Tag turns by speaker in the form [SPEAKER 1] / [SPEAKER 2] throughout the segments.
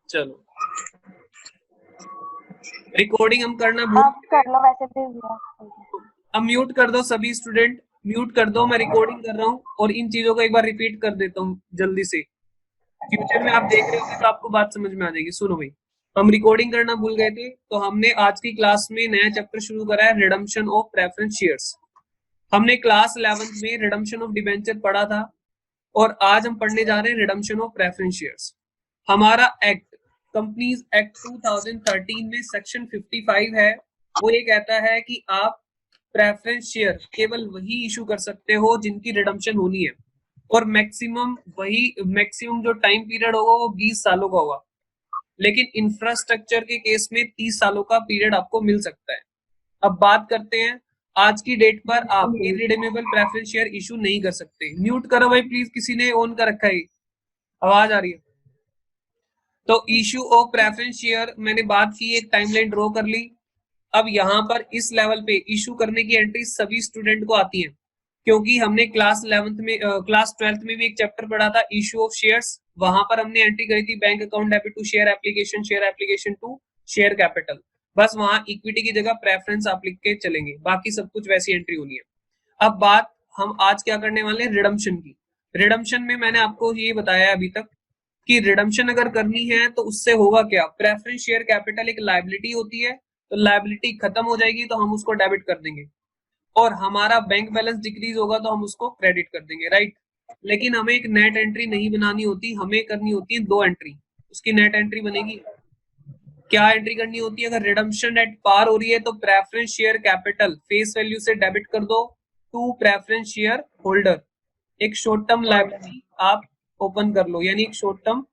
[SPEAKER 1] चलो रिकॉर्डिंग हम करना
[SPEAKER 2] आप कर लो, वैसे भी
[SPEAKER 1] अब म्यूट कर दो सभी स्टूडेंट, म्यूट कर दो, मैं रिकॉर्डिंग कर रहा हूँ और इन चीजों को एक बार रिपीट कर देता हूँ जल्दी से। फ्यूचर में आप देख रहे होगे तो आपको बात समझ में आ जाएगी। सुनो भाई, हम रिकॉर्डिंग करना भूल गए थे, तो हमने आज की क्लास में नया चैप्टर शुरू करा है, रिडम्पशन ऑफ प्रेफरेंस शेयर्स। हमने क्लास 11th में रिडम्पशन ऑफ डिबेंचर पढ़ा था और आज हम पढ़ने जा रहे हैं रिडम्पशन ऑफ प्रेफरेंस शेयर्स। हमारा एक्ट, कंपनीज एक्ट 2013 में सेक्शन 55 है, वो ये कहता है कि आप प्रेफरेंस शेयर केवल वही इशू कर सकते हो जिनकी रिडम्पशन होनी है, और मैक्सिमम जो टाइम पीरियड होगा वो 20 सालों का होगा। लेकिन इंफ्रास्ट्रक्चर के केस में 30 सालों का पीरियड आपको मिल सकता है। अब बात करते हैं, आज की डेट पर आप इररिडीमेबल प्रेफरेंस शेयर इशू नहीं कर सकते। म्यूट करो भाई प्लीज, किसी ने ऑन कर रखा है, आवाज आ रही है। तो इशू ऑफ प्रेफरेंस शेयर मैंने बात की, एक टाइमलाइन ड्रॉ कर ली। अब यहाँ पर इस लेवल पे इशू करने की एंट्री सभी स्टूडेंट को आती है, क्योंकि हमने क्लास 11th में क्लास 12th में भी एक चैप्टर पढ़ा था इशू ऑफ शेयर्स। वहां पर हमने एंट्री करी थी bank account debit to share application to share capital. बस वहां इक्विटी की जगह प्रेफरेंस आप लिख के चलेंगे, बाकी सब कुछ वैसी एंट्री होनी है। अब बात हम आज क्या करने वाले हैं, रिडम्पशन की। रिडम्पशन में मैंने आपको ये बताया अभी तक कि रिडम्पशन अगर करनी है तो उससे होगा क्या, प्रेफरेंस शेयर कैपिटल एक लायबिलिटी होती है, तो लायबिलिटी खत्म हो जाएगी तो हम उसको डेबिट कर देंगे, और हमारा बैंक बैलेंस डिक्रीज होगा तो हम उसको क्रेडिट कर देंगे, राइट। लेकिन हमें एक नेट एंट्री नहीं बनानी होती, हमें करनी होती है दो एंट्री। उसकी नेट एंट्री बनेगी, क्या एंट्री करनी होती है, अगर रिडम्पशन एट पार हो रही है तो preference share capital face value से डेबिट कर दो टू प्रेफरेंस शेयर होल्डर। एक शॉर्ट टर्म लायबिलिटी आप ओपन कर लो, यानी एक शॉर्ट टर्म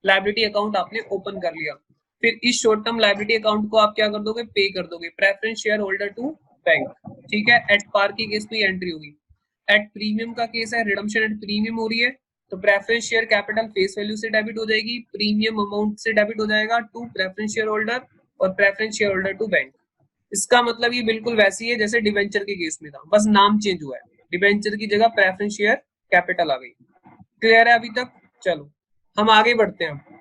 [SPEAKER 1] लायबिलिटी अकाउंट आपने ओपन कर लिया। फिर इस शॉर्ट टर्म लायबिलिटी अकाउंट को आप क्या कर दोगे, पे कर दोगे preference share holder to bank. ठीक है, एट पार की केस में एंट्री होगी। एट प्रीमियम का केस है, रिडम्पशन एट प्रीमियम हो रही है, तो preference share capital face value से डेबिट हो जाएगी, प्रीमियम अमाउंट से डेबिट हो जाएगा टू प्रेफरेंस शेयर होल्डर और preference share holder to bank. इसका मतलब ये बिल्कुल वैसी है जैसे डिवेंचर के केस में था, बस नाम चेंज हुआ है, डिवेंचर की जगह प्रेफरेंस शेयर कैपिटल आ गई। क्लियर है अभी तक? चलो हम आगे बढ़ते हैं।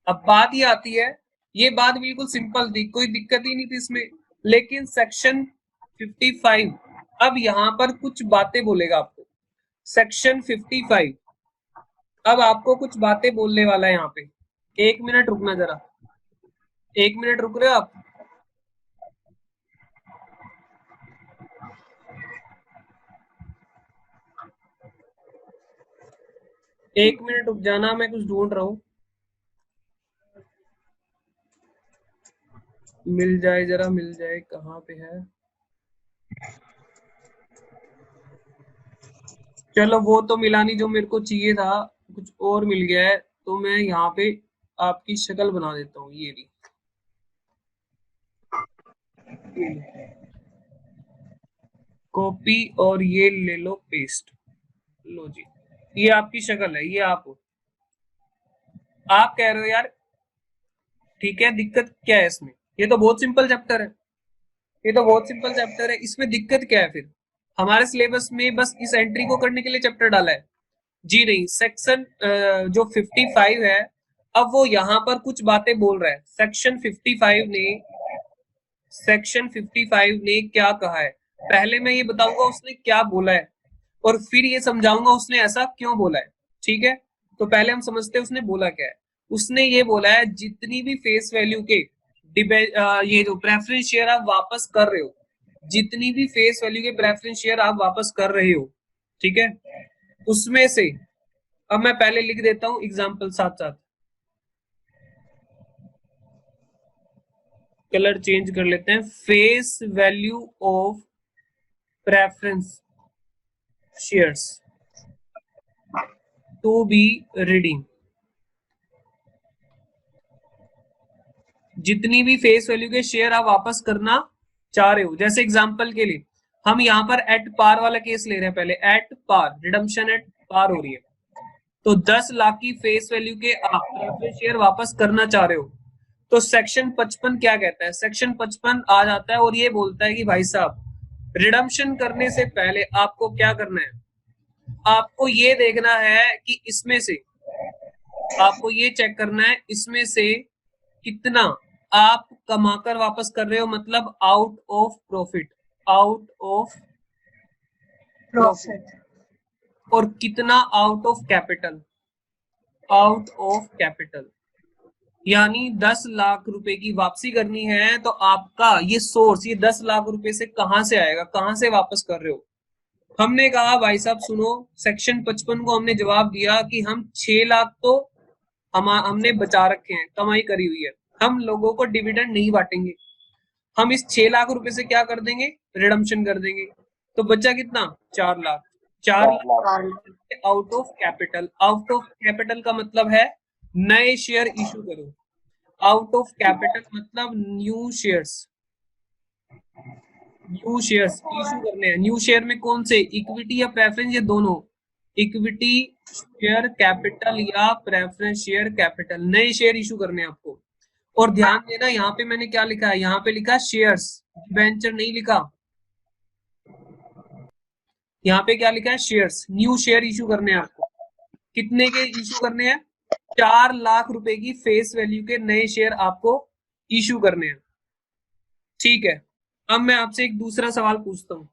[SPEAKER 1] अब बात ये आती है, ये बात बिल्कुल सिंपल थी, कोई दिक्कत ही नहीं थी इसमें, लेकिन सेक्शन 55 अब यहां पर कुछ बातें बोलेगा आपको। सेक्शन 55 अब आपको कुछ बातें बोलने वाला है यहाँ पे। एक मिनट रुकना जरा, एक मिनट रुक रहे हो आप? एक मिनट रुक जाना, मैं कुछ ढूंढ रहा हूँ, मिल जाए जरा, मिल जाए, कहाँ पे है। चलो वो तो मिला नहीं जो मेरे को चाहिए था, कुछ और मिल गया है, तो मैं यहाँ पे आपकी शक्ल बना देता हूँ, ये भी कॉपी और ये ले लो पेस्ट। लो जी, ये आपकी शक्ल है, ये आप हो। आप कह रहे हो यार ठीक है, दिक्कत क्या है इसमें, ये तो बहुत सिंपल चैप्टर है, ये तो बहुत सिंपल चैप्टर है, इसमें दिक्कत क्या है फिर? हमारे सिलेबस में बस इस एंट्री को करने के लिए चैप्टर डाला है? जी नहीं, सेक्शन जो 55 है, अब वो यहाँ पर कुछ बातें बोल रहा है। सेक्शन 55 ने क्या कहा है, पहले मैं ये बताऊंगा उसने क्या बोला है, और फिर ये समझाऊंगा उसने ऐसा क्यों बोला है। ठीक है, तो पहले हम समझते हैं उसने बोला क्या है। उसने ये बोला है, जितनी भी फेस वैल्यू के ये जो प्रेफरेंस शेयर आप वापस कर रहे हो, जितनी भी फेस वैल्यू के प्रेफरेंस शेयर आप वापस कर रहे हो, ठीक है, उसमें से, अब मैं पहले लिख देता हूं एग्जाम्पल साथ साथ, कलर चेंज कर लेते हैं, face value of preference shares to be redeem. जितनी भी फेस वैल्यू के शेयर आप वापस करना चाह रहे हो, जैसे एग्जांपल के लिए हम यहाँ पर एट पार वाला केस ले रहे हैं, पहले at par, redemption at par हो रही है, तो 10 लाख की फेस वैल्यू के आप प्रेफरेंस शेयर वापस करना चाह रहे हो, तो सेक्शन 55 क्या कहता है, सेक्शन 55 आ जाता है और ये बोलता है कि भाई साहब रिडम्पशन करने से पहले आपको क्या करना है, आपको ये देखना है कि इसमें से आपको ये चेक करना है इसमें से कितना आप कमाकर वापस कर रहे हो, मतलब out of profit, out of profit, और कितना out of capital, out of capital. यानी 10 लाख रुपए की वापसी करनी है तो आपका ये सोर्स, ये 10 लाख रुपए से कहां से आएगा, कहां से वापस कर रहे हो। हमने कहा भाई साहब सुनो, सेक्शन 55 को हमने जवाब दिया कि हम 6 लाख तो हमने बचा रखे हैं, कमाई करी हुई है, हम लोगों को डिविडेंड नहीं बांटेंगे, हम इस 6 लाख रुपए से क्या कर देंगे, रिडम्पशन कर देंगे। तो बचा कितना, 4 lakh. 4 lakh out of capital. Out of capital का मतलब है नए शेयर इशू करो, आउट ऑफ कैपिटल मतलब new shares, new shares issue करने हैं। न्यू शेयर में कौन से, इक्विटी या प्रेफरेंस या दोनों, इक्विटी शेयर कैपिटल या प्रेफरेंस शेयर कैपिटल, नए शेयर इशू करने हैं आपको। और ध्यान देना यहाँ पे मैंने क्या लिखा है, यहाँ पे लिखा शेयर्स, डिबेंचर नहीं लिखा, यहाँ पे क्या लिखा है, शेयर्स। न्यू शेयर इशू करने हैं आपको, कितने के इशू करने हैं, 4 लाख रुपए की फेस वैल्यू के नए शेयर आपको इशू करने हैं। ठीक है, अब मैं आपसे एक दूसरा सवाल पूछता हूँ।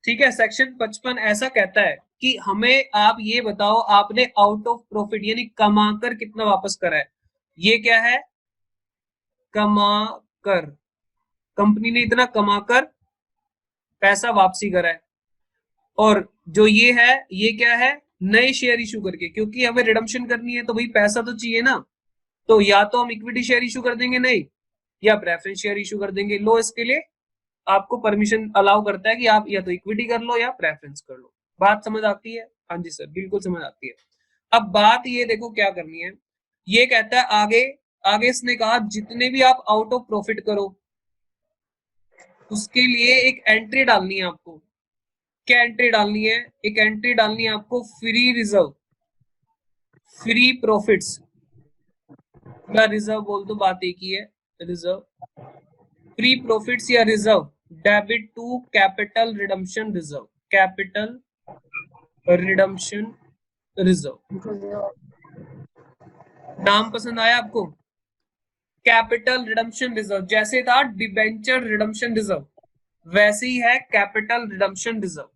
[SPEAKER 1] ठीक है, सेक्शन 55 ऐसा कहता है कि हमें आप ये बताओ, आपने आउट ऑफ प्रॉफिट यानी कमाकर कितना वापस करा है। ये क्या है, कमाकर, कंपनी ने इतना कमाकर पैसा वापसी करा है। और जो ये है, ये क्या है, नए शेयर इशू करके, क्योंकि हमें रिडम्पशन करनी है तो भाई पैसा तो चाहिए ना, तो या तो हम इक्विटी शेयर इशू कर देंगे नहीं, या प्रेफरेंस शेयर इशू कर देंगे। लो, इसके लिए आपको परमिशन अलाउ करता है कि आप या तो इक्विटी कर लो या प्रेफरेंस कर लो। बात समझ आती है, हाँ जी सर बिल्कुल समझ आती है। अब बात ये देखो क्या करनी है, ये कहता है आगे, आगे इसने कहा जितने भी आप आउट ऑफ प्रॉफिट करो उसके लिए एक एंट्री डालनी है आपको। क्या एंट्री डालनी है, एक एंट्री डालनी है आपको फ्री रिजर्व, फ्री प्रॉफिट्स या रिजर्व बोल दो, बात एक ही है, रिजर्व, फ्री प्रॉफिट्स या reserve, debit to capital redemption reserve, capital redemption reserve. नाम पसंद आया आपको, कैपिटल रिडम्पशन रिजर्व। जैसे था डिबेंचर रिडम्पशन रिजर्व, वैसे ही है कैपिटल रिडम्पशन रिजर्व।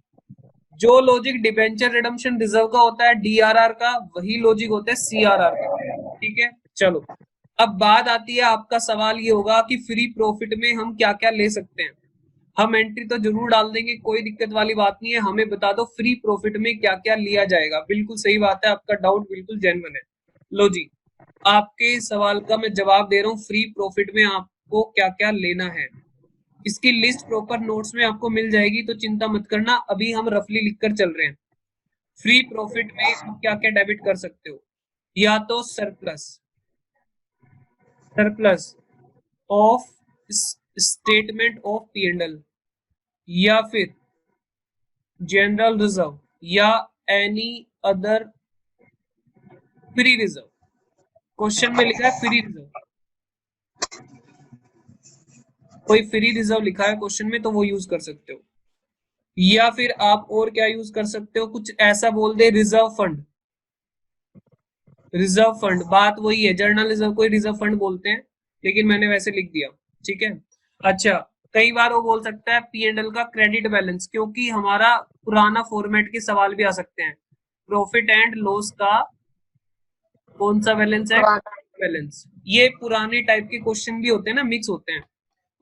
[SPEAKER 1] जो लॉजिक डिबेंचर रिडम्पशन रिजर्व का होता है डीआरआर का, वही लॉजिक होता है सीआरआर का। ठीक है, चलो अब बात आती है, आपका सवाल ये होगा कि फ्री प्रॉफिट में हम क्या क्या ले सकते हैं। हम एंट्री तो जरूर डाल देंगे, कोई दिक्कत वाली बात नहीं है, हमें बता दो फ्री प्रॉफिट में क्या क्या लिया जाएगा। बिल्कुल सही बात है, आपका डाउट बिल्कुल जेन्युइन है। लो जी, आपके सवाल का मैं जवाब दे रहा हूँ, फ्री प्रॉफिट में आपको क्या क्या लेना है। इसकी लिस्ट प्रॉपर नोट्स में आपको मिल जाएगी, तो चिंता मत करना, अभी हम रफली लिखकर चल रहे हैं। फ्री प्रॉफिट में आप क्या क्या डेबिट कर सकते हो, या तो surplus, surplus of statement of P&L, या फिर जनरल रिजर्व, या any other free reserve. Question में लिखा है फ्री रिजर्व, कोई फ्री रिजर्व लिखा है क्वेश्चन में तो वो यूज कर सकते हो। या फिर आप और क्या यूज कर सकते हो, कुछ ऐसा बोल दे रिजर्व फंड, रिजर्व फंड, बात वही है, जर्नल रिजर्व को रिजर्व फंड बोलते हैं, लेकिन मैंने वैसे लिख दिया। ठीक है, अच्छा कई बार वो बोल सकता है P&L का क्रेडिट बैलेंस, क्योंकि हमारा पुराना फॉर्मेट के सवाल भी आ सकते हैं। प्रॉफिट एंड लॉस का कौन सा बैलेंस है, बैलेंस। ये पुराने टाइप के क्वेश्चन भी होते हैं ना, मिक्स होते हैं,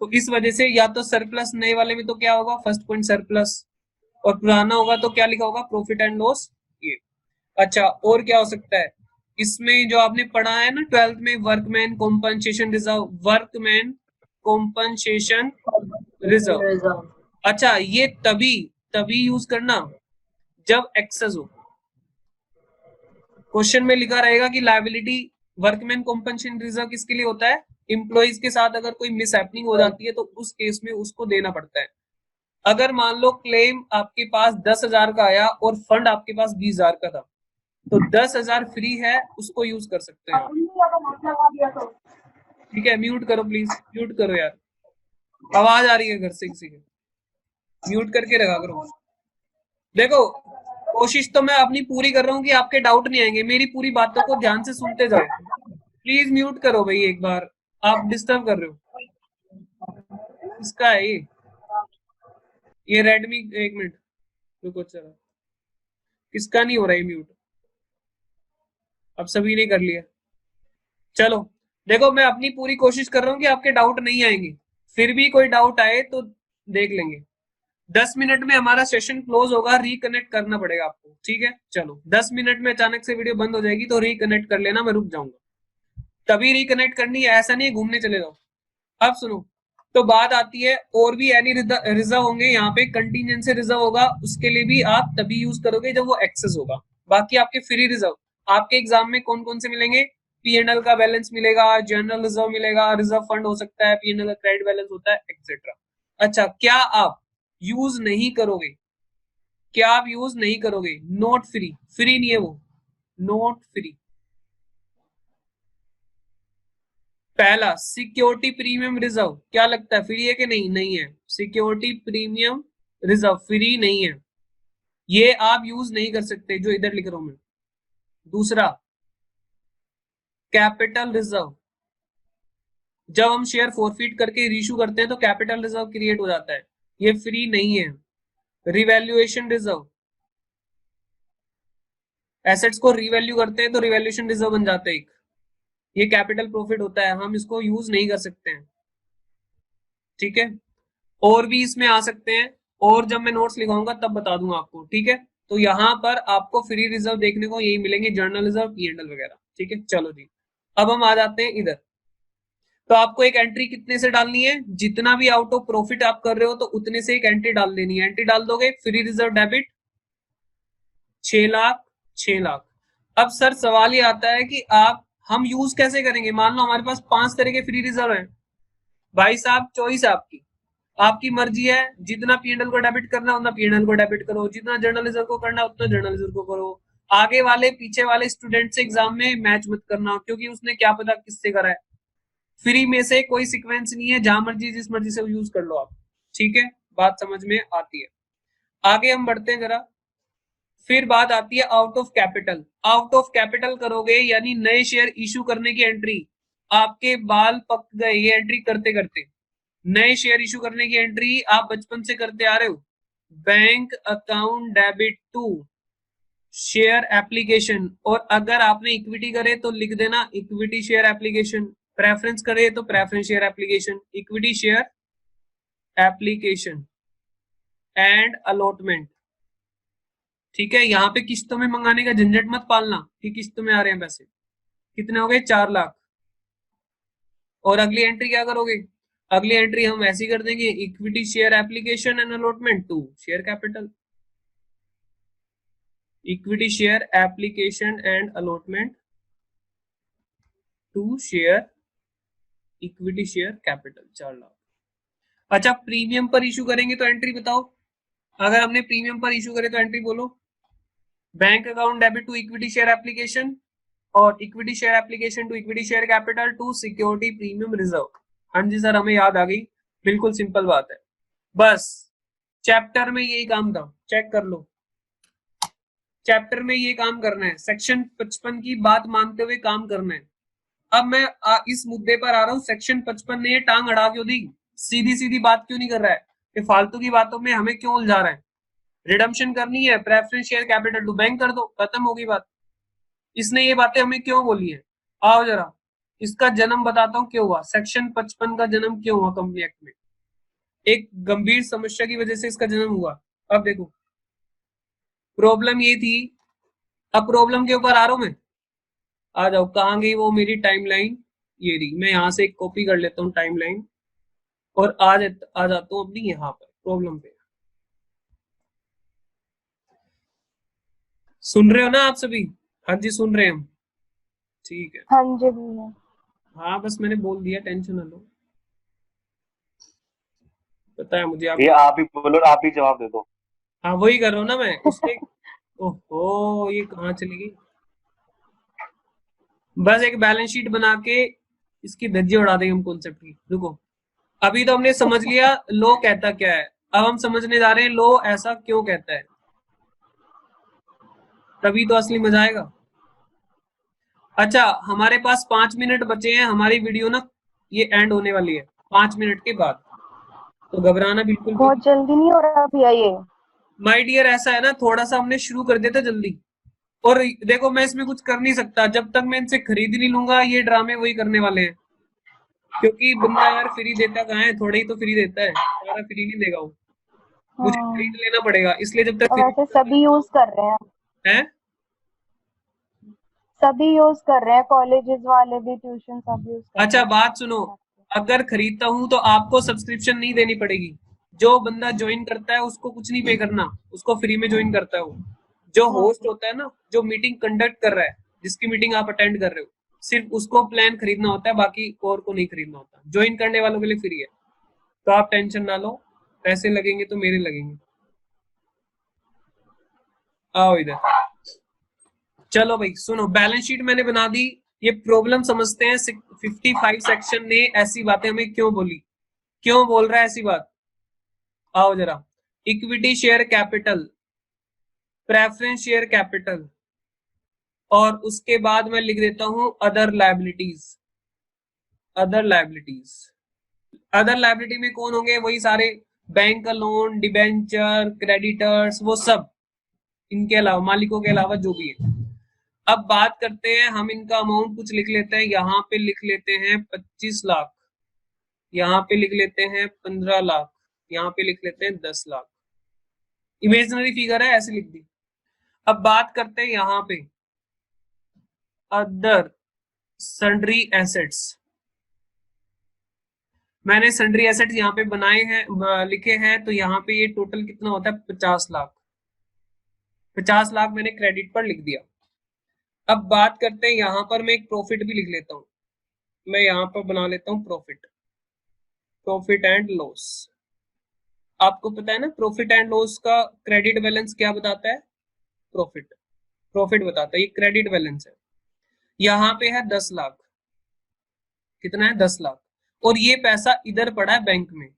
[SPEAKER 1] तो इस वजह से या तो सरप्लस, नए वाले में तो क्या होगा फर्स्ट पॉइंट सरप्लस, और पुराना होगा तो क्या लिखा होगा प्रॉफिट एंड लॉस। ये अच्छा, और क्या हो सकता है इसमें जो आपने पढ़ा है ना 12th में, workman compensation reserve, workman compensation reserve. अच्छा, ये तभी तभी यूज करना जब एक्सेस हो। क्वेश्चन में लिखा रहेगा कि लायबिलिटी वर्कमैन कॉम्पनसेशन रिजर्व किसके लिए होता है, इंप्लॉइज के साथ अगर कोई मिस हैपनिंग हो जाती है तो उस केस में उसको देना पड़ता है। अगर मान लो क्लेम आपके पास 10,000 का आया और फंड आपके पास 20,000 का था, तो 10,000 फ्री है, उसको यूज कर सकते हैं। ठीक है, म्यूट करो प्लीज, म्यूट करो यार, आवाज आ रही है घर से किसी की, म्यूट करके रखा करो। देखो कोशिश तो मैं अपनी पूरी कर रहा हूँ कि आपके डाउट नहीं आएंगे, मेरी पूरी बातों को ध्यान से सुनते जाओ। प्लीज म्यूट करो भाई एक बार, आप डिस्टर्ब कर रहे हो। किसका है ये रेडमी, एक मिनट रुको चलो, किसका नहीं हो रहा है म्यूट? अब सभी ने कर लिया। चलो देखो, मैं अपनी पूरी कोशिश कर रहा हूँ कि आपके डाउट नहीं आएंगे, फिर भी कोई डाउट आए तो देख लेंगे। 10 मिनट में हमारा सेशन क्लोज होगा, रिकनेक्ट करना पड़ेगा आपको, ठीक है? चलो 10 मिनट में अचानक से वीडियो बंद हो जाएगी तो रिकनेक्ट कर लेना, मैं रुक जाऊंगा, तभी रिकनेक्ट करनी है, ऐसा नहीं है घूमने चले जाओ। अब सुनो, तो बात आती है और भी एनी रिजर्व होंगे यहाँ पे, कंटीजेंसी रिजर्व होगा, उसके लिए भी आप तभी यूज करोगे जब वो एक्सेस होगा। बाकी आपके फ्री रिजर्व आपके एग्जाम में कौन कौन से मिलेंगे? पीएनएल का बैलेंस मिलेगा, जनरल रिजर्व मिलेगा, रिजर्व फंड हो सकता है, पीएनएल का क्रेडिट बैलेंस होता है, एक्सेट्रा। अच्छा, क्या आप यूज नहीं करोगे? क्या आप यूज नहीं करोगे? नोट फ्री, फ्री नहीं है वो, नोट फ्री। पहला, सिक्योरिटी प्रीमियम रिजर्व, क्या लगता है फ्री है कि नहीं? नहीं है, सिक्योरिटी प्रीमियम रिजर्व फ्री नहीं है, ये आप यूज नहीं कर सकते जो इधर लिख रहा हूं मैं। दूसरा, कैपिटल रिजर्व, जब हम शेयर फोरफीट करके रीशू करते हैं तो कैपिटल रिजर्व क्रिएट हो जाता है, ये फ्री नहीं है। रिवैल्यूएशन रिजर्व, एसेट्स को रिवैल्यू करते हैं तो रिवैल्यूएशन रिजर्व बन जाता है एक, ये कैपिटल प्रॉफिट होता है, हम इसको यूज नहीं कर सकते हैं, ठीक है? और भी इसमें आ सकते हैं, और जब मैं नोट्स लिखाऊंगा तब बता दूंगा आपको, ठीक है? तो यहाँ पर आपको फ्री रिजर्व देखने को यही मिलेंगे, जर्नल रिजर्व, पीएनएल वगैरह, ठीक है? चलो जी, अब हम आ जाते हैं इधर। तो आपको एक एंट्री कितने से डालनी है? जितना भी आउट ऑफ प्रॉफिट आप कर रहे हो तो उतने से एक एंट्री डाल देनी है। एंट्री डाल दोगे, free reserve debit 6 lakh, 6 lakh. अब सर सवाल ये आता है कि आप हम यूज कैसे करेंगे? मान लो हमारे पास 5 तरह के फ्री रिजर्व है, भाई साहब चॉइस आपकी, आपकी मर्जी है, जितना पीएनएल को डेबिट करना उतना पीएनएल को डेबिट करो, जितना जर्नलिज्म को करना उतना जर्नलिज्म को करो। आगे वाले पीछे वाले स्टूडेंट से एग्जाम में मैच मत करना, क्योंकि उसने क्या पता किससे करा है। फ्री में से कोई सीक्वेंस नहीं है, जहां मर्जी जिस मर्जी से यूज कर लो आप, ठीक है? बात समझ में आती है? आगे हम बढ़ते हैं जरा। फिर बात आती है out of capital. Out of capital करोगे यानी नए शेयर इशू करने की एंट्री, आपके बाल पक गए ये एंट्री करते करते। नए शेयर इशू करने की एंट्री आप बचपन से करते आ रहे हो, bank account debit to share application, और अगर आपने इक्विटी करे तो लिख देना इक्विटी शेयर एप्लीकेशन, प्रेफरेंस करे तो preference share application, equity share application and allotment, ठीक है? यहाँ पे किस्तों में मंगाने का झंझट मत पालना कि किस्तों में आ रहे हैं पैसे। कितने हो गए? 4 लाख। और अगली एंट्री क्या करोगे? अगली एंट्री हम ऐसी कर देंगे, equity share application and allotment to share capital, equity share application and allotment to share equity share capital, 4 lakh. अच्छा, प्रीमियम पर इशू करेंगे तो एंट्री बताओ, अगर हमने प्रीमियम पर इशू करे तो एंट्री बोलो। Bank account debit to equity share application, और equity share application to equity share capital to security premium reserve. हाँ जी सर, हमें याद आ गई, बिल्कुल सिंपल बात है। बस चैप्टर में यही काम था, चेक कर लो, चैप्टर में ये काम करना है, सेक्शन 55 की बात मानते हुए काम करना है। अब मैं इस मुद्दे पर आ रहा हूँ, सेक्शन 55 ने ये टांग अड़ा क्यों दी? सीधी सीधी बात क्यों नहीं कर रहा है? ये फालतू की बातों में हमें क्यों उलझा रहा है? रिडम्पशन करनी है, preference share capital to bank कर दो, खत्म होगी बात। इसने ये बातें हमें क्यों बोली है? आओ जरा, इसका जन्म बताता हूँ क्यों हुआ, सेक्शन 55 का जन्म क्यों हुआ कंपनी एक्ट में। एक गंभीर समस्या की वजह से इसका जन्म हुआ। अब देखो, प्रॉब्लम ये थी, अब प्रॉब्लम के ऊपर आ रहा हूं मैं, आ जाओ, कहाँ गई वो मेरी टाइमलाइन? ये रही, मैं यहाँ से एक कॉपी कर लेता हूँ टाइमलाइन, और आ जाता हूँ अपनी यहाँ पर प्रॉब्लम पे। सुन रहे हो ना आप सभी? हाँ जी, सुन रहे हैं हम, ठीक है?
[SPEAKER 2] हाँ जी भैया।
[SPEAKER 1] हाँ बस मैंने बोल दिया, टेंशन ना लो, पता है मुझे आप।
[SPEAKER 3] ये आप ही बोलो और आप ही जवाब दे दो।
[SPEAKER 1] हाँ वही कर रहा हूँ ना मैं उसके। ओहो, ये कहाँ चली गई? बस एक बैलेंस शीट बना के इसकी धज्जी उड़ा देंगे हम कॉन्सेप्ट की, रुको। अभी तो हमने समझ लिया लो कहता क्या है, अब हम समझने जा रहे हैं लो ऐसा क्यों कहता है। तभी तो असली मजा आएगा। अच्छा, हमारे पास 5 मिनट बचे हैं, हमारी वीडियो ना ये एंड होने वाली है 5 मिनट के बाद, तो घबराना बिल्कुल भी
[SPEAKER 2] बहुत
[SPEAKER 1] नहीं।
[SPEAKER 2] जल्दी नहीं हो रहा भैया ये?
[SPEAKER 1] माय डियर, ऐसा है ना, थोड़ा सा हमने शुरू कर दिया था जल्दी, और देखो मैं इसमें कुछ कर नहीं सकता, जब तक मैं इनसे खरीद नहीं लूंगा ये ड्रामे वही करने वाले हैं, क्योंकि बंदा यार फ्री देता कहाँ है, थोड़ा ही तो फ्री देता है, सारा फ्री नहीं देगा वो, मुझे खरीद
[SPEAKER 2] हम्म।
[SPEAKER 1] लेना पड़ेगा, इसलिए जब तक
[SPEAKER 2] और
[SPEAKER 1] फ्री
[SPEAKER 2] वैसे सभी यूज कर रहे हैं,
[SPEAKER 1] है।
[SPEAKER 2] सभी यूज कर रहे हैं, कॉलेजेस वाले भी, ट्यूशन सब यूज कर रहे
[SPEAKER 1] अच्छा
[SPEAKER 2] हैं
[SPEAKER 1] बात सुनो,
[SPEAKER 2] इस ऐप को।
[SPEAKER 1] अगर खरीदता हूं तो आपको सब्सक्रिप्शन नहीं देनी पड़ेगी, जो बंदा ज्वाइन करता है उसको कुछ नहीं पे करना, उसको फ्री में ज्वाइन करता है वो, जो होस्ट
[SPEAKER 2] हम्म।
[SPEAKER 1] होता है ना, जो मीटिंग कंडक्ट कर रहा है, जिसकी मीटिंग आप अटेंड कर रहे हो, सिर्फ उसको प्लान खरीदना होता है, बाकी और को नहीं खरीदना होता, ज्वाइन करने वालों के लिए फ्री है, तो आप टेंशन ना लो, पैसे लगेंगे तो मेरे लगेंगे। आओ इधर, चलो भाई सुनो, बैलेंस शीट मैंने बना दी, ये प्रॉब्लम समझते हैं। 55 सेक्शन ने ऐसी बातें हमें क्यों बोली, क्यों बोल रहा है ऐसी बात, आओ जरा। Equity share capital, preference share capital, और उसके बाद मैं लिख देता हूं other liabilities. Other liabilities, other liability में कौन होंगे, वही सारे, बैंक का लोन, डिबेंचर, क्रेडिटर्स, वो सब, इनके अलावा, मालिकों के अलावा जो भी है। अब बात करते हैं, हम इनका अमाउंट कुछ लिख लेते हैं, यहाँ पे लिख लेते हैं 25 लाख, यहाँ पे लिख लेते हैं 15 लाख, यहाँ पे लिख लेते हैं 10 लाख, इमेजिनरी फिगर है ऐसे लिख दी। अब बात करते हैं यहाँ पे अदर सन्ड्री एसेट्स, मैंने सन्ड्री एसेट्स यहाँ पे बनाए हैं, लिखे हैं, तो यहाँ पे ये टोटल कितना होता है, 50 लाख, 50 लाख मैंने क्रेडिट पर लिख दिया। अब बात करते हैं, यहाँ पर मैं एक प्रॉफिट भी लिख लेता हूँ, मैं यहाँ पर बना लेता हूँ प्रॉफिट, प्रॉफिट एंड लॉस। आपको पता है ना प्रॉफिट एंड लॉस का क्रेडिट बैलेंस क्या बताता है, प्रॉफिट, प्रॉफिट बताता है, ये क्रेडिट बैलेंस है। यहाँ पे है 10 लाख, कितना है, 10 लाख, और ये पैसा इधर पड़ा है बैंक में,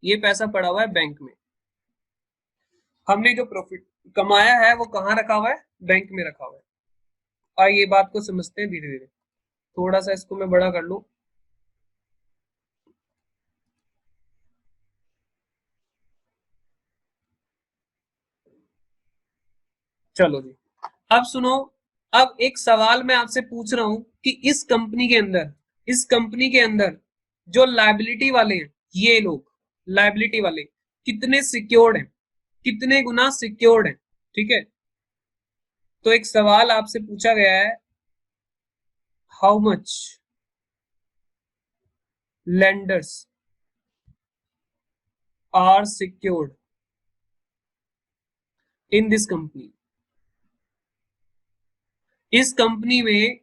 [SPEAKER 1] ये पैसा पड़ा हुआ है बैंक में, हमने जो प्रॉफिट कमाया है वो कहाँ रखा हुआ है, बैंक में रखा हुआ है। आइए बात को समझते हैं धीरे धीरे, थोड़ा सा इसको मैं बड़ा कर लूं। चलो जी, अब सुनो, अब एक सवाल मैं आपसे पूछ रहा हूं कि इस कंपनी के अंदर, इस कंपनी के अंदर जो लायबिलिटी वाले हैं, ये लोग लायबिलिटी वाले कितने सिक्योर्ड हैं, कितने गुना सिक्योर्ड हैं, ठीक है। तो एक सवाल आपसे पूछा गया है, how much lenders are secured in this company, इस कंपनी में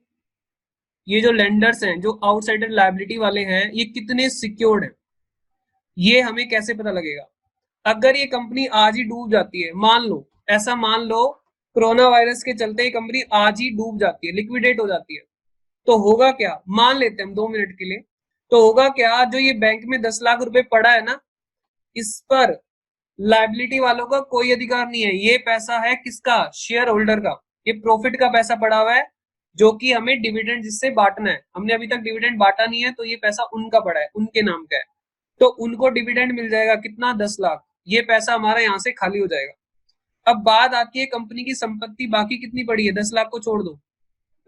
[SPEAKER 1] ये जो लेंडर्स हैं, जो आउटसाइडर लायबिलिटी वाले हैं, ये कितने सिक्योर्ड हैं, ये हमें कैसे पता लगेगा। अगर ये कंपनी आज ही डूब जाती है, मान लो, ऐसा मान लो कोरोना वायरस के चलते ये कंपनी आज ही डूब जाती है, लिक्विडेट हो जाती है, तो होगा क्या, मान लेते हैं हम 2 मिनट के लिए, तो होगा क्या, जो ये बैंक में 10 लाख रुपए पड़ा है ना, इस पर लायबिलिटी वालों का कोई अधिकार नहीं है, ये पैसा है किसका, शेयर होल्डर का, ये प्रॉफिट का पैसा पड़ा हुआ है, जो कि हमें डिविडेंड जिससे बांटना है, हमने अभी तक डिविडेंड बांटा नहीं है, तो ये पैसा उनका पड़ा है, उनके नाम का है, तो उनको डिविडेंड मिल जाएगा कितना, 10 लाख, ये पैसा हमारा यहाँ से खाली हो जाएगा। अब बात आती है कंपनी की संपत्ति बाकी कितनी पड़ी है, 10 लाख को छोड़ दो,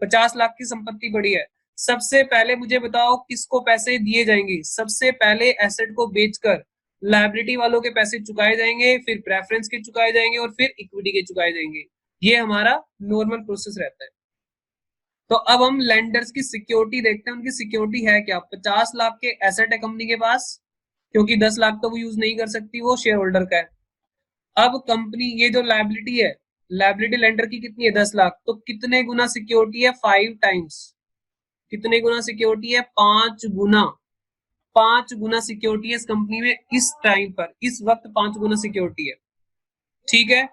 [SPEAKER 1] 50 लाख की संपत्ति पड़ी है। सबसे पहले मुझे बताओ किसको पैसे दिए जाएंगे, सबसे पहले एसेट को बेचकर लायबिलिटी वालों के पैसे चुकाए जाएंगे, फिर प्रेफरेंस के चुकाए जाएंगे, और फिर इक्विटी के चुकाए जाएंगे, ये हमारा नॉर्मल प्रोसेस रहता है। तो अब हम लेंडर्स की सिक्योरिटी देखते हैं, उनकी सिक्योरिटी है क्या, 50 लाख के एसेट है कंपनी के पास, क्योंकि 10 लाख तो वो यूज नहीं कर सकती, वो शेयर होल्डर का है। अब कंपनी, ये जो लायबिलिटी है, लायबिलिटी लेंडर की कितनी है, 10 लाख, तो कितने गुना सिक्योरिटी है, 5 टाइम्स, कितने गुना सिक्योरिटी है, 5 गुना, 5 गुना सिक्योरिटी है इस कंपनी में, इस टाइम पर, इस वक्त 5 गुना सिक्योरिटी है, ठीक है।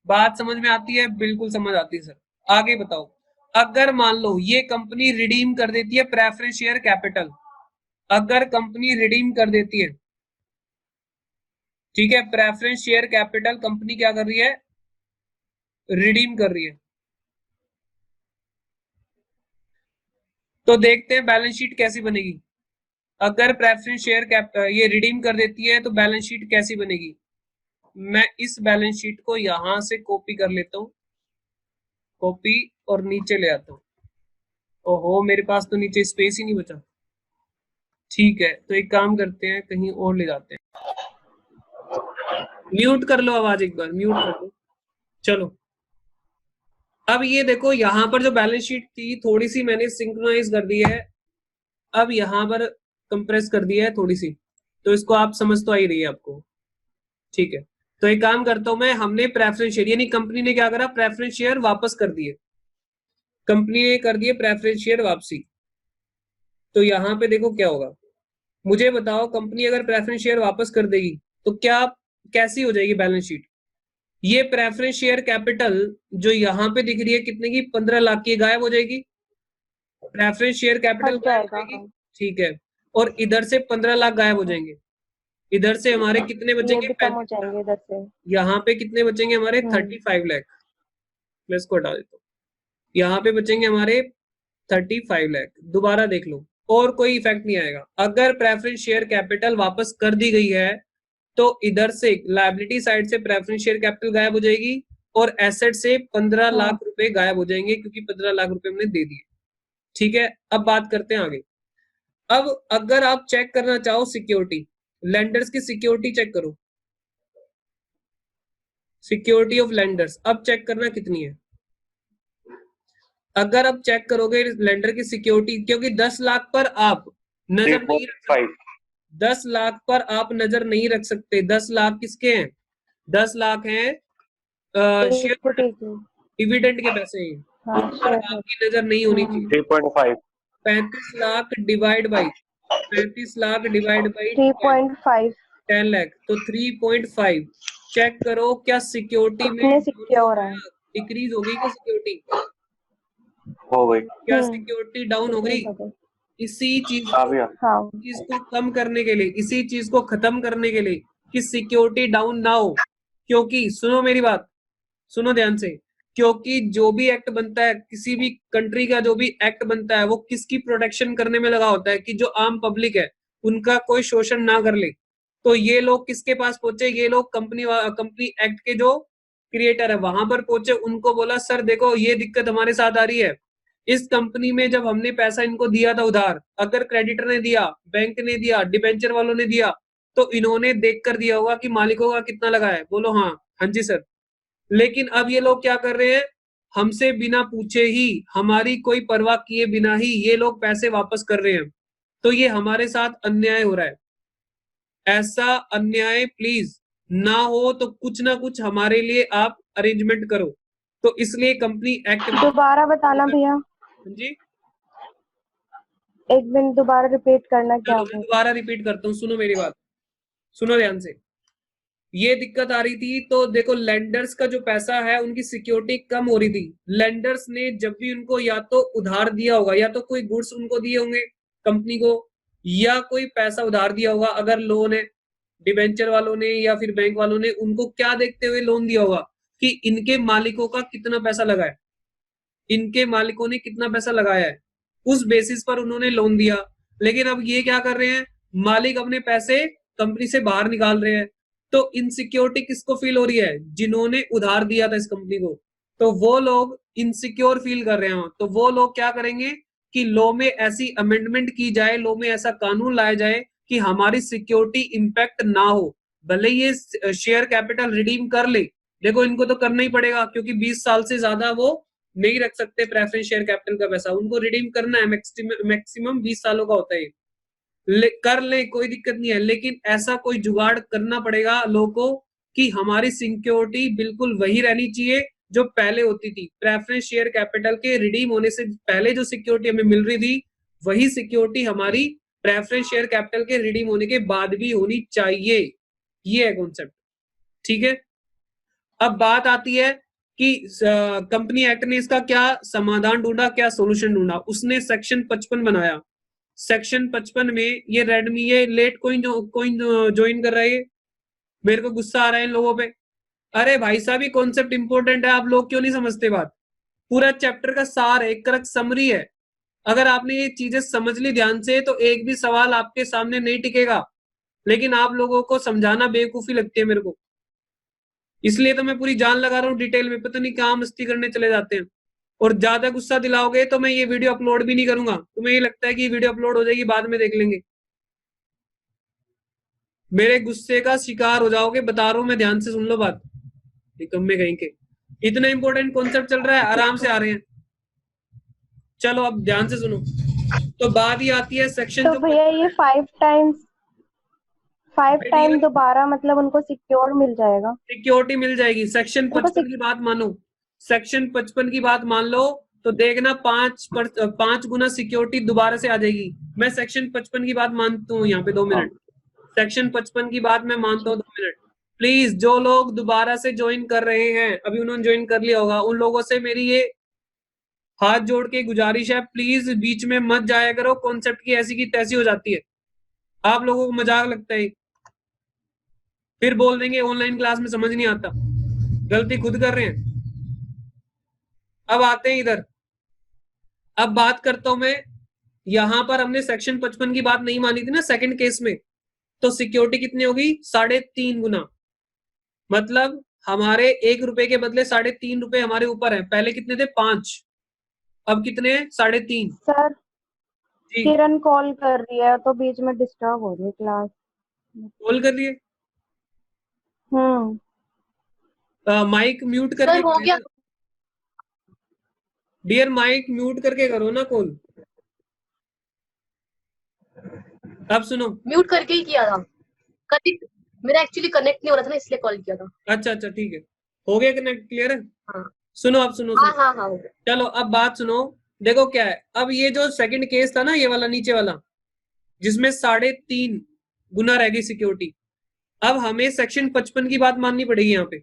[SPEAKER 1] बात समझ में आती है, बिल्कुल समझ आती है सर। आगे बताओ, अगर मान लो ये कंपनी रिडीम कर देती है प्रेफरेंस शेयर कैपिटल, अगर कंपनी रिडीम कर देती है, ठीक है, प्रेफरेंस शेयर कैपिटल कंपनी क्या कर रही है, रिडीम कर रही है, तो देखते हैं बैलेंस शीट कैसी बनेगी। अगर प्रेफरेंस शेयर ये रिडीम कर देती है तो बैलेंस शीट कैसी बनेगी। मैं इस बैलेंस शीट को यहां से कॉपी कर लेता हूँ, कॉपी, और नीचे ले आता हूँ। ओहो, मेरे पास तो नीचे स्पेस ही नहीं बचा। ठीक है, तो एक काम करते हैं, कहीं और ले जाते हैं। म्यूट कर लो आवाज, एक बार म्यूट कर लो। चलो, अब ये देखो, यहां पर जो बैलेंस शीट थी थोड़ी सी मैंने सिंक्रोनाइज कर दी है, अब यहां पर कंप्रेस कर दिया है थोड़ी सी, तो इसको आप समझ तो आ ही रही है आपको। ठीक है, तो एक काम करता हूं मैं, हमने प्रेफरेंस शेयर, यानी कंपनी ने क्या करा, प्रेफरेंस शेयर वापस कर दिए, कंपनी ने कर दिए प्रेफरेंस शेयर वापसी। तो यहाँ पे देखो क्या होगा, मुझे बताओ, कंपनी अगर प्रेफरेंस शेयर वापस कर देगी तो क्या, कैसी हो जाएगी बैलेंस शीट। ये प्रेफरेंस शेयर कैपिटल जो यहाँ पे दिख रही है कितने की, 15 लाख की, गायब हो जाएगी। प्रेफरेंस शेयर कैपिटल
[SPEAKER 2] हट
[SPEAKER 1] गायब हो
[SPEAKER 2] जाएगा।
[SPEAKER 1] जाएगी।
[SPEAKER 2] हाँ,
[SPEAKER 1] ठीक है, और इधर से 15 लाख गायब हो जाएंगे। इधर से हमारे कितने
[SPEAKER 2] ये
[SPEAKER 1] बचेंगे,
[SPEAKER 2] भी कम हो
[SPEAKER 1] 35 लाख।
[SPEAKER 2] जाएंगे इधर से।
[SPEAKER 1] यहाँ पे कितने बचेंगे हमारे,
[SPEAKER 2] हम्म
[SPEAKER 1] 35 लाख। मैं इसको हटा देता हूँ, यहाँ पे बचेंगे हमारे 35 लाख। दोबारा देख लो, और कोई इफेक्ट नहीं आएगा। अगर प्रेफरेंस शेयर कैपिटल वापस कर दी गई है तो इधर से लायबिलिटी साइड से प्रेफरेंस शेयर कैपिटल गायब हो जाएगी, और एसेट से 15 लाख रुपए गायब हो जाएंगे, क्योंकि 15 लाख रुपए हमने दे दिए। ठीक है, अब बात करते हैं आगे। अब अगर आप चेक करना चाहो सिक्योरिटी, लेंडर्स की सिक्योरिटी चेक करो, सिक्योरिटी ऑफ लेंडर्स, अब चेक करना कितनी है। अगर आप चेक करोगे लेंडर की सिक्योरिटी, क्योंकि 10 लाख पर आप नजर नहीं रख सकते,
[SPEAKER 3] 3.5।
[SPEAKER 1] 10 लाख पर आप नजर नहीं रख सकते। 10 लाख किसके हैं, 10 लाख हैं शेयर होल्डर,
[SPEAKER 2] इक्विटी की।
[SPEAKER 1] डिविडेंड के पैसे हैं,
[SPEAKER 2] हाँ,
[SPEAKER 1] उन पर
[SPEAKER 2] शेयर।
[SPEAKER 1] आपकी नजर नहीं होनी चाहिए।
[SPEAKER 3] 3.5।
[SPEAKER 1] 35 lakh divide by 35 lakh divide by
[SPEAKER 2] 3.5।
[SPEAKER 1] 10 lakh, तो 3.5। चेक करो क्या सिक्योरिटी में
[SPEAKER 2] कितने
[SPEAKER 1] डाउन
[SPEAKER 2] सिक्योर
[SPEAKER 1] हो
[SPEAKER 2] है?
[SPEAKER 1] गया, डिक्रीज हो गई क्या सिक्योरिटी,
[SPEAKER 3] हो गई।
[SPEAKER 1] क्या सिक्योरिटी डाउन हो गई।
[SPEAKER 2] डिक्रीज हो गई।
[SPEAKER 1] इसी चीज
[SPEAKER 3] आ
[SPEAKER 1] को
[SPEAKER 3] गया।
[SPEAKER 2] हाँ।
[SPEAKER 1] चीज को कम करने के लिए, इसी चीज को खत्म करने के लिए कि सिक्योरिटी डाउन ना हो, क्योंकि सुनो मेरी बात, सुनो ध्यान से, क्योंकि जो भी एक्ट बनता है, किसी भी कंट्री का जो भी एक्ट बनता है, वो किसकी प्रोटेक्शन करने में लगा होता है, कि जो आम पब्लिक है उनका कोई शोषण ना कर ले। तो ये लोग किसके पास पहुंचे, ये लोग कंपनी एक्ट के जो क्रिएटर है वहां पर पहुंचे, उनको बोला सर देखो ये दिक्कत हमारे साथ आ रही है, इस कंपनी में जब हमने पैसा इनको दिया था उधार, अगर क्रेडिटर ने दिया, बैंक ने दिया, डिबेंचर वालों ने दिया, तो इन्होंने देख कर दिया होगा कि मालिकों का कितना लगा है, बोलो हाँ, हाँ जी सर। लेकिन अब ये लोग क्या कर रहे हैं, हमसे बिना पूछे ही, हमारी कोई परवाह किए बिना ही ये लोग पैसे वापस कर रहे हैं। तो ये हमारे साथ अन्याय हो रहा है। ऐसा अन्याय प्लीज ना हो, तो कुछ ना कुछ हमारे लिए आप अरेंजमेंट करो। तो इसलिए कंपनी एक्ट में,
[SPEAKER 2] दोबारा बताना भैया,
[SPEAKER 1] जी,
[SPEAKER 2] एक मिनट दोबारा रिपीट करना क्या
[SPEAKER 1] चलो मैं
[SPEAKER 2] वो।
[SPEAKER 1] दोबारा रिपीट करता हूँ, सुनो मेरी बात, सुनो ध्यान से। ये दिक्कत आ रही थी, तो देखो लेंडर्स का जो पैसा है उनकी सिक्योरिटी कम हो रही थी। लेंडर्स ने जब भी उनको या तो उधार दिया होगा, या तो कोई गुड्स उनको दिए होंगे कंपनी को, या कोई पैसा उधार दिया होगा, अगर लोन है, डिबेंचर वालों ने या फिर बैंक वालों ने उनको क्या देखते हुए लोन दिया होगा, कि इनके मालिकों का कितना पैसा लगा है, इनके मालिकों ने कितना पैसा लगाया है, उस बेसिस पर उन्होंने लोन दिया। लेकिन अब ये क्या कर रहे हैं, मालिक अपने पैसे कंपनी से बाहर निकाल रहे हैं। तो इनसिक्योरिटी किसको फील हो रही है, जिन्होंने उधार दिया था इस कंपनी को, तो वो लोग इनसिक्योर फील कर रहे हो। तो वो लोग क्या करेंगे कि लॉ में ऐसी अमेंडमेंट की जाए, लॉ में ऐसा कानून लाया जाए कि हमारी सिक्योरिटी इंपैक्ट ना हो। भले ये शेयर कैपिटल रिडीम कर ले, देखो इनको तो करना ही पड़ेगा, क्योंकि 20 साल से ज्यादा वो नहीं रख सकते प्रेफरेंस शेयर कैपिटल का पैसा, उनको रिडीम करना है, मैक्सिमम 20 सालों का होता है। कर ले, कोई दिक्कत नहीं है, लेकिन ऐसा कोई जुगाड़ करना पड़ेगा लोगों को कि हमारी सिक्योरिटी बिल्कुल वही रहनी चाहिए जो पहले होती थी। प्रेफरेंस शेयर कैपिटल के रिडीम होने से पहले जो सिक्योरिटी हमें मिल रही थी, वही सिक्योरिटी हमारी प्रेफरेंस शेयर कैपिटल के रिडीम होने के बाद भी होनी चाहिए। ये है कॉन्सेप्ट। ठीक है, अब बात आती है कि कंपनी एक्ट ने इसका क्या समाधान ढूंढा, क्या सोल्यूशन ढूंढा। उसने सेक्शन 55 बनाया। सेक्शन 55 में ये रेडमी, ये लेट कोइन ज्वाइन कर रहा है, मेरे को गुस्सा आ रहा है इन लोगों पे। अरे भाई साहब, ये कॉन्सेप्ट इंपॉर्टेंट है, आप लोग क्यों नहीं समझते बात। पूरा चैप्टर का सार है, एक तरह समरी है। अगर आपने ये चीजें समझ ली ध्यान से तो एक भी सवाल आपके सामने नहीं टिकेगा, लेकिन आप लोगों को समझाना बेवकूफी लगती है मेरे को, इसलिए तो मैं पूरी जान लगा रहा हूँ डिटेल में, पता नहीं कहाँ मस्ती करने चले जाते हैं। और ज्यादा गुस्सा दिलाओगे तो मैं ये वीडियो अपलोड भी नहीं करूंगा, तुम्हें ये लगता है कि ये वीडियो अपलोड हो जाएगी बाद में देख लेंगे, मेरे गुस्से का शिकार हो जाओगे, बता रहा हूं मैं, ध्यान से सुन लो बात, निकम्मे कहीं के। इतना इंपॉर्टेंट कॉन्सेप्ट चल रहा है, आराम से आ रहे हैं। चलो अब ध्यान से सुनो। तो बात ही आती है सेक्शन
[SPEAKER 2] तो
[SPEAKER 1] जो
[SPEAKER 2] भैया ये 5 टाइम दोबारा मतलब उनको सिक्योर मिल जाएगा?
[SPEAKER 1] सिक्योरिटी मिल जाएगी। सेक्शन
[SPEAKER 2] उनको
[SPEAKER 1] 55 की बात मानो, सेक्शन 55 की बात मान लो तो देखना 5 गुना सिक्योरिटी दोबारा से आ जाएगी। मैं सेक्शन 55 की बात मानता हूँ यहाँ पे 2 मिनट, सेक्शन 55 की बात मैं मानता हूँ 2 मिनट। प्लीज जो लोग दोबारा से ज्वाइन कर रहे हैं, अभी उन्होंने ज्वाइन कर लिया होगा, उन लोगों से मेरी ये हाथ जोड़ के गुजारिश है, प्लीज बीच में मत जाया करो, कॉन्सेप्ट की ऐसी की तैसी हो जाती है, आप लोगों को मजाक लगता है, फिर बोल देंगे ऑनलाइन क्लास में समझ नहीं आता, गलती खुद कर रहे हैं। अब आते हैं इधर, अब बात करता हूं मैं, यहां पर हमने सेक्शन 55 की बात नहीं मानी थी ना सेकंड केस में, तो सिक्योरिटी कितनी होगी? 3.5 गुना, मतलब हमारे 1 रुपए के बदले 3.5 रुपए हमारे ऊपर है। पहले कितने थे? 5, अब कितने हैं? 3.5।
[SPEAKER 2] सर
[SPEAKER 1] जी,
[SPEAKER 2] किरण कॉल कर रही है तो बीच में डिस्टर्ब हो रही है क्लास।
[SPEAKER 1] कॉल कर लिए,
[SPEAKER 2] हम्म।
[SPEAKER 1] माइक म्यूट करके
[SPEAKER 4] सर हो गया।
[SPEAKER 1] डियर, माइक म्यूट करके करो ना कॉल। अब सुनो,
[SPEAKER 4] म्यूट करके ही किया था, कनेक्ट मेरा एक्चुअली कनेक्ट नहीं हो रहा था ना, इसलिए कॉल किया था।
[SPEAKER 1] अच्छा अच्छा ठीक है, हो गया कनेक्ट, क्लियर है?
[SPEAKER 4] हाँ
[SPEAKER 1] सुनो अब सुनो
[SPEAKER 4] हाँ
[SPEAKER 1] सुनो,
[SPEAKER 4] हाँ हाँ हो गया।
[SPEAKER 1] चलो अब बात सुनो। देखो क्या है, अब ये जो सेकंड केस था ना, ये वाला नीचे वाला, जिसमें 3.5 गुना रह गई सिक्योरिटी, अब हमें सेक्शन 55 की बात माननी पड़ेगी यहाँ पे।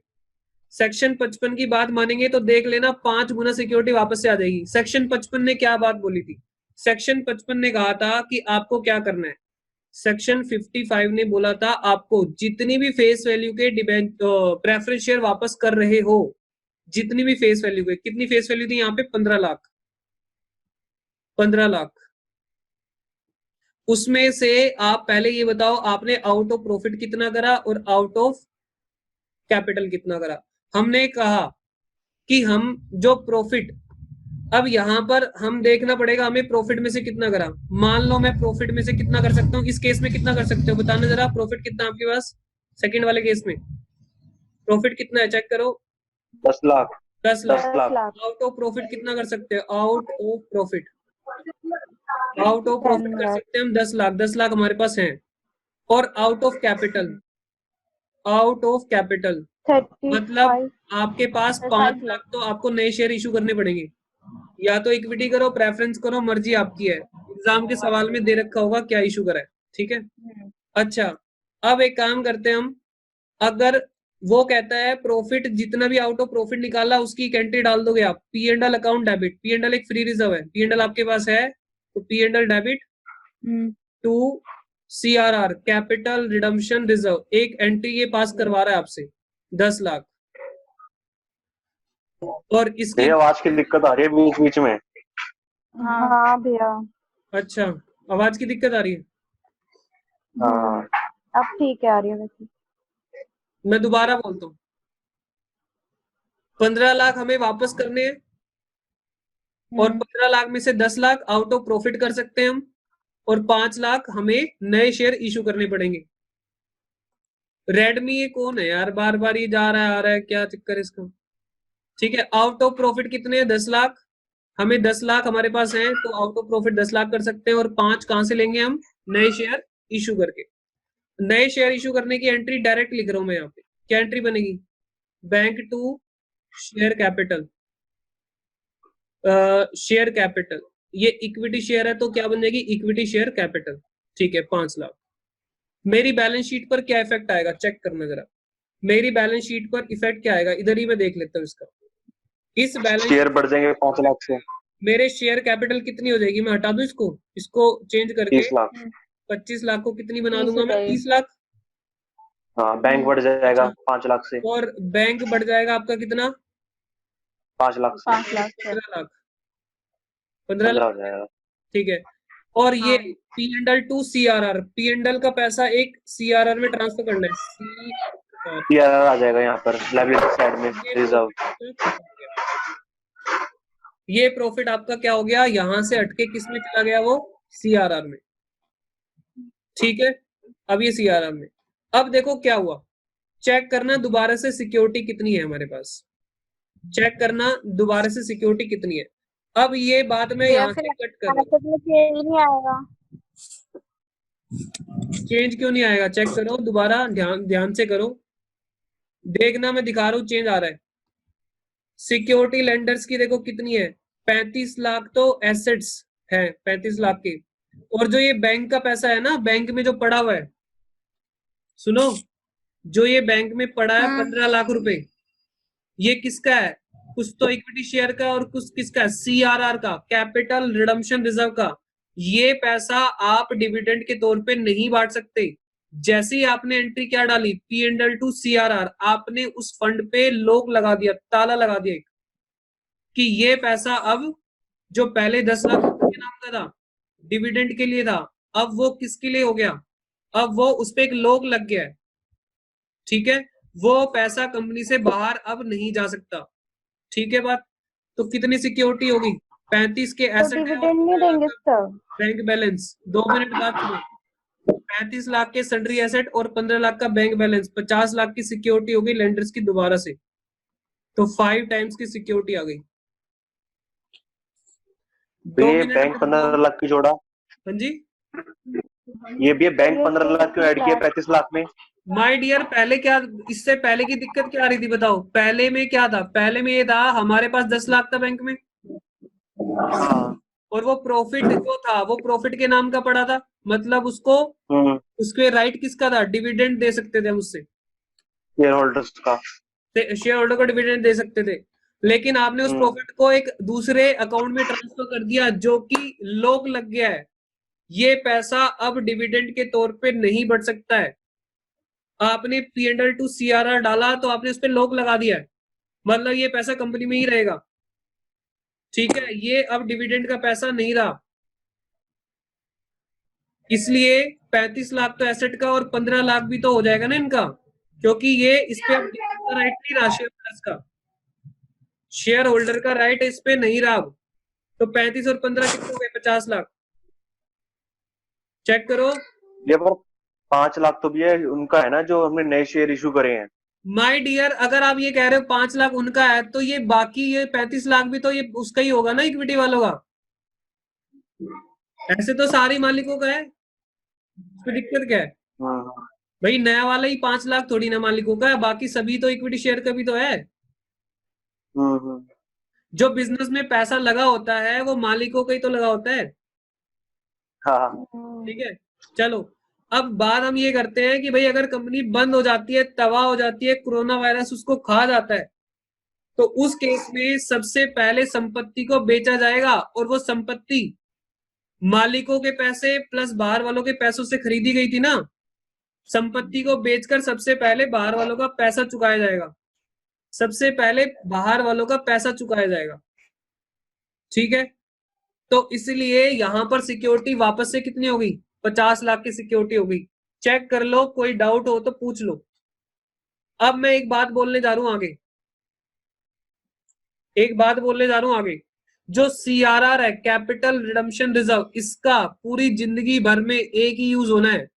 [SPEAKER 1] सेक्शन 55 की बात मानेंगे तो देख लेना 5 गुना सिक्योरिटी वापस से आ जाएगी। सेक्शन 55 ने क्या बात बोली थी? सेक्शन 55 ने कहा था कि आपको क्या करना है, सेक्शन 55 ने बोला था आपको जितनी भी फेस वैल्यू के प्रेफरेंस शेयर वापस कर रहे हो, जितनी भी फेस वैल्यू के, कितनी फेस वैल्यू थी यहाँ पे? 15 लाख, 15 लाख। उसमें से आप पहले ये बताओ, आपने आउट ऑफ प्रॉफिट कितना करा और आउट ऑफ कैपिटल कितना करा? हमने कहा कि हम जो प्रॉफिट, अब यहां पर हम देखना पड़ेगा हमें प्रॉफिट में से कितना करा। मान लो मैं प्रॉफिट में से कितना कर सकता हूँ, इस केस में कितना कर सकते हो बताना जरा, प्रॉफिट कितना आपके पास सेकंड वाले केस में? प्रॉफिट कितना है चेक करो?
[SPEAKER 3] 10 lakh
[SPEAKER 1] 10 lakh.
[SPEAKER 3] 10 lakh
[SPEAKER 1] out of profit कितना कर सकते हो? Out of profit, out of
[SPEAKER 2] 10
[SPEAKER 1] profit कर
[SPEAKER 2] लाख
[SPEAKER 1] सकते हैं हम 10 लाख, 10 लाख हमारे पास हैं। और out of capital, out of capital मतलब
[SPEAKER 2] 35
[SPEAKER 1] आपके पास 5 लाख, तो आपको नए शेयर इशू करने पड़ेंगे, या तो इक्विटी करो, प्रेफरेंस करो, मर्जी आपकी है, एग्जाम के सवाल में दे रखा होगा क्या इशू करा है, ठीक है? अच्छा, अब एक काम करते हैं हम, अगर वो कहता है प्रॉफिट जितना भी आउट ऑफ प्रॉफिट निकाला उसकी एक एंट्री डाल दोगे आप, P and L account debit, P and L एक फ्री रिजर्व है, पी एंड एल आपके पास है, तो P and L debit to CRR capital redemption reserve, एक एंट्री ये पास करवा रहा है आपसे 10 लाख। और इसकी,
[SPEAKER 3] भैया आवाज की दिक्कत आ रही है बीच बीच में।
[SPEAKER 2] हाँ भैया
[SPEAKER 1] अच्छा आवाज की दिक्कत आ रही है,
[SPEAKER 3] हाँ
[SPEAKER 2] अब ठीक है आ रही है वैसे।
[SPEAKER 1] मैं दोबारा बोलता हूँ, 15 लाख हमें वापस करने हैं और 15 लाख में से 10 लाख आउट ऑफ प्रॉफिट कर सकते हैं हम, और 5 लाख हमें नए शेयर इशू करने पड़ेंगे। रेडमी ये कौन है यार, बार बार ये जा रहा है आ रहा है, क्या चक्कर है इसका? ठीक है, आउट ऑफ प्रॉफिट कितने हैं? 10 लाख, हमें 10 लाख हमारे पास हैं, तो आउट ऑफ प्रॉफिट 10 लाख कर सकते हैं, और 5 कहां से लेंगे हम? नए शेयर इशू करके। नए शेयर इशू करने की एंट्री डायरेक्ट लिख रहा हूं मैं यहाँ पे, क्या एंट्री बनेगी? Bank to share capital, share capital, ये इक्विटी शेयर है तो क्या बन जाएगी? इक्विटी शेयर कैपिटल, ठीक है 5 लाख। मेरी बैलेंस शीट पर क्या इफेक्ट आएगा चेक करना जरा, मेरी बैलेंस शीट पर इफेक्ट क्या आएगा, इधर ही मैं देख लेता हूँ इसका। इस बैलेंस
[SPEAKER 3] शेयर बढ़ जाएंगे 5 लाख से
[SPEAKER 1] मेरे शेयर कैपिटल कितनी हो जाएगी? मैं हटा दूं इसको, इसको चेंज करके
[SPEAKER 3] 30 लाख।
[SPEAKER 1] 25 लाख को कितनी बना
[SPEAKER 4] 30
[SPEAKER 1] दूंगा मैं?
[SPEAKER 4] हो
[SPEAKER 1] 30 लाख।
[SPEAKER 3] हाँ बैंक बढ़ जाएगा 5 लाख से,
[SPEAKER 1] और बैंक बढ़ जाएगा आपका कितना?
[SPEAKER 3] 5 लाख से
[SPEAKER 2] 5 लाख
[SPEAKER 1] 15 लाख, 15
[SPEAKER 3] 15
[SPEAKER 1] लाख।
[SPEAKER 3] हो जाएगा।
[SPEAKER 1] ठीक है। और ये
[SPEAKER 2] हाँ।
[SPEAKER 1] P&L टू CRR, P&L का पैसा एक CRR में ट्रांसफर करना है, CRR।
[SPEAKER 3] CRR आ जाएगा यहाँ पर लायबिलिटी साइड में
[SPEAKER 1] ये
[SPEAKER 3] रिजर्व।
[SPEAKER 1] प्रॉफिट आपका खत्म हो गया। ये प्रॉफिट आपका क्या हो गया, यहां से हटके किस में चला गया, वो CRR में। ठीक है, अब ये CRR में। अब देखो क्या हुआ, चेक करना दोबारा से सिक्योरिटी कितनी है हमारे पास, चेक करना दोबारा से सिक्योरिटी कितनी है। अब ये बात मैं
[SPEAKER 2] भैया
[SPEAKER 1] यहाँ
[SPEAKER 2] फिर
[SPEAKER 1] से कट कर रहा हूँ।
[SPEAKER 2] एसेट में चेंज नहीं आएगा।
[SPEAKER 1] चेंज क्यों नहीं आएगा, चेक करो दोबारा, ध्यान ध्यान से करो, देखना मैं दिखा रहा हूँ चेंज आ रहा है। सिक्योरिटी लेंडर्स की देखो कितनी है, 35 लाख तो एसेट्स है, 35 लाख के। और जो ये बैंक का पैसा है ना, बैंक में जो पड़ा हुआ है, सुनो, जो ये बैंक में पड़ा है 15 लाख रुपए, ये किसका है, कुछ तो इक्विटी शेयर का और कुछ किसका, CRR का, कैपिटल रिडम्पशन रिजर्व का। ये पैसा आप डिविडेंड के तौर पे नहीं बांट सकते। जैसे ही आपने एंट्री क्या डाली, P&L टू CRR, आपने उस फंड पे लॉक लगा दिया, ताला लगा दिया कि ये पैसा अब, जो पहले 10 लाख के नाम का था, डिविडेंड के लिए था, अब वो किसके लिए हो गया, अब वो उस पे एक लॉक लग गया है। ठीक है, वो पैसा कंपनी से बाहर अब नहीं जा सकता। ठीक है बात। तो कितनी सिक्योरिटी होगी, 35 के
[SPEAKER 2] तो
[SPEAKER 1] एसेट है और
[SPEAKER 2] डिविडेंड नहीं
[SPEAKER 1] 15 लाख
[SPEAKER 2] देंगे
[SPEAKER 1] का
[SPEAKER 2] सर?
[SPEAKER 1] Bank balance. 2 मिनट बाद सुनो, 35 लाख के सन्ड्री एसेट और 15 लाख का बैंक बैलेंस, 50 लाख की सिक्योरिटी होगी लेंडर्स की दोबारा से, तो 5 टाइम्स की सिक्योरिटी आ गई।
[SPEAKER 3] तो
[SPEAKER 1] 2
[SPEAKER 3] ये
[SPEAKER 1] मिनट
[SPEAKER 3] बैंक
[SPEAKER 1] में
[SPEAKER 3] 15
[SPEAKER 1] बताओ।
[SPEAKER 3] लाख की जोड़ा,
[SPEAKER 1] हाँ जी,
[SPEAKER 3] ये भी बैंक
[SPEAKER 2] ये
[SPEAKER 3] 15 लाख क्यों ऐड किया 35 लाख में?
[SPEAKER 1] माय डियर, पहले क्या, इससे पहले की दिक्कत क्या आ रही थी बताओ, पहले में क्या था, पहले में ये था हमारे पास 10 लाख था बैंक में,
[SPEAKER 3] हाँ।
[SPEAKER 1] और वो प्रॉफिट जो था वो प्रॉफिट के नाम का पड़ा था, मतलब उसको, उसके राइट किसका था, डिविडेंड दे सकते थे हम उससे,
[SPEAKER 3] शेयर होल्डर्स का।
[SPEAKER 1] शेयर होल्डर को डिविडेंड दे सकते थे। लेकिन आपने उस प्रॉफिट को एक दूसरे अकाउंट में ट्रांसफर कर दिया जो कि लॉक लग गया है। ये पैसा अब डिविडेंड के तौर पे नहीं बढ़ सकता है। आपने P&L टू CRR डाला तो आपने उस पर लॉक लगा दिया है, मतलब ये पैसा कंपनी में ही रहेगा। ठीक है, ये अब डिविडेंड का पैसा नहीं रहा, इसलिए 35 लाख तो एसेट का और 15 लाख भी तो हो जाएगा ना इनका, क्योंकि ये इस पे अब राइट नहीं रहा शेयर होल्डर्स का, शेयर होल्डर का राइट इस पे नहीं रहा अब। तो 35 और 15 कितने हो गए, 50 लाख। चेक करो।
[SPEAKER 3] ये पर 5 लाख तो भी है उनका है ना, जो हमने नए शेयर इशू करे हैं।
[SPEAKER 1] माय डियर, अगर आप ये कह रहे हो 5 लाख उनका है, तो ये बाकी ये 35 लाख भी तो ये उसका ही होगा ना, इक्विटी वालों का। ऐसे तो सारे मालिकों का है, इसमें दिक्कत क्या है भाई, नया वाला ही 5 लाख थोड़ी ना मालिकों का है, बाकी सभी तो इक्विटी शेयर का भी तो है। जो बिजनेस में पैसा लगा होता है वो मालिकों का ही तो लगा होता है।
[SPEAKER 3] हाँ।
[SPEAKER 1] ठीक है, चलो अब बात हम ये करते हैं कि भाई अगर कंपनी बंद हो जाती है, तबाह हो जाती है, कोरोना वायरस उसको खा जाता है, तो उस केस में सबसे पहले संपत्ति को बेचा जाएगा, और वो संपत्ति मालिकों के पैसे प्लस बाहर वालों के पैसों से खरीदी गई थी ना, संपत्ति को बेचकर सबसे पहले बाहर वालों का पैसा चुकाया जाएगा, सबसे पहले बाहर वालों का पैसा चुकाया जाएगा। ठीक है, तो इसलिए यहां पर सिक्योरिटी वापस से कितनी होगी, 50 लाख की सिक्योरिटी होगी। चेक कर लो, कोई डाउट हो तो पूछ लो। अब मैं एक बात बोलने जा रहा हूं आगे, एक बात बोलने जा रहा हूं आगे। जो CRR है, कैपिटल रिडम्पशन रिजर्व, इसका पूरी जिंदगी भर में एक ही यूज होना है,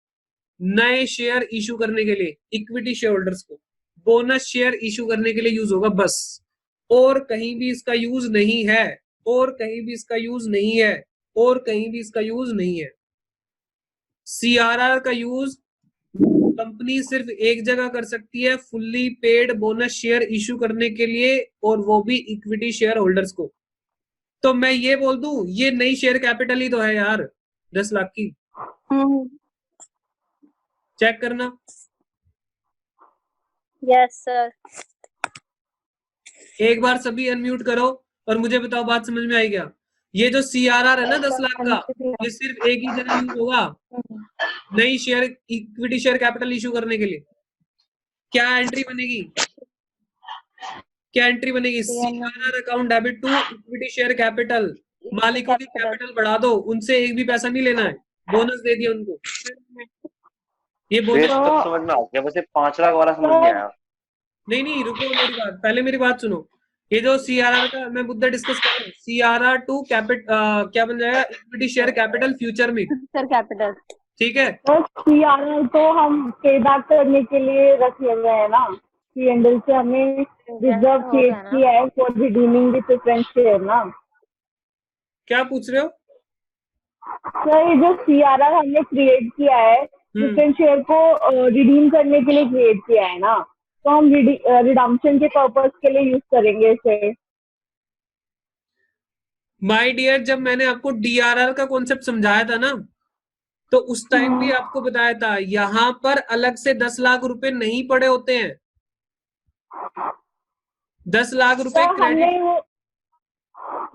[SPEAKER 1] नए शेयर इशू करने के लिए इक्विटी शेयर होल्डर्स को बोनस शेयर इशू करने के लिए यूज होगा बस, और कहीं भी इसका यूज नहीं है, और कहीं भी इसका यूज नहीं है, और कहीं भी इसका यूज नहीं है। CRR का यूज कंपनी सिर्फ एक जगह कर सकती है, fully paid bonus share issue करने के लिए, और वो भी इक्विटी शेयर होल्डर्स को। तो मैं ये बोल दूं, ये नई शेयर कैपिटल ही तो है यार, 10 लाख की। चेक करना।
[SPEAKER 2] Yes sir.
[SPEAKER 1] एक बार सभी अनम्यूट करो और मुझे बताओ बात समझ में आई क्या। ये जो CRR है ना 10 लाख का, ये सिर्फ एक ही जगह यूज होगा, नई share equity share capital issue करने के लिए। क्या एंट्री बनेगी, क्या एंट्री बनेगी, CRR account debit to equity share capital, मालिकों की कैपिटल बढ़ा दो, उनसे एक भी पैसा नहीं लेना है, बोनस दे दिया उनको। ये बोनस
[SPEAKER 3] बेस तक समझ में आ गया, बस ये 5 लाख वाला समझ नहीं आया।
[SPEAKER 1] नहीं रुको, मेरी बात पहले, मेरी बात सुनो। ये जो सीआरआर का मैं मुद्दा डिस्कस कर रहा हूँ, सीआरआर टू क्या बन जाएगा, इक्विटी शेयर कैपिटल फ्यूचर में,
[SPEAKER 2] फ्यूचर कैपिटल।
[SPEAKER 1] ठीक है।
[SPEAKER 5] तो सीआरआर तो हम पे बैक करने के लिए रख हुए हैं ना, सीएनडल से हमने रिजर्व क्रिएट किया है for redeeming the preference share ना।
[SPEAKER 1] क्या पूछ रहे हो?
[SPEAKER 5] सर ये जो सीआरआर हमने क्रिएट किया है प्रेफरेंस शेयर को रिडीम करने के लिए क्रिएट किया है ना, तो हम रिडम्पशन के पर्पस के लिए यूज करेंगे इसे।
[SPEAKER 1] माय डियर, जब मैंने आपको डीआरआर का कॉन्सेप्ट समझाया था ना, तो उस टाइम भी आपको बताया था यहां पर अलग से 10 लाख रुपए नहीं पड़े होते हैं। 10 लाख रुपए
[SPEAKER 5] तो हमने
[SPEAKER 1] क्रेडिट
[SPEAKER 5] वो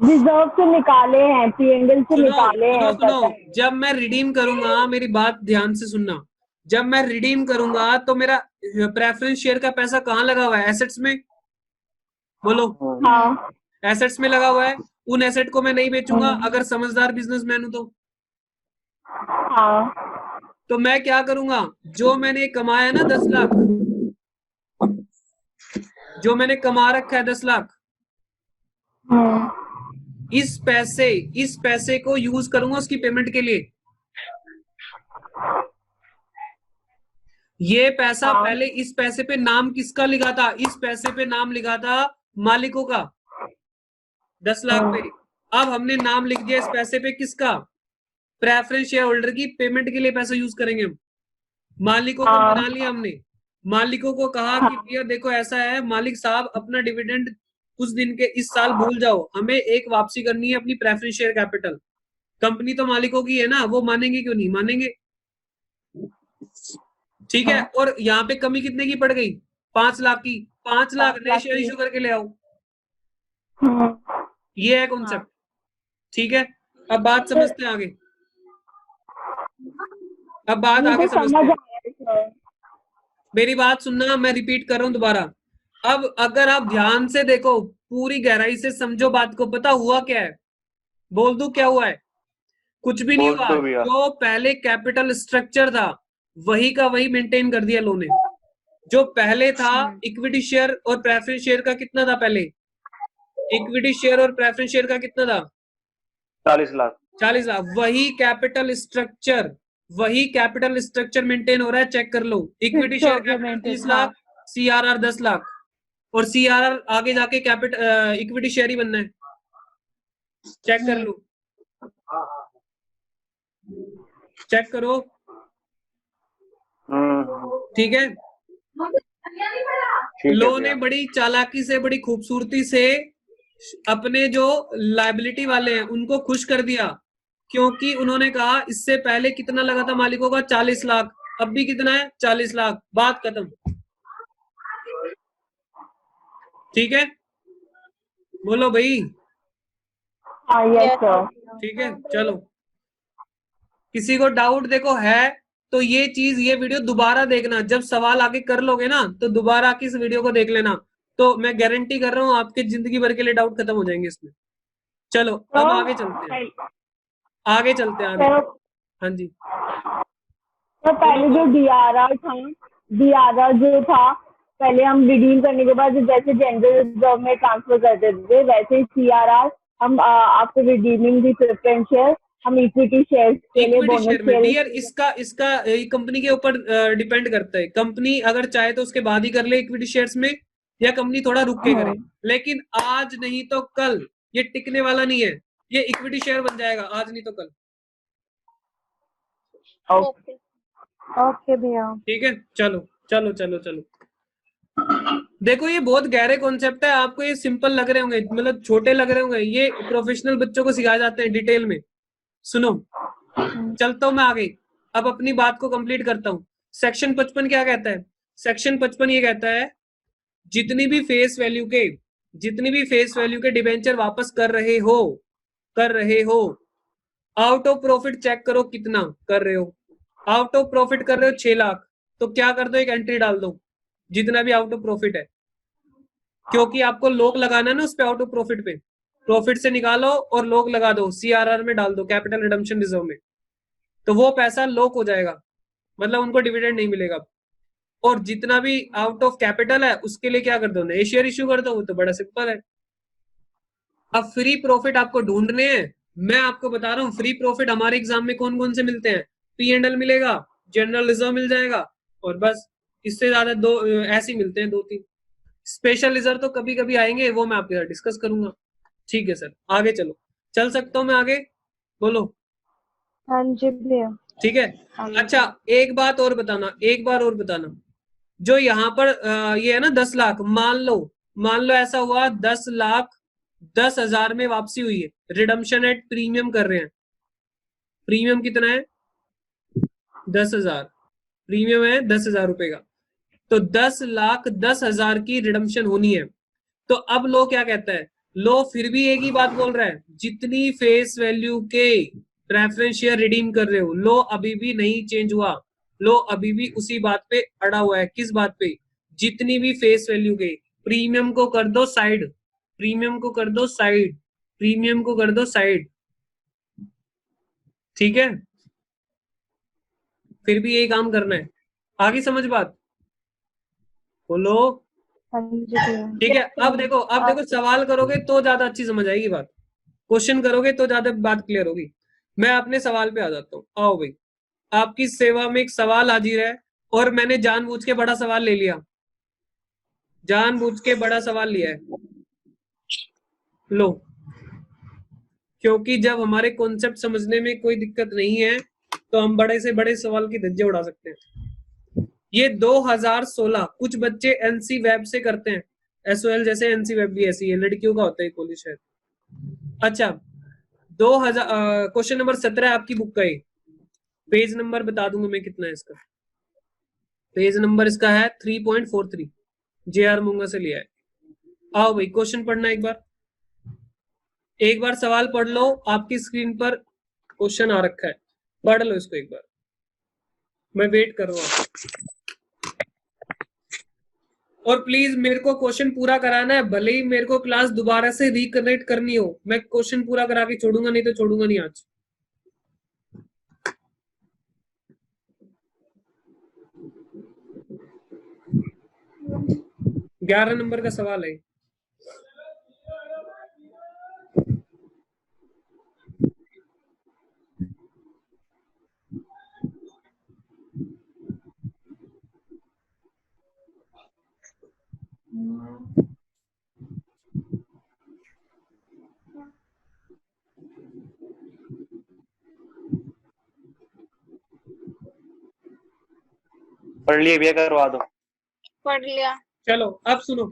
[SPEAKER 5] रिजर्व से निकाले हैं, पीएनएल से निकाले हैं।
[SPEAKER 1] सुनो, जब मैं रिडीम करूंगा, मेरी बात ध्यान से सुनना, जब मैं रिडीम करूंगा तो मेरा प्रेफरेंस शेयर का पैसा कहाँ लगा हुआ है? एसेट्स में, बोलो।
[SPEAKER 5] हाँ,
[SPEAKER 1] एसेट्स में लगा हुआ है। उन एसेट को मैं नहीं बेचूंगा अगर समझदार बिजनेसमैन हूं तो।
[SPEAKER 5] हाँ,
[SPEAKER 1] तो मैं क्या करूंगा, जो मैंने कमाया ना 10 लाख, जो मैंने कमा रखा है 10 लाख, इस पैसे को यूज करूंगा उसकी पेमेंट के लिए। ये पैसा पहले इस पैसे पे नाम किसका लिखा था? इस पैसे पे नाम लिखा था मालिकों का, 10 लाख पे। अब हमने नाम लिख दिया इस पैसे पे किसका? प्रेफरेंस शेयर होल्डर की पेमेंट के लिए पैसा यूज करेंगे हम। मालिकों को बना लिया हमने, मालिकों को कहा कि भैया देखो ऐसा है मालिक साहब, अपना डिविडेंड कुछ दिन के इस साल भूल जाओ, हमें एक वापसी करनी है अपनी प्रेफरेंस शेयर कैपिटल। कंपनी तो मालिकों की है ना, वो मानेंगे क्यों नहीं मानेंगे, ठीक है। और यहाँ पे कमी कितने की पड़ गई? 5 लाख की। 5 लाख नए शेयर इशू करके ले आओ, ये है कॉन्सेप्ट, ठीक है। अब बात समझते हैं आगे, अब बात आगे समझते हैं। मेरी बात सुनना, मैं रिपीट कर रहा हूं दोबारा। अब अगर आप ध्यान से देखो, पूरी गहराई से समझो बात को, पता हुआ क्या है? बोल दूं क्या हुआ है? कुछ भी नहीं हुआ। जो पहले कैपिटल स्ट्रक्चर था वही का वही मेंटेन कर दिया लोगों ने। जो पहले था इक्विटी शेयर और प्रेफरेंस शेयर का कितना था पहले? इक्विटी शेयर और प्रेफरेंस शेयर का कितना था?
[SPEAKER 3] 40 लाख।
[SPEAKER 1] 40 लाख। वही कैपिटल स्ट्रक्चर मेंटेन हो रहा है, चेक कर लो। Equity share capital 30 lakh, CRR 10 lakh, और सीआरआर आगे जाके कैपिटल इक्विटी शेयर ही बनना है, चेक कर लो, चेक करो, ठीक है। लोगों ने बड़ी चालाकी से, बड़ी खूबसूरती से अपने जो लायबिलिटी वाले हैं उनको खुश कर दिया, क्योंकि उन्होंने कहा इससे पहले कितना लगा था मालिकों का? 40 लाख, अब भी कितना है? 40 लाख, बात खत्म, ठीक है। बोलो भाई। ठीक है, चलो। किसी को डाउट देखो है तो ये चीज, ये वीडियो दोबारा देखना, जब सवाल आगे कर लोगे ना तो दोबारा इस वीडियो को देख लेना, तो मैं गारंटी कर रहा हूँ आपके जिंदगी भर के लिए डाउट खत्म हो जाएंगे इसमें। चलो अब आगे चलते हैं, आगे चलते हैं आगे। हाँ जी।
[SPEAKER 5] तो पहले जो डीआरआर जो था पहले हम रिडीम करने के बाद जैसे जनरल रिजर्व में ट्रांसफर कर देते थे, वैसे ही सीआरआर हम आपको रिडीमिंग दी प्रेफरेंस शेयर हम इक्विटी शेयर के लिए बोनस शेयर।
[SPEAKER 1] इसका कंपनी के ऊपर डिपेंड करता है। कंपनी अगर चाहे तो उसके बाद ही कर ले इक्विटी शेयर्स में, या कंपनी थोड़ा रुक के करे, लेकिन आज नहीं तो कल ये टिकने वाला नहीं है, ये इक्विटी शेयर बन जाएगा आज नहीं तो कल।
[SPEAKER 2] ओके भैया,
[SPEAKER 1] ठीक है, चलो चलो चलो चलो। देखो ये बहुत गहरे कॉन्सेप्ट है, आपको ये सिंपल लग रहे होंगे, मतलब छोटे लग रहे होंगे, ये प्रोफेशनल बच्चों को सिखाए जाते हैं डिटेल में। सुनो, चलता हूं मैं आगे, अब अपनी बात को कंप्लीट करता हूं। सेक्शन 55 क्या कहता है? सेक्शन 55 ये कहता है जितनी भी फेस वैल्यू के डिबेंचर वापस कर रहे हो, आउट ऑफ प्रॉफिट चेक करो कितना कर रहे हो। आउट ऑफ प्रॉफिट कर रहे हो 6 लाख, तो क्या कर दो, एक एंट्री डाल दो जितना भी आउट ऑफ प्रॉफिट है, क्योंकि आपको लॉक लगाना है ना उस पे, आउट ऑफ प्रॉफिट पे। प्रॉफिट से निकालो और लॉक लगा दो, CRR में डाल दो, कैपिटल रिडम्पशन रिजर्व में, तो वो पैसा लॉक हो जाएगा, मतलब उनको डिविडेंड नहीं मिलेगा। और जितना भी आउट ऑफ कैपिटल है उसके लिए क्या कर दो, नए शेयर इश्यू कर दो, वो तो बड़ा सिंपल है। अब फ्री प्रॉफिट आपको ढूंढने हैं, मैं आपको बता रहा हूँ फ्री प्रॉफिट हमारे एग्जाम में कौन कौन से मिलते हैं, P&L मिलेगा, जनरल रिजर्व मिल जाएगा, और बस इससे ज्यादा दो ऐसे ही मिलते हैं, 2-3 स्पेशल रिजर्व तो कभी कभी आएंगे, वो मैं आपके साथ डिस्कस करूंगा। ठीक है सर, आगे चलो, चल सकता हूँ मैं आगे, बोलो।
[SPEAKER 2] हाँ जी भैया।
[SPEAKER 1] ठीक है,
[SPEAKER 2] हाँ जी।
[SPEAKER 1] अच्छा एक बात और बताना, एक बार और बताना, जो यहाँ पर ये है ना 10 लाख, मान लो ऐसा हुआ 10,10,000 में वापसी हुई है, रिडम्पशन एट प्रीमियम कर रहे हैं, प्रीमियम कितना है 10,000, प्रीमियम है 10,000 रुपए का, तो 10,10,000 की रिडम्पशन होनी है। तो अब लो क्या कहता है, लो फिर भी एक ही बात बोल रहा है, जितनी फेस वैल्यू के प्रेफरेंस शेयर रिडीम कर रहे हो, लो अभी भी नहीं चेंज हुआ, लो अभी भी उसी बात पे अड़ा हुआ है। किस बात पे, जितनी भी फेस वैल्यू के, प्रीमियम को कर दो साइड, प्रीमियम को कर दो साइड, प्रीमियम को कर दो साइड, ठीक है, फिर भी यही काम करना है। आगे समझ बात, बोलो।
[SPEAKER 2] हाँ जी भैया।
[SPEAKER 1] ठीक है, अब देखो सवाल करोगे तो ज्यादा अच्छी समझ आएगी बात, क्वेश्चन करोगे तो ज्यादा बात क्लियर होगी। मैं अपने सवाल पे आ जाता हूँ, आओ भाई, आपकी सेवा में एक सवाल हाजिर है, और मैंने जानबूझ के बड़ा सवाल ले लिया, जानबूझ के बड़ा सवाल लिया है, लो, क्योंकि जब हमारे कॉन्सेप्ट समझने में कोई दिक्कत नहीं है तो हम बड़े से बड़े सवाल की धज्जे उड़ा सकते हैं। ये 2016, कुछ बच्चे एनसी वेब से करते हैं, SOL जैसे एनसी वेब भी ऐसी है, लड़कियों का होता है कॉलेज है। अच्छा, 2000 क्वेश्चन नंबर 17 आपकी बुक का, पेज नंबर बता दूंगा मैं कितना है इसका, पेज नंबर इसका है 3.43, JR मूंगा से लिया है। आओ भाई क्वेश्चन पढ़ना, एक बार सवाल पढ़ लो, आपकी स्क्रीन पर क्वेश्चन आ रखा है, पढ़ लो इसको एक बार, मैं वेट कर रहा हूँ। और प्लीज मेरे को क्वेश्चन पूरा कराना है, भले ही मेरे को क्लास दोबारा से रिकनेक्ट करनी हो, मैं क्वेश्चन पूरा करा के छोड़ूंगा, नहीं तो छोड़ूंगा नहीं आज। ग्यारह नंबर का सवाल है।
[SPEAKER 3] पढ़ लिए भैया, करवा दो।
[SPEAKER 2] पढ़ लिया।
[SPEAKER 1] चलो अब सुनो,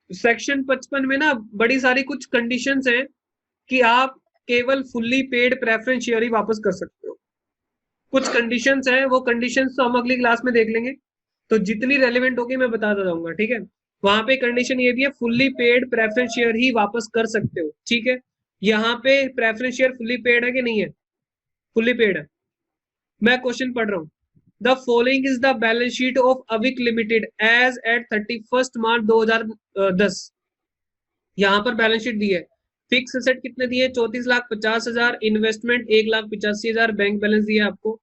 [SPEAKER 1] सेक्शन 55 में ना बड़ी सारी कुछ कंडीशंस हैं कि आप केवल फुल्ली पेड प्रेफरेंस शेयर ही वापस कर सकते हो। कुछ कंडीशंस हैं, वो कंडीशंस तो हम अगली क्लास में देख लेंगे, तो जितनी रेलेवेंट होगी मैं बताता जाऊंगा, ठीक है। वहां पे कंडीशन ये भी है, फुल्ली पेड प्रेफरेंस शेयर ही वापस कर सकते हो, ठीक है। यहाँ पे प्रेफरेंस शेयर फुल्ली पेड है कि नहीं है, फुल्ली पेड है। मैं क्वेश्चन पढ़ रहा हूँ, the following is the balance sheet of Avik limited as at 31 March 2010। यहाँ पर बैलेंस शीट दी है, फिक्स एसेट कितने दिए, 34,50,000, इन्वेस्टमेंट 1,85,000, बैंक बैलेंस दिया आपको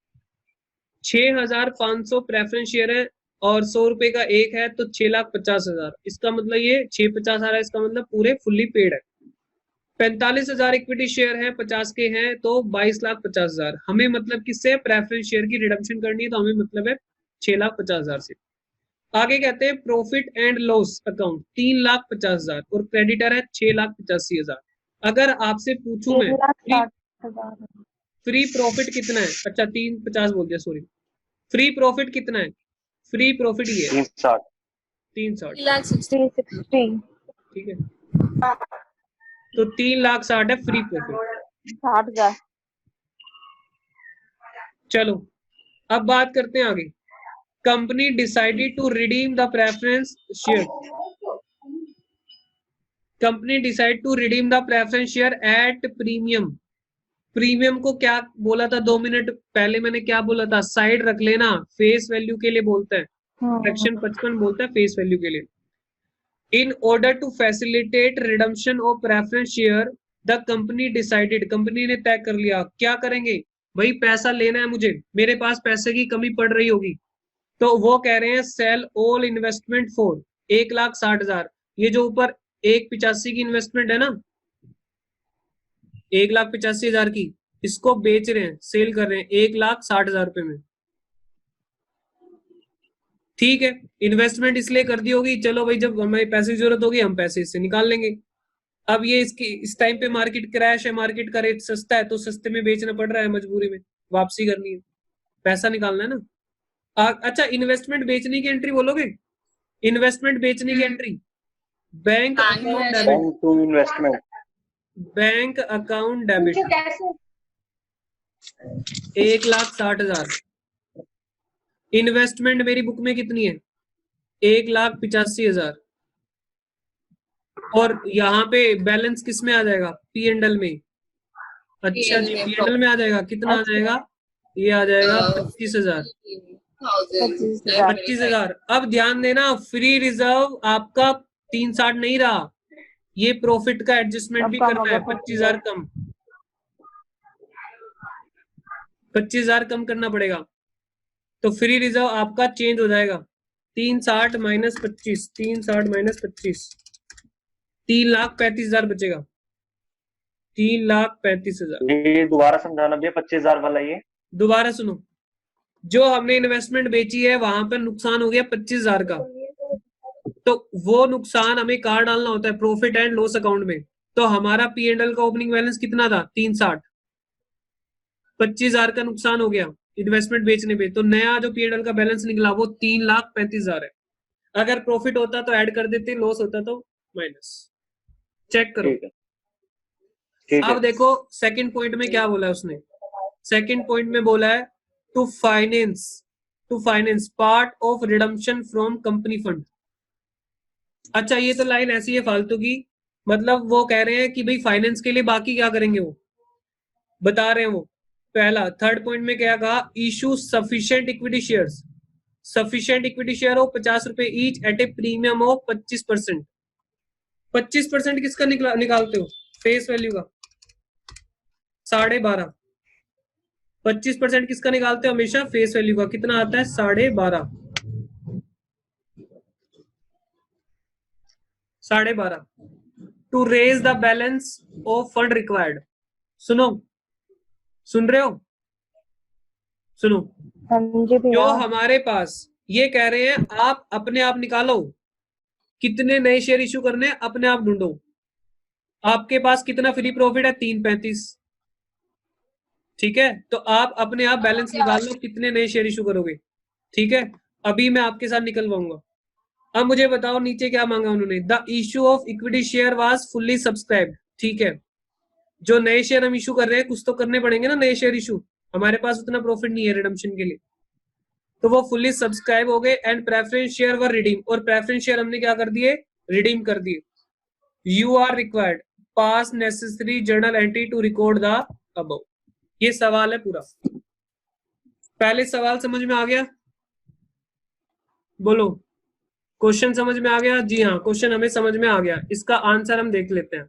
[SPEAKER 1] 6,500 प्रेफरेंस शेयर है और 100 रुपए का एक है, तो 6,50,000, इसका मतलब ये 650 आ रहा है, इसका मतलब पूरे फुल्ली पेड है। 45,000 इक्विटी शेयर है, 50 के हैं, तो 22,50,000। हमें मतलब किससे, प्रेफरेंस शेयर की रिडम्पशन करनी है, तो हमें मतलब है 6,50,000 से। आगे कहते हैं प्रॉफिट एंड लॉस अकाउंट 3,50,000 और क्रेडिटर है 6,85,000। अगर आपसे पूछूं मैं
[SPEAKER 2] 1,60,000।
[SPEAKER 1] फ्री प्रॉफिट कितना है, अच्छा 350 बोल दिया, सॉरी, फ्री प्रॉफिट कितना है, फ्री प्रॉफिट ये है 360,
[SPEAKER 2] 360।
[SPEAKER 1] ठीक है, तो 3,60,000 है फ्री प्रॉफिट।
[SPEAKER 2] 60,000।
[SPEAKER 1] चलो अब बात करते हैं आगे, company decided to redeem the preference share, company decide to redeem the preference share at premium. Premium को क्या बोला था 2 मिनट पहले, मैंने क्या बोला था, साइड रख लेना, फेस वैल्यू के लिए बोलता है, सेक्शन 55 बोलता है फेस वैल्यू के लिए। In order to facilitate redemption of preference share the company decided, company ने तय कर लिया क्या करेंगे भाई, पैसा लेना है मुझे, मेरे पास पैसे की कमी पड़ रही होगी, तो वो कह रहे हैं सेल ऑल इन्वेस्टमेंट फॉर 1,60,000। ये जो ऊपर 1,85 की इन्वेस्टमेंट है ना, 1,85,000 की, इसको बेच रहे हैं, सेल कर रहे हैं 1,60,000 रुपए में। ठीक है, इन्वेस्टमेंट इसलिए कर दी होगी, चलो भाई जब हमें पैसे की जरूरत होगी हम पैसे इससे निकाल लेंगे। अब ये इसकी इस टाइम पे मार्केट क्रैश है, मार्केट का रेट सस्ता है, तो सस्ते में बेचना पड़ रहा है, मजबूरी में वापसी करनी है, पैसा निकालना है ना। अच्छा, इन्वेस्टमेंट बेचने की एंट्री बोलोगे, इन्वेस्टमेंट बेचने की एंट्री, बैंक
[SPEAKER 4] हाँ,
[SPEAKER 1] account debit,
[SPEAKER 3] bank to investment,
[SPEAKER 1] bank account debit 1,60,000। Investment मेरी बुक में कितनी है, 1,85,000, और यहाँ पे बैलेंस किस में आ जाएगा, पी एंड एल में। अच्छा जी, पी एंड एल में आ जाएगा, कितना आ जाएगा, ये आ जाएगा 25,000। 25,000। अब ध्यान देना, फ्री रिजर्व आपका 360 नहीं रहा, ये प्रॉफिट का एडजस्टमेंट
[SPEAKER 2] अब
[SPEAKER 1] भी
[SPEAKER 2] कम
[SPEAKER 1] करना
[SPEAKER 2] होगा
[SPEAKER 1] है, 25,000 कम, 25,000 कम करना पड़ेगा, तो फ्री रिजर्व आपका चेंज हो जाएगा, 360 माइनस 25, 360 माइनस 25, 3,35,000 बचेगा, 3,35,000।
[SPEAKER 3] ये दोबारा समझाना भैया, 25,000 वाला ये।
[SPEAKER 1] दोबारा सुनो, जो हमने इन्वेस्टमेंट बेची है वहां पर नुकसान हो गया 25,000 का, तो वो नुकसान हमें कहाँ डालना होता है, प्रॉफिट एंड लॉस अकाउंट में। तो हमारा पी एंड एल का ओपनिंग बैलेंस कितना था, 360, 25,000 का नुकसान हो गया इन्वेस्टमेंट बेचने पे, तो नया जो पी एंड एल का बैलेंस निकला वो 3,35,000 है। अगर प्रॉफिट होता तो ऐड कर देते, लॉस होता तो माइनस। चेक करो।
[SPEAKER 3] ठीक है, ठीक
[SPEAKER 1] अब
[SPEAKER 3] है।
[SPEAKER 1] देखो सेकंड पॉइंट में क्या बोला है उसने, सेकंड पॉइंट में बोला है to finance part of redemption from company fund. अच्छा, ये तो लाइन ऐसी है फालतू की, मतलब वो कह रहे हैं कि भाई फाइनेंस के लिए बाकी क्या करेंगे, वो बता रहे हैं वो। पहला, थर्ड पॉइंट में क्या कहा, issue sufficient equity shares, sufficient equity share हो 50 रुपए each eight A premium of 25%। 25% किसका निकालते हो, फेस वैल्यू का 12.5। 25% किसका निकालते हो हमेशा, फेस वैल्यू का, कितना आता है 12.5, 12.5 to raise the balance of fund required. सुनो, सुन रहे हो, सुनो,
[SPEAKER 2] हाँ जी
[SPEAKER 1] जो
[SPEAKER 2] भैया।
[SPEAKER 1] हमारे पास ये कह रहे हैं आप अपने आप निकालो कितने नए शेयर इशू करने हैं, अपने आप ढूंढो, आपके पास कितना फ्री प्रॉफिट है, 335, ठीक है, तो आप अपने आप बैलेंस निकाल लो कितने नए शेयर इशू करोगे, ठीक है, अभी मैं आपके साथ निकलवाऊंगा। अब मुझे बताओ नीचे क्या मांगा उन्होंने, the issue of equity share was fully subscribed. ठीक है, जो नए शेयर हम इशू कर रहे हैं कुछ तो करने पड़ेंगे ना नए शेयर इशू, हमारे पास उतना प्रॉफिट नहीं है रिडम्पशन के लिए, तो वो फुल्ली सब्सक्राइब हो गए and preference share were redeem, और प्रेफरेंस शेयर हमने क्या कर दिए, रिडीम कर दिए। You are required pass necessary journal entry to record the above. ये सवाल है पूरा, पहले सवाल समझ में आ गया, बोलो क्वेश्चन समझ में आ गया, जी हाँ क्वेश्चन हमें समझ में आ गया। इसका आंसर हम देख लेते हैं,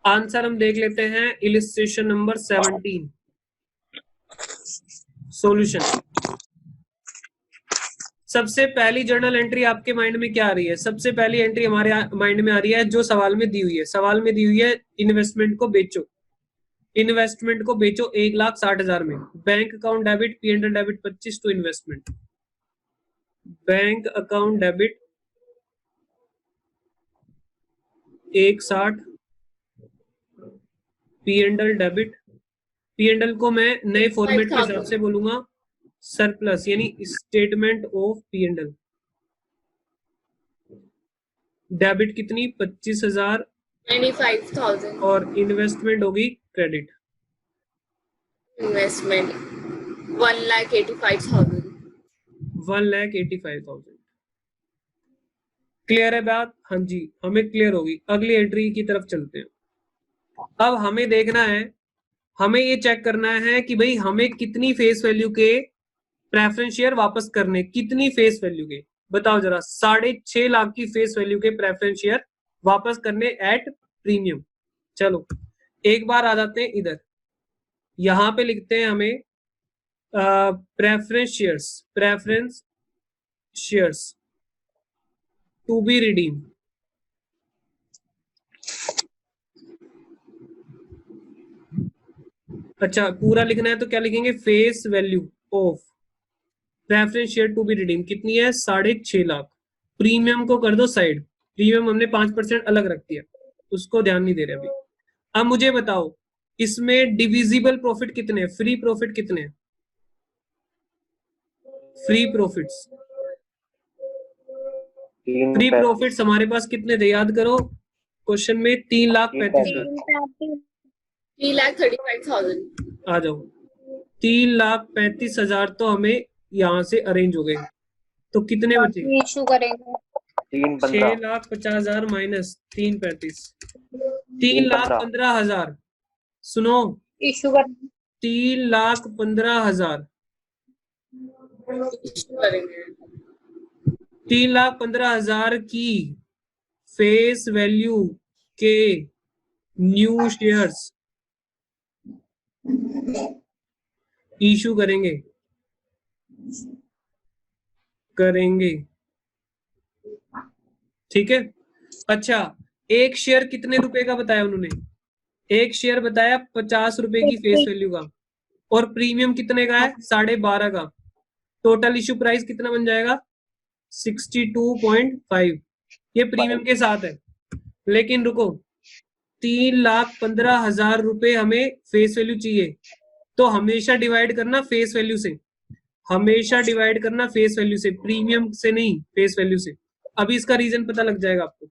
[SPEAKER 1] आंसर हम देख लेते हैं इलिस्ट्रेशन नंबर 17, सॉल्यूशन। सबसे पहली जर्नल एंट्री आपके माइंड में क्या आ रही है, सबसे पहली एंट्री हमारे माइंड में आ रही है जो सवाल में दी हुई है, सवाल में दी हुई है इन्वेस्टमेंट को बेचो, इन्वेस्टमेंट को बेचो 1,60,000 में, bank account debit P and L debit 25 to investment, bank account debit 1,60, P and L debit, P and L को मैं नए फॉर्मेट के हिसाब से बोलूंगा सरप्लस, यानी statement of P and L, debit कितनी 25,000
[SPEAKER 4] 95,000
[SPEAKER 1] और इन्वेस्टमेंट होगी क्रेडिट,
[SPEAKER 4] इन्वेस्टमेंट 1,85,000।
[SPEAKER 1] 1,85,000। क्लियर है बात, हाँ जी हमें क्लियर होगी। अगली एंट्री की तरफ चलते हैं। अब हमें देखना है, हमें ये चेक करना है कि भाई हमें कितनी फेस वैल्यू के प्रेफरेंस शेयर वापस करने, कितनी फेस वैल्यू के, बताओ जरा, 6.5 लाख की फेस वैल्यू के प्रेफरेंस शेयर वापस करने एट प्रीमियम। चलो एक बार आ जाते हैं इधर, यहां पे लिखते हैं हमें preference shares to be redeem. अच्छा पूरा लिखना है तो क्या लिखेंगे, face value of preference share to be redeem कितनी है, 6.5 लाख। प्रीमियम को कर दो साइड, प्रीमियम हमने 5% अलग रख दिया, उसको ध्यान नहीं दे रहे अभी। अब मुझे बताओ इसमें डिविजिबल प्रॉफिट कितने हैं, फ्री प्रॉफिट कितने हैं, फ्री प्रॉफिट्स, फ्री प्रॉफिट्स हमारे पास कितने थे याद करो क्वेश्चन में, 3,35,000।
[SPEAKER 4] 3,35,000।
[SPEAKER 1] आ जाओ, 3,35,000 तो हमें यहाँ से अरेंज हो गए, तो कितने बचे,
[SPEAKER 2] इशू करेंगे
[SPEAKER 1] 6,50,000 माइनस 3,35,000, 3,15,000। सुनो,
[SPEAKER 2] इशू करेंगे
[SPEAKER 1] 3,15,000,
[SPEAKER 4] करेंगे
[SPEAKER 1] 3,15,000 की फेस वैल्यू के न्यू शेयर्स इशू करेंगे, ठीक है। अच्छा एक शेयर कितने रुपए का बताया उन्होंने, एक शेयर बताया 50 रुपए की फेस वैल्यू का, और प्रीमियम कितने का है, 12.5 का। टोटल इशू प्राइस कितना बन जाएगा, 62.5। ये प्रीमियम के साथ है। लेकिन रुको, 3,15,000 रुपए हमें फेस वैल्यू चाहिए, तो हमेशा डिवाइड करना फेस वैल्यू से, हमेशा डिवाइड करना फेस वैल्यू से, प्रीमियम से नहीं, फेस वैल्यू से। अभी इसका रीजन पता लग जाएगा आपको।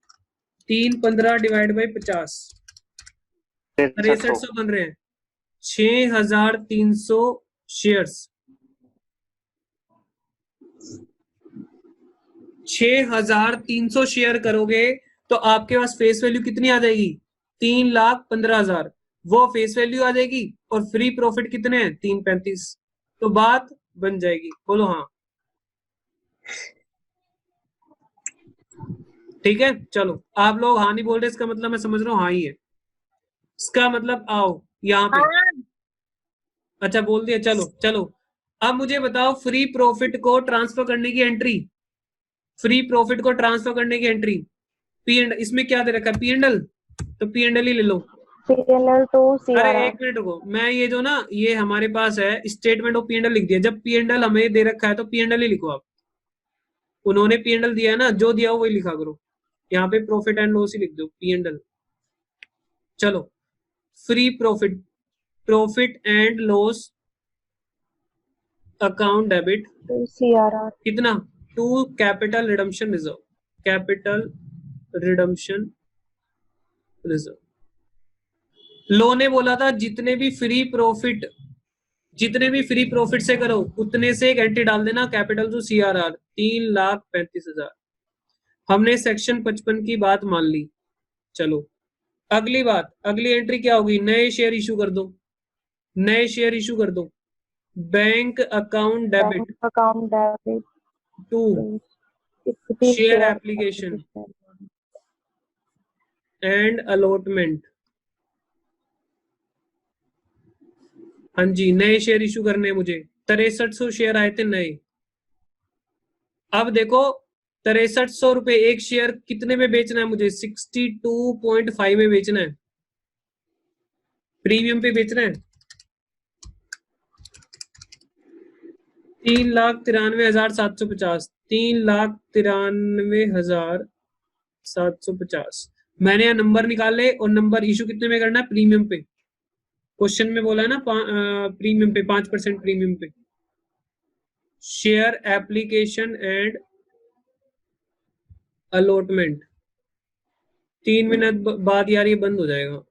[SPEAKER 1] 315 डिवाइड बाई 50, 6300 बन रहे हैं, 6,300 शेयर्स, 6,300 शेयर करोगे तो आपके पास फेस वैल्यू कितनी आ जाएगी, 3,15,000। वो फेस वैल्यू आ जाएगी और फ्री प्रॉफिट कितने हैं, 3,35। तो बात बन जाएगी, बोलो हाँ। ठीक है चलो, आप लोग हाँ नहीं बोल रहे, इसका मतलब मैं समझ रहा हूँ हाँ ही है, इसका मतलब आओ यहाँ पे। अच्छा बोल दिया, चलो चलो। अब मुझे बताओ फ्री प्रॉफिट को ट्रांसफर करने की एंट्री, फ्री प्रॉफिट को ट्रांसफर करने की एंट्री पी एंड, इसमें क्या दे रखा है, पी एंड एल, तो पी एंड एल ही ले लो।
[SPEAKER 2] PNL टू
[SPEAKER 1] अरे
[SPEAKER 2] CRR।
[SPEAKER 1] एक मिनट रुको, मैं ये जो ना ये हमारे पास है statement of P and L लिख दिया, जब पी एंड एल हमें दे रखा है तो पी एंड एल ही लिखो आप, उन्होंने पी एंड एल दिया है ना, जो दिया हो वही लिखा करो, यहाँ पे प्रॉफिट एंड लॉस ही लिख दो, पी एंड एल। चलो free profit, profit and loss account debit
[SPEAKER 2] to CRR।
[SPEAKER 1] कितना, to capital redemption reserve, capital redemption reserve. लो ने बोला था जितने भी फ्री प्रॉफिट से करो उतने से एक एंट्री डाल देना कैपिटल टू CRR, 3,35,000। हमने सेक्शन 55 की बात मान ली। चलो अगली बात, अगली एंट्री क्या होगी, नए शेयर इशू कर दो, नए शेयर इशू कर दो। Bank account debit
[SPEAKER 2] account debit
[SPEAKER 1] to share application and allotment. हाँ जी नए शेयर इशू करने हैं मुझे, 6300 शेयर आए थे नए। अब देखो 6300 रुपए एक शेयर कितने में बेचना है मुझे, 62.5 में बेचना है, प्रीमियम पे बेचना है। 3,93,750, 3,93,750। मैंने यहाँ नंबर निकाले और नंबर इशू कितने में करना है, प्रीमियम पे। क्वेश्चन में बोला है ना प्रीमियम पे, 5% प्रीमियम पे। Share application and allotment 3 minute बाद यार ये बंद हो जाएगा।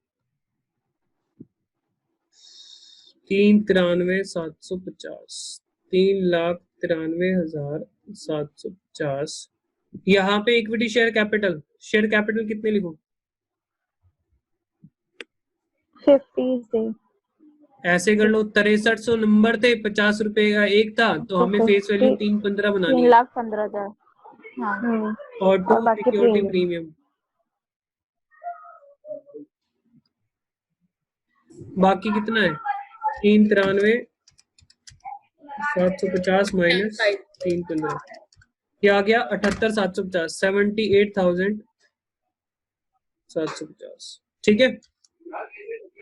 [SPEAKER 1] 3,93,750, 3,93,750। यहाँ पे इक्विटी शेयर कैपिटल कितने लिखो,
[SPEAKER 2] 50 से
[SPEAKER 1] ऐसे कर लो, 6300 नंबर थे, 50 रुपए का एक था, तो हमें फेस वैल्यू 3,15 बनानी है।
[SPEAKER 2] 3,15,000। हाँ
[SPEAKER 1] और 2
[SPEAKER 2] और बाकी
[SPEAKER 1] सिक्योरिटी
[SPEAKER 2] premium।
[SPEAKER 1] प्रीमियम। बाकी कितना है? 393 750 माइनस 315, क्या आ गया? 78,750, 78,750। ठीक है,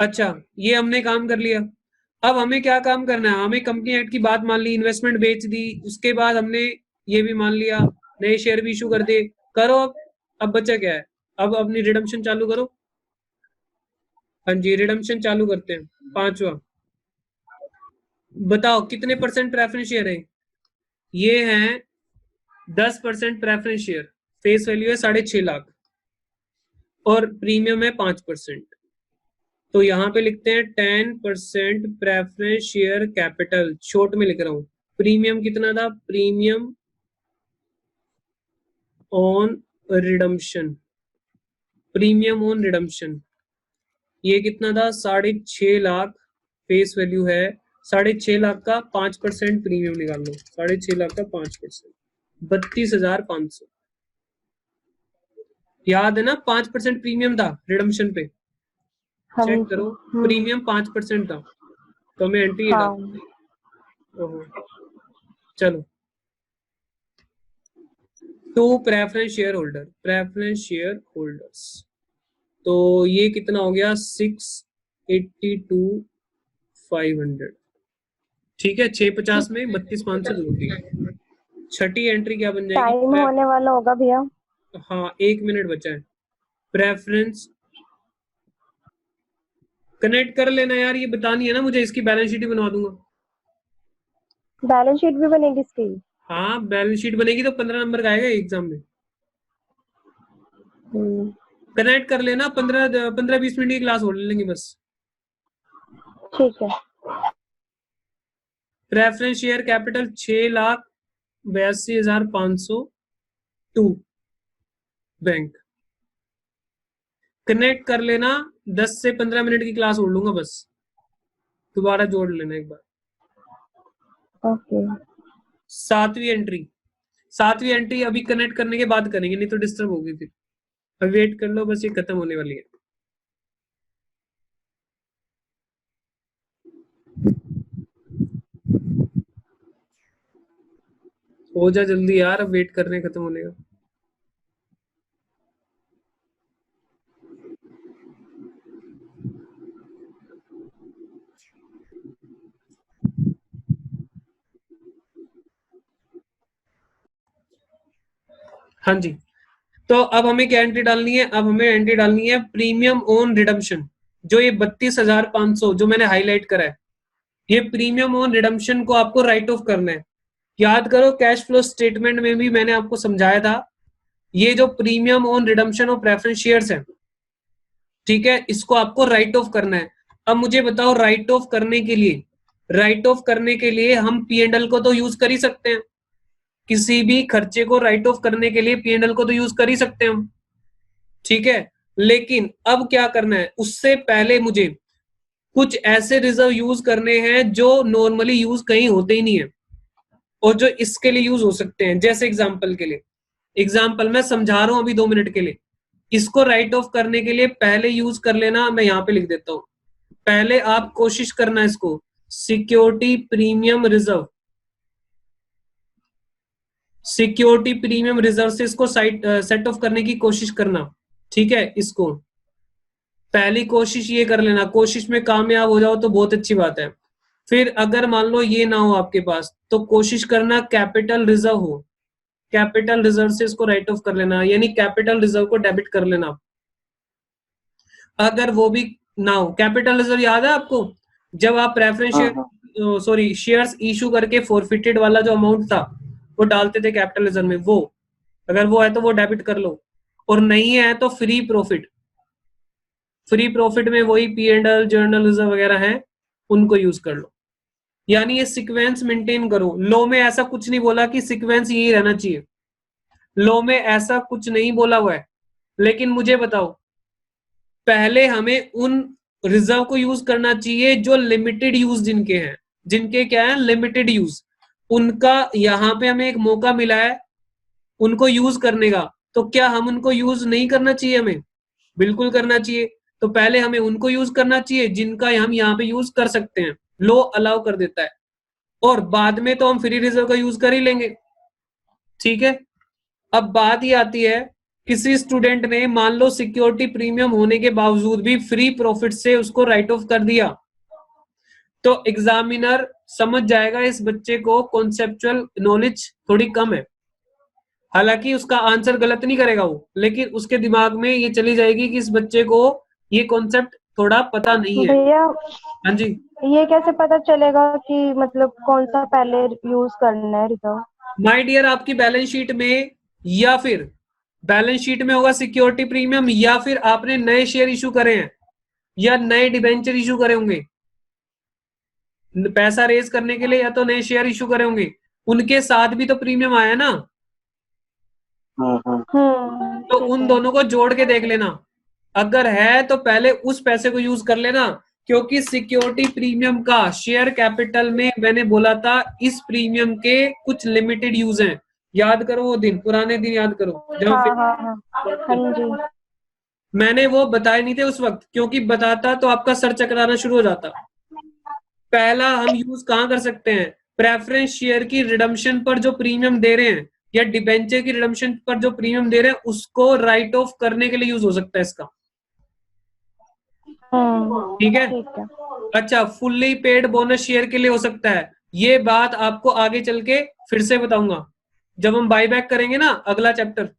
[SPEAKER 1] अच्छा ये हमने काम कर लिया। अब हमें क्या काम करना है? हमें कंपनी एक्ट की बात मान ली, इन्वेस्टमेंट बेच दी, उसके बाद हमने ये भी मान लिया नए शेयर भी इशू कर दे। करो अब बचा क्या है? अब अपनी रिडम्पशन चालू करो। हाँ जी, रिडम्पशन चालू करते हैं। 5वां, बताओ कितने परसेंट प्रेफरेंस शेयर है? ये है 10% प्रेफरेंस शेयर, फेस वैल्यू है 6.5 लाख और प्रीमियम है 5%। तो यहाँ पे लिखते हैं 10% प्रेफरेंस शेयर कैपिटल, शॉर्ट में लिख रहा हूँ। प्रीमियम कितना था? Premium on redemption, premium on redemption ये कितना था? 6.5 लाख फेस वैल्यू है। 6.5 लाख का 5% प्रीमियम निकाल लो। 6.5 लाख का 5%, 32,500। याद है ना 5% प्रीमियम था रिडम्पशन पे?
[SPEAKER 2] हाँ
[SPEAKER 1] चेक
[SPEAKER 2] जी।
[SPEAKER 1] करो, प्रीमियम 5% था तो हमें एंट्री
[SPEAKER 2] हाँ
[SPEAKER 1] ओहो, चलो। To preference share holder, preference share holders, तो ये कितना हो गया? 682,500। ठीक है, 650 में 32,500 जोड़ दिया। छठी एंट्री क्या बन जाएगी?
[SPEAKER 2] टाइम होने वाला होगा भैया।
[SPEAKER 1] हाँ 1 मिनट बचा है। प्रेफरेंस कनेक्ट कर लेना यार, ये बतानी है ना मुझे, इसकी बैलेंस शीट ही बनवा दूंगा।
[SPEAKER 2] बैलेंस शीट भी बनेगी इसकी?
[SPEAKER 1] हाँ बैलेंस शीट बनेगी तो 15 नंबर का आएगा एग्जाम में। कनेक्ट कर लेना, 15-20 मिनट की क्लास हो लेंगे बस।
[SPEAKER 2] ठीक है।
[SPEAKER 1] Preference share capital 6,82,500 to bank. Connect कर लेना, 10 से 15 मिनट की क्लास हो लूंगा बस, दोबारा जोड़ लेना एक बार।
[SPEAKER 2] ओके।
[SPEAKER 1] सातवीं एंट्री अभी कनेक्ट करने के बाद करेंगे, नहीं तो डिस्टर्ब होगी फिर। अब वेट कर लो, बस ये खत्म होने वाली है। हो जा जल्दी यार, अब वेट कर रहे हैं खत्म होने का। हाँ जी, तो अब हमें क्या एंट्री डालनी है? अब हमें एंट्री डालनी है प्रीमियम ऑन रिडम्पशन। जो ये 32,500 जो मैंने हाईलाइट करा है, ये प्रीमियम ऑन रिडम्पशन को आपको राइट ऑफ करना है। याद करो कैश फ्लो स्टेटमेंट में भी मैंने आपको समझाया था, ये जो प्रीमियम ऑन रिडम्पशन और प्रेफरेंस शेयर्स है, ठीक है, इसको आपको राइट ऑफ करना है। अब मुझे बताओ, राइट ऑफ करने के लिए हम P&L को तो यूज कर ही सकते हैं, किसी भी खर्चे को राइट ऑफ करने के लिए P&L को तो यूज कर ही सकते हैं हम, ठीक है। लेकिन अब क्या करना है, उससे पहले मुझे कुछ ऐसे रिजर्व यूज करने हैं जो नॉर्मली यूज कहीं होते ही नहीं है और जो इसके लिए यूज हो सकते हैं। जैसे एग्जाम्पल मैं समझा रहा हूं अभी 2 मिनट के लिए। इसको राइट ऑफ करने के लिए पहले यूज कर लेना, मैं यहां पे लिख देता हूं। पहले आप कोशिश करना इसको security premium reserve, security premium reserve से इसको सेट ऑफ करने की कोशिश करना, ठीक है। इसको पहली कोशिश ये कर लेना, कोशिश में कामयाब हो जाओ तो बहुत अच्छी बात है। फिर अगर मान लो ये ना हो आपके पास, तो कोशिश करना कैपिटल रिजर्व हो, कैपिटल रिजर्व से इसको राइट ऑफ कर लेना, यानी कैपिटल रिजर्व को डेबिट कर लेना। अगर वो भी ना हो, कैपिटल रिजर्व याद है आपको, जब आप प्रेफरेंस शेयर्स इशू करके फॉरफिटेड वाला जो अमाउंट था वो डालते थे कैपिटल रिजर्व में, वो अगर वो है तो वो डेबिट कर लो, और नहीं है तो फ्री प्रॉफिट में वही P&L जर्नल रिजर्व वगैरह है उनको यूज कर लो। यानी ये सीक्वेंस मेंटेन करो। लॉ में ऐसा कुछ नहीं बोला कि सीक्वेंस यही रहना चाहिए, लॉ में ऐसा कुछ नहीं बोला हुआ है। लेकिन मुझे बताओ, पहले हमें उन रिजर्व को यूज करना चाहिए जो लिमिटेड यूज जिनके क्या है लिमिटेड यूज, उनका यहाँ पे हमें एक मौका मिला है उनको यूज करने का, तो क्या हम उनको यूज नहीं करना चाहिए? हमें बिल्कुल करना चाहिए। तो पहले हमें उनको यूज करना चाहिए जिनका हम यहाँ पे यूज कर सकते हैं, लो अलाउ कर देता है, और बाद में तो हम फ्री रिजर्व का यूज कर ही लेंगे। ठीक है, अब बात ये आती है, किसी स्टूडेंट ने मान लो सिक्योरिटी प्रीमियम होने के बावजूद भी फ्री प्रॉफिट से उसको राइट ऑफ कर दिया, तो एग्जामिनर समझ जाएगा इस बच्चे को कॉन्सेप्चुअल नॉलेज थोड़ी कम है। हालांकि उसका आंसर गलत नहीं करेगा वो, लेकिन उसके दिमाग में ये चली जाएगी कि इस बच्चे को ये कॉन्सेप्ट थोड़ा पता नहीं है।
[SPEAKER 2] भैया
[SPEAKER 1] हाँ जी,
[SPEAKER 2] ये कैसे पता चलेगा कि मतलब कौन सा पहले यूज करना है रिजर्व?
[SPEAKER 1] माय डियर, आपकी बैलेंस शीट में, या फिर बैलेंस शीट में होगा सिक्योरिटी प्रीमियम, या फिर आपने नए शेयर इशू करे हैं या नए डिबेंचर इशू करे होंगे पैसा रेज करने के लिए, या तो नए शेयर इशू करे होंगे, उनके साथ भी तो प्रीमियम आया ना। तो
[SPEAKER 2] ठीक
[SPEAKER 1] उन
[SPEAKER 2] है।
[SPEAKER 1] दोनों को जोड़ के देख लेना, अगर है तो पहले उस पैसे को यूज कर लेना, क्योंकि सिक्योरिटी प्रीमियम का शेयर कैपिटल में मैंने बोला था इस प्रीमियम के कुछ लिमिटेड यूज हैं। याद करो वो दिन, पुराने दिन याद करो जब
[SPEAKER 2] हाँ हाँ हाँ हाँ जी।
[SPEAKER 1] मैंने वो बताए नहीं थे उस वक्त, क्योंकि बताता तो आपका सर चकराना शुरू हो जाता। पहला हम यूज कहाँ कर सकते हैं, प्रेफरेंस शेयर की रिडम्पशन पर जो प्रीमियम दे रहे हैं या डिबेंचर की रिडम्पशन पर जो प्रीमियम दे रहे हैं उसको राइट ऑफ करने के लिए यूज हो सकता है इसका। ठीक है,
[SPEAKER 2] ठीक है।
[SPEAKER 1] अच्छा, फुल्ली पेड बोनस शेयर के लिए हो सकता है। ये बात आपको आगे चल के फिर से बताऊंगा जब हम बाईबैक करेंगे ना अगला चैप्टर,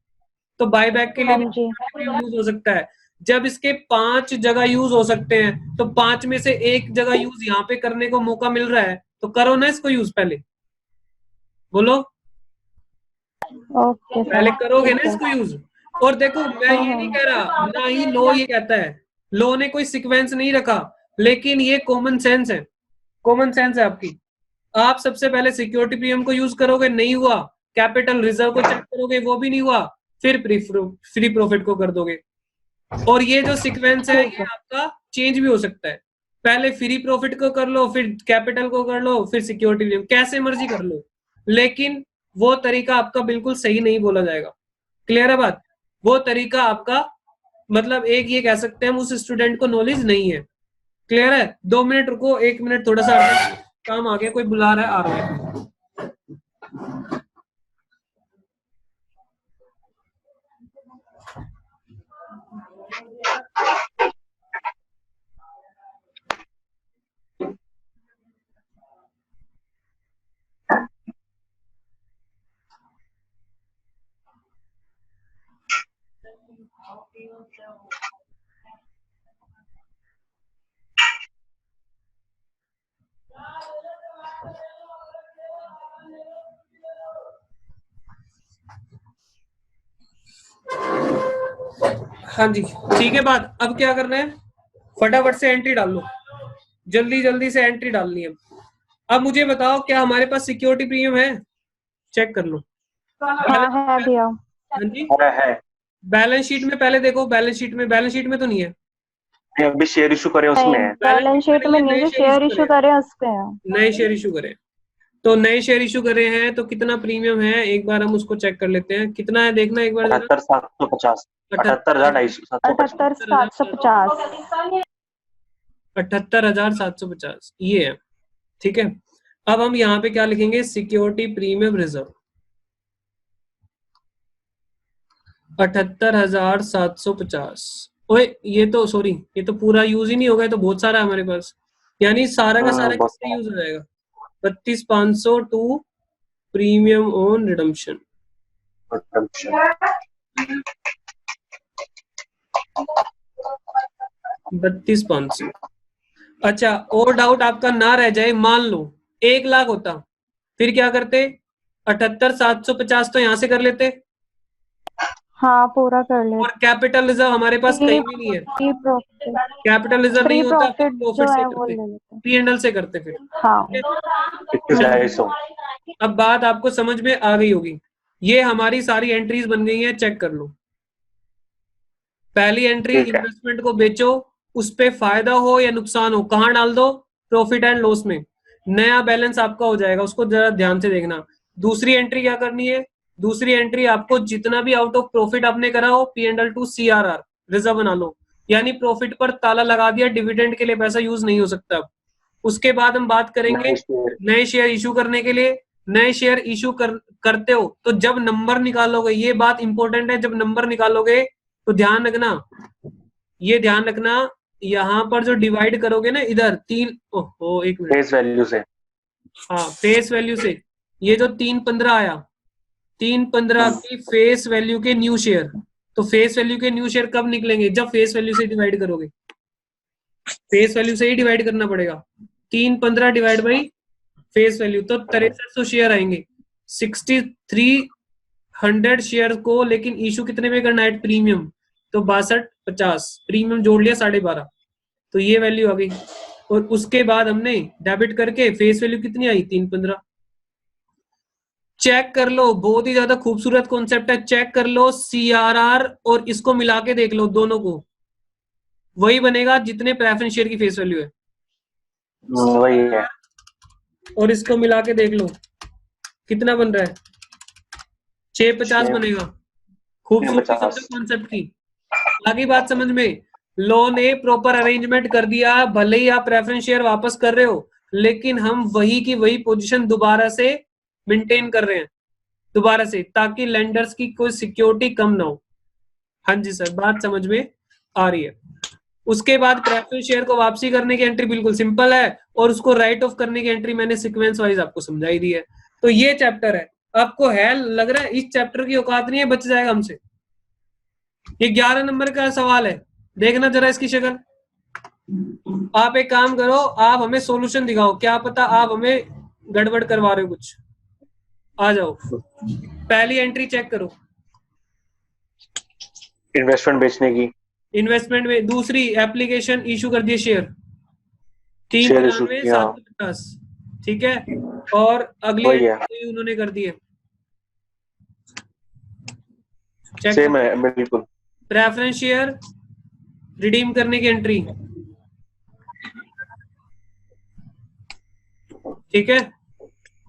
[SPEAKER 1] तो बाईबैक के लिए
[SPEAKER 2] हाँ जी।
[SPEAKER 1] भी यूज हो सकता है। जब इसके 5 जगह यूज हो सकते हैं, तो 5 में से एक जगह यूज यहाँ पे करने को मौका मिल रहा है, तो करो ना इसको यूज पहले, बोलो
[SPEAKER 2] ओके
[SPEAKER 1] पहले
[SPEAKER 2] सर।
[SPEAKER 1] करोगे ना
[SPEAKER 2] ठीक है।
[SPEAKER 1] इसको यूज। और देखो मैं ये नहीं कह रहा, ना ही लॉ ये कहता है, लॉ ने कोई सीक्वेंस नहीं रखा, लेकिन ये कॉमन सेंस है, कॉमन सेंस है आपकी। आप सबसे पहले सिक्योरिटी प्रीमियम को यूज करोगे, नहीं हुआ, कैपिटल रिजर्व को चेक करोगे, वो भी नहीं हुआ, फिर फ्री प्रॉफिट को कर दोगे। और ये जो सीक्वेंस है ये आपका चेंज भी हो सकता है, पहले फ्री प्रॉफिट को कर लो, फिर कैपिटल को कर लो, फिर सिक्योरिटी प्रीमियम, कैसे मर्जी कर लो, लेकिन वो तरीका आपका बिल्कुल सही नहीं बोला जाएगा। क्लियर है बात? वो तरीका आपका मतलब एक ये कह सकते हैं हम उस स्टूडेंट को नॉलेज नहीं है। क्लियर है? 2 मिनट रुको, 1 मिनट, थोड़ा सा काम आ गया, कोई बुला रहा है, आ रहा है। हाँ जी, ठीक है बात। अब क्या करना है, फटाफट से एंट्री डाल लो, जल्दी जल्दी से एंट्री डालनी है। अब मुझे बताओ क्या हमारे पास सिक्योरिटी प्रीमियम है? चेक कर लो।
[SPEAKER 2] हाँ है भैया।
[SPEAKER 1] हाँ जी,
[SPEAKER 3] है।
[SPEAKER 1] बैलेंस शीट में पहले देखो, बैलेंस शीट में तो नहीं है,
[SPEAKER 3] अभी शेयर इशू करे उसमें है।
[SPEAKER 2] बैलेंस शीट में नहीं, जो शेयर इशू करे उस पे है।
[SPEAKER 1] नए शेयर इशू करे, तो नए शेयर इशू करे हैं तो कितना प्रीमियम है एक बार हम उसको चेक कर लेते हैं, कितना है देखना एक बार जरा।
[SPEAKER 3] 78,750
[SPEAKER 2] 78,750।
[SPEAKER 1] 78,750 ये है। ठीक है, अब हम यहाँ पे क्या लिखेंगे, सिक्योरिटी प्रीमियम रिजर्व 78,750। ओए ये तो सॉरी, ये तो पूरा यूज ही नहीं होगा, ये तो बहुत सारा है हमारे पास, यानी सारा का सारा किससे यूज हो जाएगा, 32,500 टू प्रीमियम ऑन रिडम्पशन। 32,500। अच्छा, और डाउट आपका ना रह जाए, मान लो 1 लाख होता, फिर क्या करते, 78,750 तो यहाँ से कर लेते,
[SPEAKER 2] हाँ पूरा कर ले।
[SPEAKER 1] और कैपिटल रिजर्व हमारे पास कहीं भी नहीं है,
[SPEAKER 2] फ्री प्रॉफिट,
[SPEAKER 1] कैपिटल रिजर्व नहीं होता, फिर प्रॉफिट से
[SPEAKER 2] जो है वो ले
[SPEAKER 1] करते,
[SPEAKER 2] लेते हैं।
[SPEAKER 1] P&L से करते फिर।
[SPEAKER 2] हाँ
[SPEAKER 3] 2,250।
[SPEAKER 1] अब बात आपको समझ में आ गई होगी, ये हमारी सारी एंट्रीज बन गई हैं, चेक कर लो। पहली एंट्री, इन्वेस्टमेंट को बेचो, उस पे फायदा हो या नुकसान हो कहाँ डाल दो, प्रॉफिट एंड लॉस में, नया बैलेंस आपका हो जाएगा, उसको जरा ध्यान से देखना। दूसरी एंट्री क्या करनी है, दूसरी एंट्री आपको जितना भी आउट ऑफ प्रॉफिट आपने करा हो P&L टू CRR रिजर्व बना लो, यानी प्रॉफिट पर ताला लगा दिया, डिविडेंड के लिए पैसा यूज नहीं हो सकता। उसके बाद हम बात करेंगे नए शेयर इशू करने के लिए। नए शेयर इशू करते हो तो जब नंबर निकालोगे, ये बात इंपॉर्टेंट है, जब नंबर निकालोगे तो ध्यान रखना, ये ध्यान रखना, यहाँ पर जो डिवाइड करोगे ना इधर तीन, ओहो एक मिनट,
[SPEAKER 3] फेस वैल्यू से,
[SPEAKER 1] हाँ फेस वैल्यू से, ये जो 315 आया, 315 की फेस वैल्यू के न्यू शेयर, तो फेस वैल्यू के न्यू शेयर कब निकलेंगे, जब फेस वैल्यू से डिवाइड करोगे, फेस वैल्यू से ही डिवाइड करना पड़ेगा। 315 डिवाइड बाई फेस वैल्यू, तो 6300 शेयर आएंगे, 6300 शेयर को, लेकिन इशू कितने में करना है प्रीमियम, तो 6250, प्रीमियम जोड़ लिया 12.5, तो ये वैल्यू आ गई। और उसके बाद हमने डेबिट करके फेस वैल्यू कितनी आई 315। चेक कर लो, बहुत ही ज्यादा खूबसूरत कॉन्सेप्ट है, चेक कर लो CRR और इसको मिला के देख लो, दोनों को वही बनेगा जितने प्रेफरेंस शेयर की फेस वैल्यू है,
[SPEAKER 3] वही है।
[SPEAKER 1] और इसको मिला के देख लो कितना बन रहा है, 650 बनेगा। खूबसूरती समझो कॉन्सेप्ट की। आगे बात समझ में, लॉ ने प्रॉपर अरेंजमेंट कर दिया, भले ही आप प्रेफरेंस शेयर वापस कर रहे हो, लेकिन हम वही की वही पोजीशन दोबारा से मेंटेन कर रहे हैं, दोबारा से, ताकि लेंडर्स की कोई सिक्योरिटी कम ना हो। हाँ जी सर, बात समझ में आ रही है। उसके बाद प्रेफरेंस शेयर को वापसी करने की एंट्री बिल्कुल सिंपल है, और उसको राइट ऑफ करने की एंट्री मैंने सीक्वेंस वाइज आपको समझाई दी है। तो ये चैप्टर है, आपको है लग रहा है इस चैप्टर की औकात नहीं है, बच जाएगा हमसे। ये 11 नंबर का सवाल है, देखना जरा इसकी शक्ल। आप एक काम करो, आप हमें सॉल्यूशन दिखाओ, क्या पता आप हमें गड़बड़ करवा रहे हो कुछ। आ जाओ, पहली एंट्री चेक करो,
[SPEAKER 3] इन्वेस्टमेंट बेचने की,
[SPEAKER 1] इन्वेस्टमेंट में। दूसरी एप्लीकेशन इशू कर दिए शेयर,
[SPEAKER 3] शेयर इशू
[SPEAKER 1] 393
[SPEAKER 3] किया,
[SPEAKER 1] 750, ठीक है। और अगली
[SPEAKER 3] वही है,
[SPEAKER 1] एंट्री उन्होंने कर दी है, चेक
[SPEAKER 3] सेम
[SPEAKER 1] करो,
[SPEAKER 3] है बिल्कुल।
[SPEAKER 1] प्रेफरेंस शेयर रिडीम करने की एंट्री, ठीक है।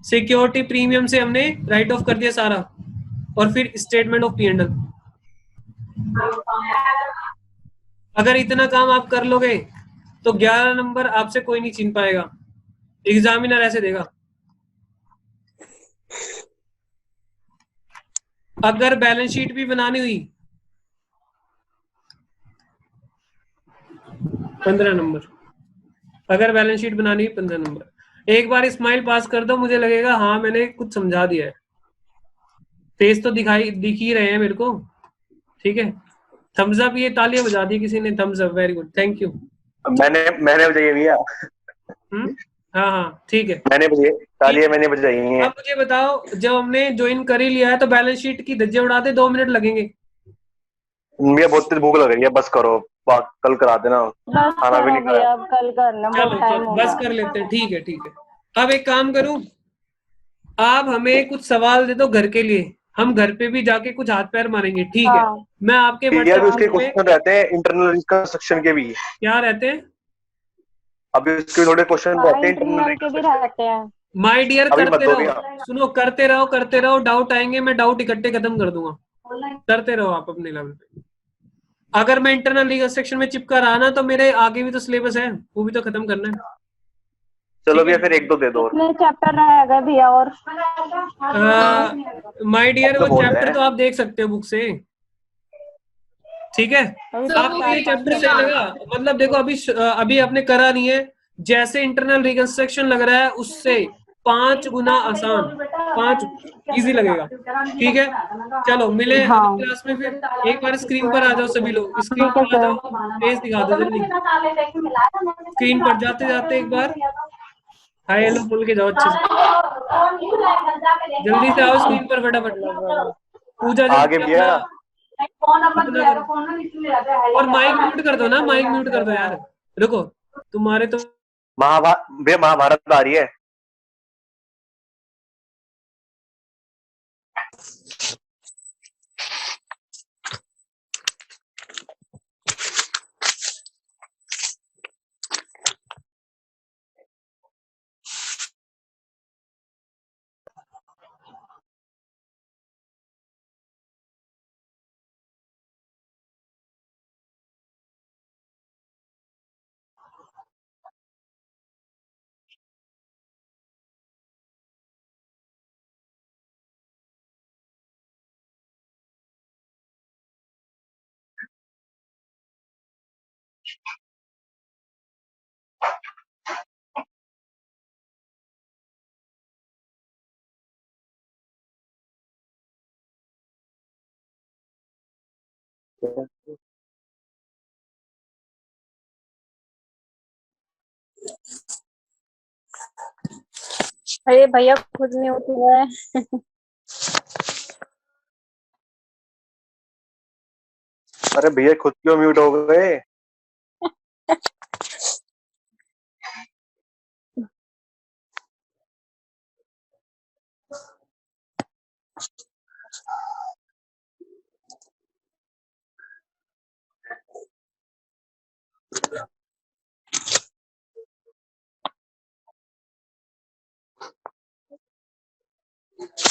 [SPEAKER 1] सिक्योरिटी प्रीमियम से हमने राइट ऑफ कर दिया सारा, और फिर स्टेटमेंट ऑफ P&L। अगर इतना काम आप कर लोगे तो 11 नंबर आपसे कोई नहीं छीन पाएगा, एग्जामिनर ऐसे देगा। अगर बैलेंस शीट भी बनानी हुई 15 नंबर, अगर बैलेंस शीट बनानी हुई 15 नंबर। एक बार स्माइल पास कर दो, मुझे लगेगा हाँ मैंने कुछ समझा दिया है, फेस तो दिख ही रहे हैं मेरे को, ठीक है। थम्स अप, ये तालियां बजा दी किसी ने, thumbs up, very good, thank you.
[SPEAKER 3] मैंने बजाई भैया,
[SPEAKER 1] हाँ हाँ ठीक है।
[SPEAKER 3] मैंने बजाई, तालियां मैंने बजाई
[SPEAKER 1] अब
[SPEAKER 3] हैं।
[SPEAKER 1] मुझे बताओ, जब हमने ज्वाइन कर ही लिया है तो बैलेंस शीट की धज्जे उड़ा दे, 2 मिनट लगेंगे।
[SPEAKER 3] भैया बहुत तेज भूख लग रही है, बस करो, कल करा देना,
[SPEAKER 2] बस
[SPEAKER 3] खाना भी
[SPEAKER 2] करो
[SPEAKER 3] नहीं खाया।
[SPEAKER 2] भैया, अब कल करना, बहुत
[SPEAKER 1] चलो
[SPEAKER 2] टाइम
[SPEAKER 1] चलो
[SPEAKER 2] हो
[SPEAKER 1] बस
[SPEAKER 2] गया।
[SPEAKER 1] कर लेते हैं, ठीक है ठीक है। अब एक काम करूं, आप हमें कुछ सवाल दे दो घर के लिए, हम घर पे भी जाके कुछ हाथ पैर मारेंगे, ठीक है।
[SPEAKER 2] हाँ
[SPEAKER 1] मैं आपके
[SPEAKER 3] भैया भी
[SPEAKER 1] व्हाट्सएप
[SPEAKER 3] उसके
[SPEAKER 1] ग्रुप में,
[SPEAKER 3] क्वेश्चन रहते हैं इंटरनल रिकंस्ट्रक्शन के भी,
[SPEAKER 1] क्या रहते हैं,
[SPEAKER 3] अभी उसके थोड़े क्वेश्चन
[SPEAKER 2] हाँ,
[SPEAKER 3] रहते हैं इंटरनल
[SPEAKER 2] इंटरनल के भी
[SPEAKER 3] रिकंस्ट्रक्शन
[SPEAKER 2] रहते हैं।
[SPEAKER 1] माय डियर
[SPEAKER 3] के। अभी मत
[SPEAKER 1] करते
[SPEAKER 3] दो
[SPEAKER 1] रहो,
[SPEAKER 3] भैया।
[SPEAKER 1] सुनो, करते रहो, डाउट आएंगे, मैं डाउट इकट्ठे खत्म कर दूंगा, करते रहो आप अपने लेवल पे। अगर मैं इंटरनल रिकंस्ट्रक्शन में चिपका रहा ना, तो मेरे आगे भी तो सिलेबस है, वो भी तो खत्म करना है,
[SPEAKER 3] चलो
[SPEAKER 1] ठीक
[SPEAKER 3] भैया
[SPEAKER 1] है।
[SPEAKER 3] फिर एक दो दे दो और।
[SPEAKER 2] कितने चैप्टर रह गए भैया और?
[SPEAKER 1] माय डियर,
[SPEAKER 3] अब तो
[SPEAKER 1] वो
[SPEAKER 3] बहुत
[SPEAKER 1] चैप्टर
[SPEAKER 3] है।
[SPEAKER 1] तो आप देख सकते हो बुक से, ठीक है।
[SPEAKER 2] अभी
[SPEAKER 1] आपको ये
[SPEAKER 2] 4-5
[SPEAKER 1] चैप्टर सही लगा, मतलब देखो अभी अभी आपने करा नहीं है, जैसे इंटरनल रिकंस्ट्रक्शन लग रहा है उससे 5 गुना आसान, 5 इजी लगेगा, ठीक है। चलो मिले
[SPEAKER 2] हाँ
[SPEAKER 1] अगली क्लास में फिर। एक बार स्क्रीन पर आ जाओ सभी लोग, स्क्रीन
[SPEAKER 2] ठीक है
[SPEAKER 1] पर आ
[SPEAKER 2] सर।
[SPEAKER 1] जाओ, फेस दिखा दो जल्दी, स्क्रीन पर जाते जाते एक बार हाय हेलो बोल के जाओ अच्छे से, जल्दी से आओ स्क्रीन पर फटाफट।
[SPEAKER 2] चलो बोलो।
[SPEAKER 1] पूजा
[SPEAKER 3] आगे
[SPEAKER 1] जल्दी
[SPEAKER 3] भैया,
[SPEAKER 1] अपना करो, और माइक म्यूट कर दो ना, माइक म्यूट कर दो यार, रुको, तुम्हारे तो
[SPEAKER 3] भैया महाभारत आ रही है।
[SPEAKER 6] अरे भैया खुद नहीं उठ रहा है।
[SPEAKER 3] अरे भैया खुद क्यों म्यूट हो गए?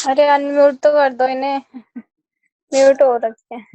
[SPEAKER 6] अरे अनम्यूट तो कर दो इन्हें, म्यूट हो रखे हैं।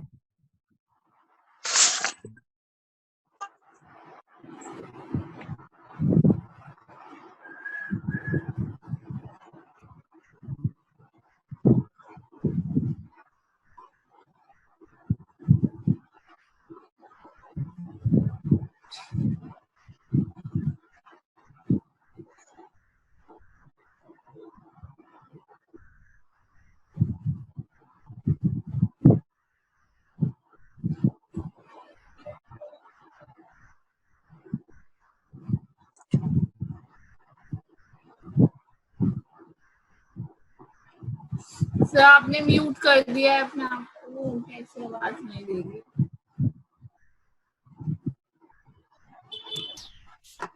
[SPEAKER 7] सर आपने म्यूट कर दिया है अपने आप को, कैसे आवाज नहीं देगी?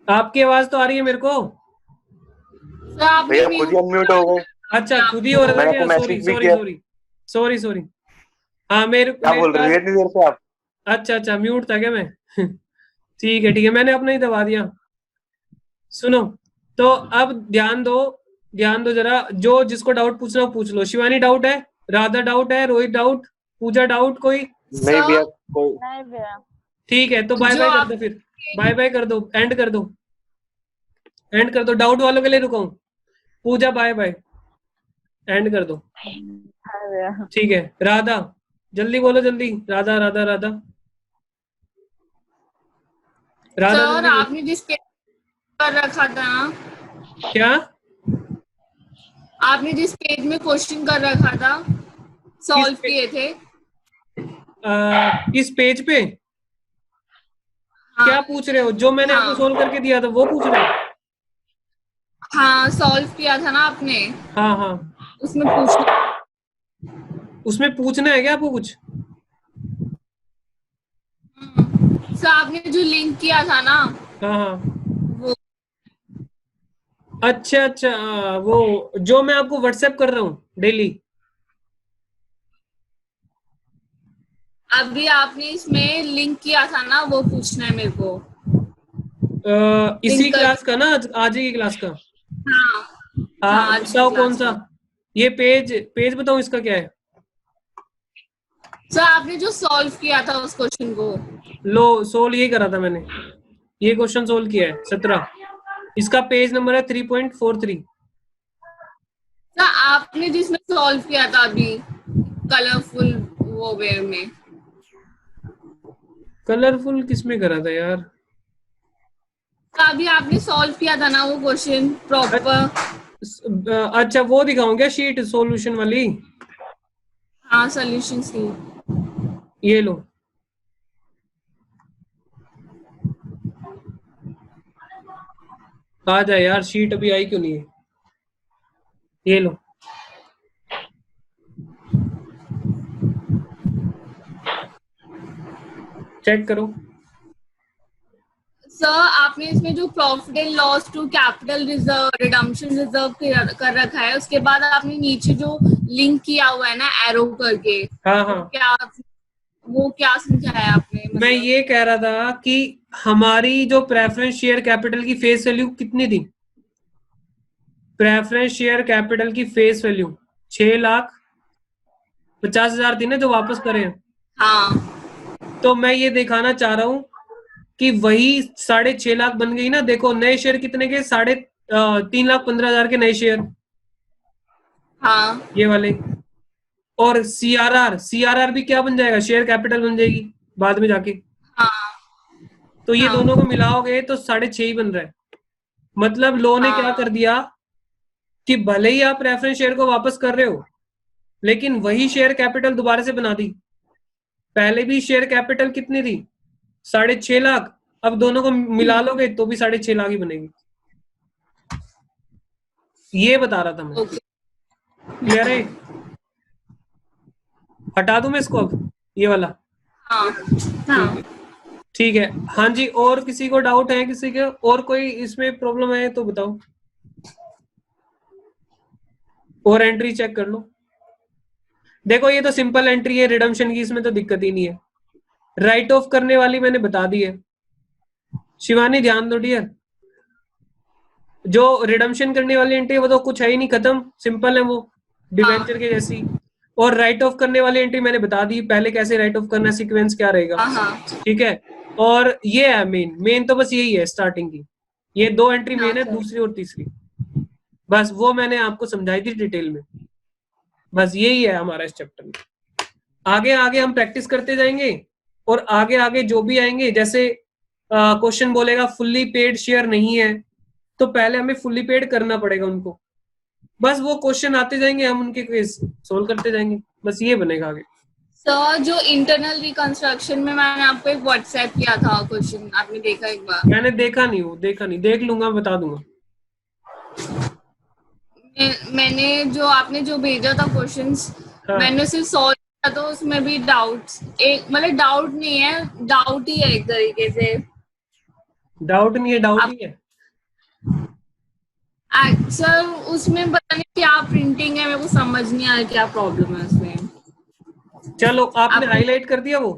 [SPEAKER 1] आपकी आवाज तो आ रही है मेरे को।
[SPEAKER 7] सर आपने
[SPEAKER 3] भैया खुद ही अनम्यूट हो गए।
[SPEAKER 1] अच्छा खुद ही हो रहा था
[SPEAKER 3] मैंने
[SPEAKER 1] क्या?
[SPEAKER 3] आपको
[SPEAKER 1] सॉरी
[SPEAKER 3] मैसेज भी
[SPEAKER 1] सॉरी
[SPEAKER 3] किया।
[SPEAKER 1] Sorry sorry sorry. हाँ मेरे
[SPEAKER 3] क्या
[SPEAKER 1] मेरे
[SPEAKER 3] बोल रहे
[SPEAKER 1] पास।
[SPEAKER 3] हो इतनी देर से आप?
[SPEAKER 1] अच्छा अच्छा म्यूट था क्या मैं? ठीक है मैंने अपना ही दबा दिया। सुनो तो अब ध्यान दो जरा, जो जिसको डाउट पूछना हो पूछ लो। शिवानी डाउट है, राधा डाउट है, रोहित डाउट, पूजा डाउट कोई?
[SPEAKER 3] नहीं भैया कोई।
[SPEAKER 6] नहीं भैया।
[SPEAKER 1] ठीक है तो बाय
[SPEAKER 7] जो
[SPEAKER 1] बाय कर
[SPEAKER 7] आप
[SPEAKER 1] दो, फिर बाय बाय कर दो, एंड कर दो, एंड कर दो। डाउट वालों के लिए रुकाऊं? पूजा बाय बाय, एंड कर दो।
[SPEAKER 6] हाँ भैया।
[SPEAKER 1] ठीक है राधा जल्दी बोलो, जल्दी। राधा राधा राधा राधा
[SPEAKER 7] सर
[SPEAKER 1] जल्दी बोलो।
[SPEAKER 7] आपने जिस पेज कर रखा था ना,
[SPEAKER 1] क्या?
[SPEAKER 7] आपने जिस पेज में क्वेश्चन कर रखा था, सॉल्व किए थे।
[SPEAKER 1] इस पेज पे
[SPEAKER 7] हाँ
[SPEAKER 1] क्या पूछ रहे हो? जो मैंने आपको
[SPEAKER 7] हाँ
[SPEAKER 1] सोल्व करके दिया था वो पूछ रहे हो?
[SPEAKER 7] हाँ, सॉल्व किया था ना आपने,
[SPEAKER 1] हाँ हाँ।
[SPEAKER 7] उसमें पूछना।
[SPEAKER 1] उसमें पूछना है क्या आपको कुछ?
[SPEAKER 7] सर आपने जो लिंक किया था ना,
[SPEAKER 1] हाँ हाँ।
[SPEAKER 7] वो
[SPEAKER 1] अच्छा अच्छा वो जो मैं आपको व्हाट्सएप कर रहा हूँ डेली।
[SPEAKER 7] अभी आपने इसमें लिंक किया था ना, वो पूछना है मेरे को।
[SPEAKER 1] इसी
[SPEAKER 7] लिंक कर,
[SPEAKER 1] क्लास का ना, आज ही की क्लास का?
[SPEAKER 7] हाँ
[SPEAKER 1] हाँ
[SPEAKER 7] हाँ, आज की
[SPEAKER 1] बताओ कौन
[SPEAKER 7] क्लास
[SPEAKER 1] सा?
[SPEAKER 7] का।
[SPEAKER 1] ये पेज पेज बताओ इसका क्या है?
[SPEAKER 7] सर आपने जो सॉल्व किया था उस क्वेश्चन को।
[SPEAKER 1] लो सोल्व ये करा था मैंने, ये क्वेश्चन सोल्व किया है 17। इसका पेज नंबर है 3.43।
[SPEAKER 7] सर आपने जिसमें सॉल्व किया था अभी, कलरफुल वो वे में।
[SPEAKER 1] कलरफुल किसमें करा था यार?
[SPEAKER 7] तो अभी आपने सॉल्व किया था ना वो क्वेश्चन प्रॉपर।
[SPEAKER 1] अच्छा वो दिखाऊं क्या शीट सॉल्यूशन वाली?
[SPEAKER 7] हाँ, सोल्यूशन सी।
[SPEAKER 1] ये लो। आ जाए यार, शीट अभी आई क्यों नहीं है? ये लो। चेक करो।
[SPEAKER 7] सर आपने इसमें जो profit and loss to capital reserve, redemption reserve कर रखा है, उसके बाद आपने नीचे जो लिंक किया हुआ है ना एरो करके,
[SPEAKER 1] हाँ
[SPEAKER 7] वो
[SPEAKER 1] हाँ।
[SPEAKER 7] क्या समझाया आपने?
[SPEAKER 1] मैं ये कह रहा था कि हमारी जो प्रेफरेंस शेयर कैपिटल की फेस वैल्यू कितनी थी? प्रेफरेंस शेयर कैपिटल की फेस वैल्यू 6,50,000 थी ना, जो वापस करे।
[SPEAKER 7] हाँ
[SPEAKER 1] तो मैं ये दिखाना चाह रहा हूं कि वही 6.5 लाख बन गई ना। देखो नए शेयर कितने के? 3,15,000 के नए शेयर,
[SPEAKER 7] हाँ
[SPEAKER 1] ये वाले। और सीआरआर भी क्या बन जाएगा? शेयर कैपिटल बन जाएगी बाद में जाके।
[SPEAKER 7] हाँ
[SPEAKER 1] तो ये
[SPEAKER 7] हाँ।
[SPEAKER 1] दोनों को मिलाओगे तो 6.5 ही बन रहा है। मतलब लो ने क्या
[SPEAKER 7] हाँ।
[SPEAKER 1] कर दिया कि भले ही आप प्रेफरेंस शेयर को वापस कर रहे हो, लेकिन वही शेयर कैपिटल दोबारा से बना दी। पहले भी शेयर कैपिटल कितनी थी? 6.5 लाख। अब दोनों को मिला लोगे तो भी 6.5 लाख ही बनेगी। ये बता रहा था मैं।
[SPEAKER 7] ओके।
[SPEAKER 1] क्लियर है? हटा दूं मैं इसको अब, ये वाला?
[SPEAKER 7] हाँ हाँ।
[SPEAKER 1] ठीक है। हाँ जी, और किसी को डाउट है? किसी के और कोई इसमें प्रॉब्लम है तो बताओ, और एंट्री चेक कर लो। देखो ये तो सिंपल एंट्री है रिडम्पशन की, इसमें तो दिक्कत ही नहीं है। राइट ऑफ करने वाली मैंने बता दी है। शिवानी ध्यान दो डियर, जो रिडम्पशन करने वाली एंट्री है वो तो कुछ है ही नहीं, खत्म, सिंपल है वो, डिवेंचर के जैसी। और राइट ऑफ करने वाली एंट्री मैंने बता दी पहले कैसे राइट ऑफ करना, सीक्वेंस क्या रहेगा।
[SPEAKER 7] हाँ हाँ।
[SPEAKER 1] ठीक है। और ये है मेन तो बस यही है स्टार्टिंग की, ये 2 एंट्री मेन है, दूसरी और तीसरी, बस वो मैंने आपको समझाई थी डिटेल में। बस यही है हमारा इस चैप्टर में। आगे आगे हम प्रैक्टिस करते जाएंगे, और आगे आगे जो भी आएंगे, जैसे क्वेश्चन बोलेगा फुल्ली पेड शेयर नहीं है, तो पहले हमें फुल्ली पेड करना पड़ेगा उनको। बस वो क्वेश्चन आते जाएंगे, हम उनके क्विज सोल्व करते जाएंगे, बस ये बनेगा आगे।
[SPEAKER 7] सर जो इंटरनल रिकंस्ट्रक्शन में मैंने आपको एक व्हाट्सएप किया था क्वेश्चन, आपने देखा एक बार?
[SPEAKER 1] मैंने देखा नहीं, वो देखा नहीं, देख लूंगा, बता दूंगा।
[SPEAKER 7] मैंने जो आपने जो भेजा था क्वेश्चंस,
[SPEAKER 1] हाँ।
[SPEAKER 7] मैंने उसे सॉल्व किया, तो उसमें भी डाउट्स, एक मतलब डाउट नहीं है, डाउट ही है एक तरीके से।
[SPEAKER 1] डाउट नहीं है, डाउट ही है।
[SPEAKER 7] सर उसमें पता नहीं क्या प्रिंटिंग है, मेरे को समझ नहीं आ रहा क्या प्रॉब्लम है उसमें।
[SPEAKER 1] चलो आपने हाईलाइट कर दिया वो?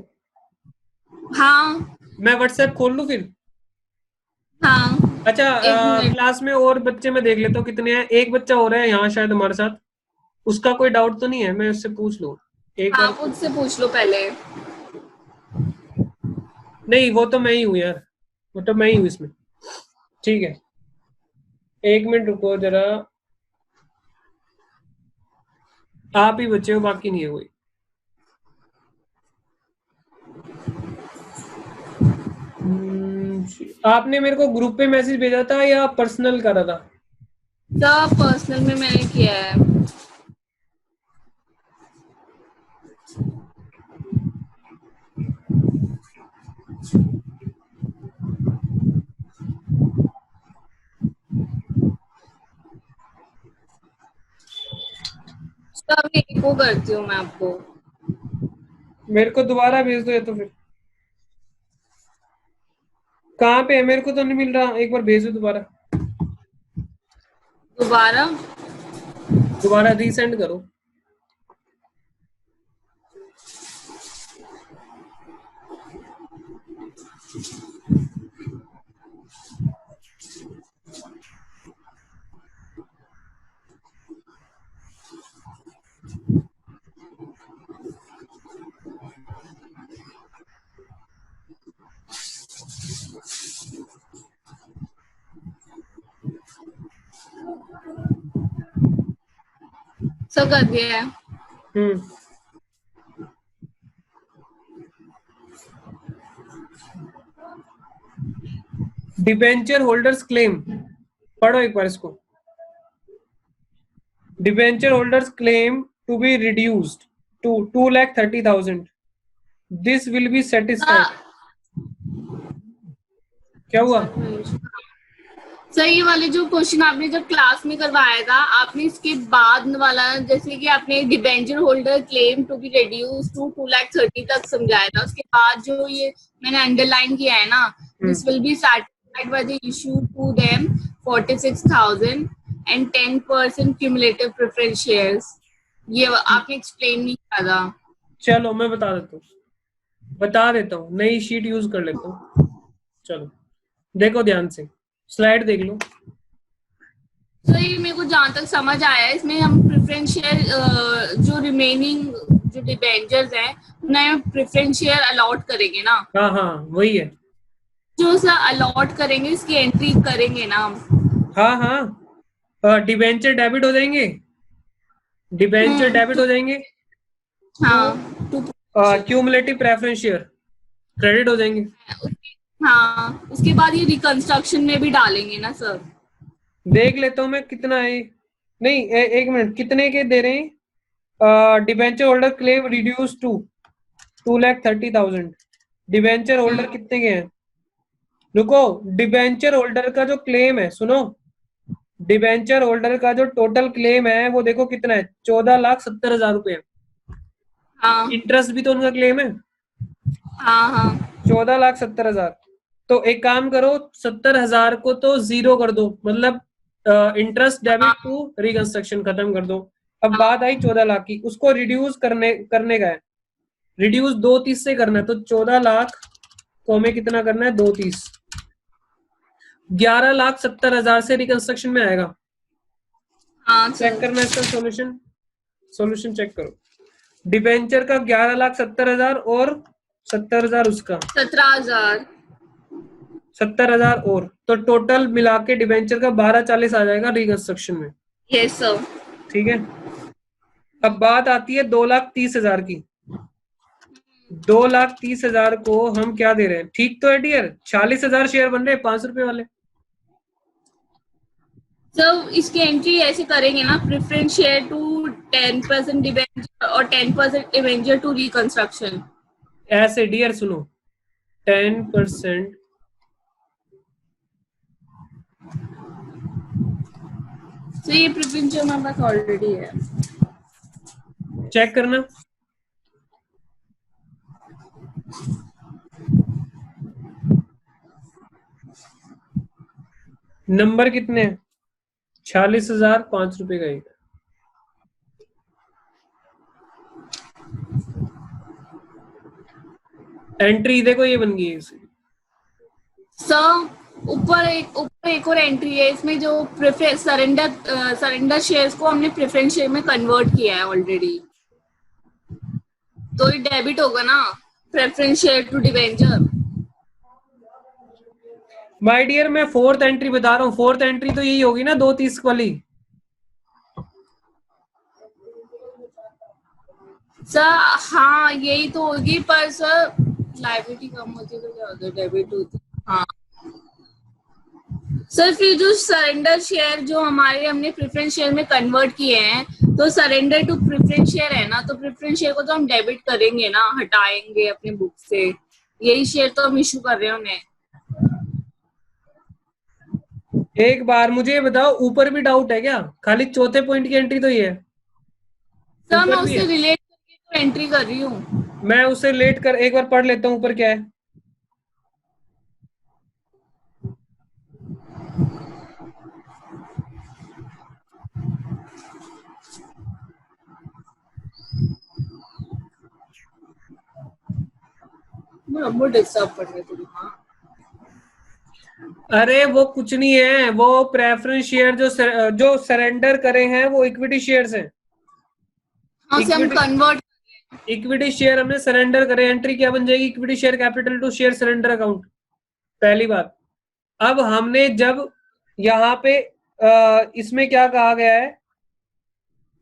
[SPEAKER 7] हाँ
[SPEAKER 1] मैं व्हाट्सएप खोल लूं फिर?
[SPEAKER 7] हाँ।
[SPEAKER 1] अच्छा,
[SPEAKER 7] एक मिनट।
[SPEAKER 1] क्लास में और बच्चे मैं देख लेता हूँ कितने हैं। एक बच्चा हो रहा है यहाँ शायद हमारे साथ, उसका कोई डाउट तो नहीं है? मैं उससे पूछ लूँ एक
[SPEAKER 7] हाँ
[SPEAKER 1] बार।
[SPEAKER 7] मुझसे पूछ लो पहले।
[SPEAKER 1] नहीं, वो तो मैं ही हूँ यार, वो तो मैं ही हूँ इसमें। ठीक है, 1 मिनट रुको जरा, आप ही बच्चे हो, बाकी नहीं है कोई। आपने मेरे को ग्रुप पे मैसेज भेजा था या पर्सनल करा था?
[SPEAKER 7] सर पर्सनल में मैंने किया है। सर एक को करती हूँ मैं आपको।
[SPEAKER 1] मेरे को दोबारा भेज दो या तो फिर। कहाँ पे है? मेरे को तो नहीं मिल रहा, एक बार भेजो दोबारा। दोबारा रीसेंड करो।
[SPEAKER 7] सर कर दिया है।
[SPEAKER 1] डिबेंचर होल्डर्स क्लेम, पढ़ो एक बार इसको। Debenture holders claim to be reduced to 2,30,000, this will be satisfied. क्या हुआ?
[SPEAKER 7] सर ये वाले जो क्वेश्चन आपने जब क्लास में करवाया था, आपने इसके बाद वाला, जैसे कि आपने debenture holder claim to be reduce to 2,30,000 तक समझाया था, उसके बाद जो ये मैंने अंडरलाइन किया है ना, this will B satisfied by the issue to them 46,000 and 10% cumulative preference shares, ये आपने एक्सप्लेन नहीं किया था।
[SPEAKER 1] चलो मैं बता देता हूँ, नई शीट यूज कर लेता हूँ। चलो देखो ध्यान से, स्लाइड देख लो।
[SPEAKER 7] तो ये मेरे को जहाँ तक समझ आया है, इसमें हम प्रेफरेंस शेयर जो रिमेनिंग जो डिबेंचर्स हैं उन्हें प्रेफरेंस शेयर अलॉट करेंगे ना।
[SPEAKER 1] हाँ हाँ वही है।
[SPEAKER 7] जो सर अलॉट करेंगे इसकी एंट्री करेंगे ना हम?
[SPEAKER 1] हाँ हाँ, डिबेंचर डेबिट हो जाएंगे, डिबेंचर डेबिट हो जाएंगे।
[SPEAKER 7] हाँ
[SPEAKER 1] क्यूमुलेटिव प्रेफरेंस शेयर क्रेडिट हो जाएंगे।
[SPEAKER 7] हाँ, उसके बाद ये रिकंस्ट्रक्शन में भी डालेंगे ना सर?
[SPEAKER 1] देख लेता हूँ मैं कितना है। नहीं, एक मिनट, कितने के दे रहे हैं? Debenture holder claim reduce to 2,30,000। Debenture holder कितने के हैं? रुको, डिबेंचर होल्डर का जो क्लेम है, सुनो, डिबेंचर होल्डर का जो टोटल क्लेम है वो देखो कितना है, 14,70,000 रुपये।
[SPEAKER 7] हाँ
[SPEAKER 1] इंटरेस्ट भी तो उनका क्लेम है,
[SPEAKER 7] हाँ हाँ
[SPEAKER 1] 14,70,000। तो एक काम करो, 70,000 को तो जीरो कर दो, मतलब इंटरेस्ट डेबिट टू रिकंस्ट्रक्शन खत्म कर दो। अब बात आई 14 लाख की, उसको रिड्यूस करने का है। रिड्यूस 230 से करना है, तो 14 लाख को हमें कितना करना है, 230, 11,70,000 से रिकंस्ट्रक्शन में आएगा।
[SPEAKER 7] हाँ
[SPEAKER 1] चेक
[SPEAKER 7] सर।
[SPEAKER 1] करना है इसका सॉल्यूशन चेक करो। डिबेंचर का 11,70,000 और 70,000 उसका
[SPEAKER 7] 17,000।
[SPEAKER 1] 70,000 और, तो टोटल मिला के डिबेंचर का 12,40 आ जाएगा रिकंस्ट्रक्शन में।
[SPEAKER 7] Yes sir.
[SPEAKER 1] ठीक है, अब बात आती है 2,30,000 की। 2,30,000 को हम क्या दे रहे हैं? ठीक तो है डियर, 40,000 शेयर बन रहे हैं 5 रुपए वाले।
[SPEAKER 7] सर इसकी एंट्री ऐसे करेंगे ना, प्रेफरेंस शेयर टू 10% डिबेंचर और 10% डिबेंचर टू रिकंस्ट्रक्शन।
[SPEAKER 1] ऐसे डियर सुनो, 10%,
[SPEAKER 7] तो ये प्रेफरेंस शेयर हमारे पास ऑलरेडी है।
[SPEAKER 1] चेक करना। नंबर कितने हैं? 46,000 5 रुपए का एक। एंट्री देखो ये बन गई है इसकी।
[SPEAKER 7] सर ऊपर एक और एंट्री है इसमें, जो प्रेफरेंस सरेंडर शेयर्स को हमने प्रेफरेंस शेयर में कन्वर्ट किया है ऑलरेडी, तो ये डेबिट होगा ना, preference share to debenture.
[SPEAKER 1] My dear, मैं फोर्थ एंट्री बता रहा हूँ, फोर्थ एंट्री तो यही होगी ना, 230 वाली।
[SPEAKER 7] सर हाँ यही तो होगी, पर सर लायबिलिटी कम होती तो क्या होता है, डेबिट होती। हाँ सर, फिर जो सरेंडर शेयर जो हमने प्रेफरेंस शेयर में कन्वर्ट किए हैं, तो सरेंडर टू प्रेफरेंस शेयर है ना, तो प्रेफरेंस शेयर को तो हम डेबिट करेंगे ना, हटाएंगे अपने बुक से। यही शेयर तो हम इशू कर रहे हैं उन्हें।
[SPEAKER 1] एक बार मुझे ये बताओ, ऊपर भी डाउट है क्या? खाली चौथे पॉइंट की एंट्री तो ये है।
[SPEAKER 7] सर मैं
[SPEAKER 1] ऊपर भी
[SPEAKER 7] उससे
[SPEAKER 1] है?
[SPEAKER 7] रिलेट करके तो एंट्री कर रही हूँ।
[SPEAKER 1] मैं उसे लेट कर एक बार पढ़ लेता हूँ, ऊपर क्या है।
[SPEAKER 7] मैं डिस्टर्ब कर रही थी। हाँ
[SPEAKER 1] अरे वो कुछ नहीं है, वो प्रेफरेंस शेयर जो सरेंडर करे हैं वो इक्विटी शेयर्स हैं।
[SPEAKER 7] हाँ से हम कन्वर्ट।
[SPEAKER 1] इक्विटी शेयर हमने सरेंडर करे, एंट्री क्या बन जाएगी? Equity share capital to share surrender account. पहली बात। अब हमने जब यहाँ पे इसमें क्या कहा गया है,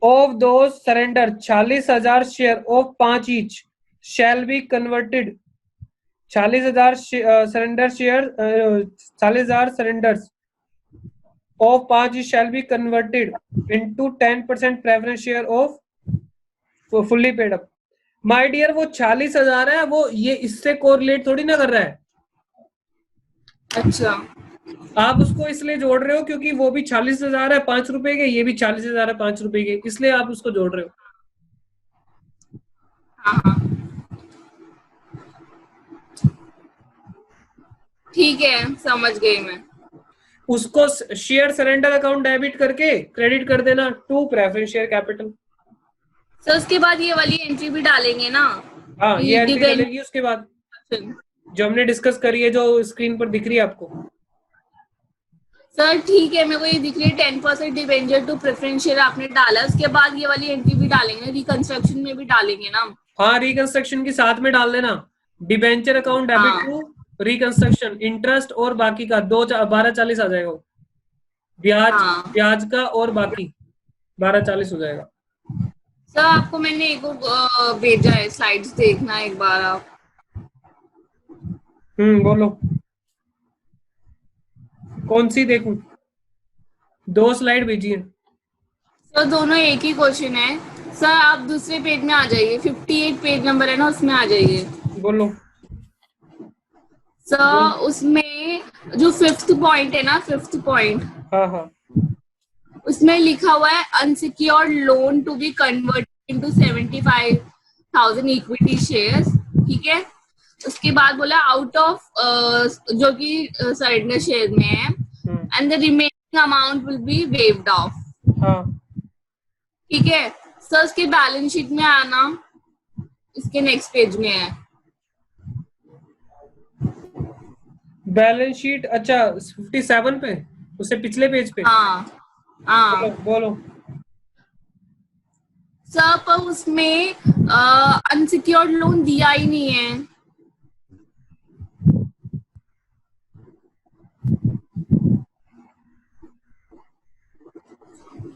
[SPEAKER 1] ऑफ दो surrender 40,000 share of 5 each shall be converted. 40,000 surrender share, 40,000 surrenders of 5 each shall be converted into 10% preference share of fully paid up. My dear, वो 40,000 है, वो ये इससे कोरिलेट थोड़ी ना कर रहा है।
[SPEAKER 7] अच्छा
[SPEAKER 1] आप उसको इसलिए जोड़ रहे हो क्योंकि वो भी 40,000 है 5 रुपए के, ये भी 40,000 है 5 रुपए के, इसलिए आप उसको जोड़ रहे हो।
[SPEAKER 7] हाँ हाँ ठीक है, समझ गई मैं।
[SPEAKER 1] उसको शेयर सरेंडर अकाउंट डेबिट करके क्रेडिट कर देना to preference share capital.
[SPEAKER 7] Sir उसके बाद ये वाली एंट्री भी डालेंगे ना?
[SPEAKER 1] हाँ, ये एंट्री
[SPEAKER 7] डिबेंचर।
[SPEAKER 1] डलेगी उसके बाद, जो हमने डिस्कस करी है, जो स्क्रीन पर दिख रही है आपको।
[SPEAKER 7] सर ठीक है, मेरे को ये दिख रही है 10% डिबेंचर टू प्रेफरेंस शेयर आपने डाला, उसके बाद ये वाली एंट्री भी डालेंगे, रिकंस्ट्रक्शन में भी डालेंगे ना?
[SPEAKER 1] हाँ, रिकंस्ट्रक्शन के साथ में डाल देना, debenture account debit to reconstruction, interest और बाकी का 1240 आ जाएगा, ब्याज का और बाकी 1240 हो जाएगा।
[SPEAKER 7] सर आपको मैंने एक और भेजा है, स्लाइड्स देखना एक बार आप।
[SPEAKER 1] बोलो। कौन सी देखूं? 2 स्लाइड भेजिए।
[SPEAKER 7] सर दोनों एक ही क्वेश्चन है। सर आप दूसरे पेज में आ जाइए, 58 पेज नंबर है ना, उसमें आ जाइए।
[SPEAKER 1] बोलो।
[SPEAKER 7] सर उसमें जो 5th पॉइंट है ना, 5th पॉइंट,
[SPEAKER 1] हाँ हाँ
[SPEAKER 7] उसमें लिखा हुआ है unsecured loan to be converted into 75,000 equity shares, ठीक है। उसके बाद बोला आउट ऑफ जो कि सरेंडर शेयर में है, and the remaining amount will be waived of,
[SPEAKER 1] हाँ।
[SPEAKER 7] ठीक है। सर उसके बैलेंस शीट में आना, इसके नेक्स्ट पेज में है।
[SPEAKER 1] बैलेंस शीट, अच्छा 57 पे, उससे पिछले पेज पे।
[SPEAKER 7] हाँ हाँ
[SPEAKER 1] बोलो।
[SPEAKER 7] सर पर उसमें अनसिक्योर्ड लोन दिया ही नहीं है।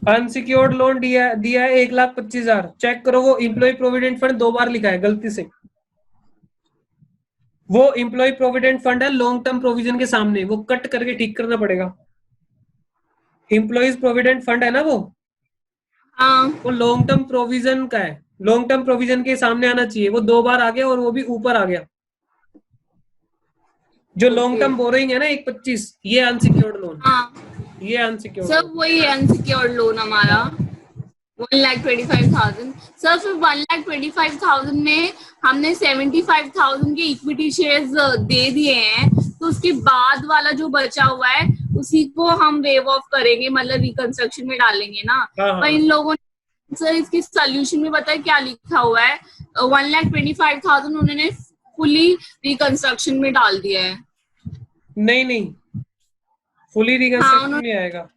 [SPEAKER 1] अनसिक्योर्ड लोन दिया है 1,25,000। चेक करो, वो एम्प्लॉय प्रोविडेंट फंड 2 बार लिखा है गलती से। वो एम्प्लॉय प्रोविडेंट फंड है लॉन्ग टर्म प्रोविजन के सामने, वो कट करके ठीक करना पड़ेगा। एम्प्लॉयज प्रोविडेंट फंड है ना वो
[SPEAKER 7] हाँ
[SPEAKER 1] लॉन्ग टर्म प्रोविजन का है, लॉन्ग टर्म प्रोविजन के सामने आना चाहिए। वो 2 बार आ गया और वो भी ऊपर आ गया। जो लॉन्ग टर्म बोरोइंग है ना 1,25, ये अनसिक्योर्ड लोन,
[SPEAKER 7] हाँ
[SPEAKER 1] ये अनसिक्योर्ड।
[SPEAKER 7] सर वही अनसिक्योर्ड लोन हमारा 1,25,000। सर फिर 1,25,000 में हमने 75,000 के इक्विटी शेयर्स दे दिए हैं, तो उसके बाद वाला जो बचा हुआ है उसी को हम वेव ऑफ करेंगे, मतलब रिकंस्ट्रक्शन में डालेंगे ना।
[SPEAKER 1] हाँ।
[SPEAKER 7] पर इन लोगों ने सर इसकी सोल्यूशन में बताया क्या लिखा हुआ है, 1,25,000 उन्होंने फुली रिकंस्ट्रक्शन में डाल दिया है।
[SPEAKER 1] नहीं, फुली रिकंस्ट्रक्शन नहीं आएगा।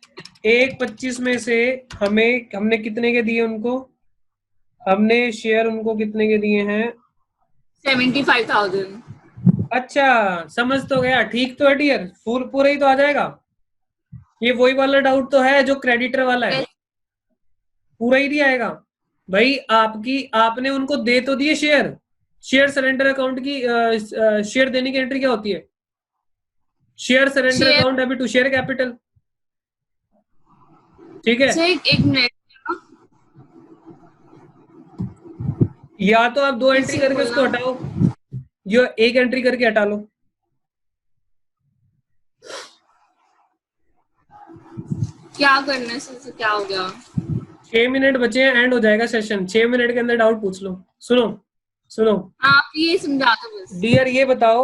[SPEAKER 1] 1,25 में से हमने कितने के दिए उनको? हमने शेयर उनको कितने के दिए हैं?
[SPEAKER 7] 75,000।
[SPEAKER 1] अच्छा, समझ तो गया। ठीक तो है डियर, पूरा ही तो आ जाएगा। ये वही वाला डाउट तो है जो क्रेडिटर वाला है, पूरा ही दिया आएगा भाई। आपने उनको दे तो दिए शेयर सरेंडर अकाउंट की शेयर देने की एंट्री क्या होती है? Share surrender account debit to share capital, ठीक है।
[SPEAKER 7] एक मिनट,
[SPEAKER 1] या तो आप 2 एंट्री करके उसको हटाओ, यो 1 एंट्री करके हटा लो।
[SPEAKER 7] क्या करने से क्या हो गया?
[SPEAKER 1] 6 मिनट बचे हैं, एंड हो जाएगा सेशन। 6 मिनट के अंदर डाउट पूछ लो। सुनो
[SPEAKER 7] आप ये समझा दो बस।
[SPEAKER 1] डियर, ये बताओ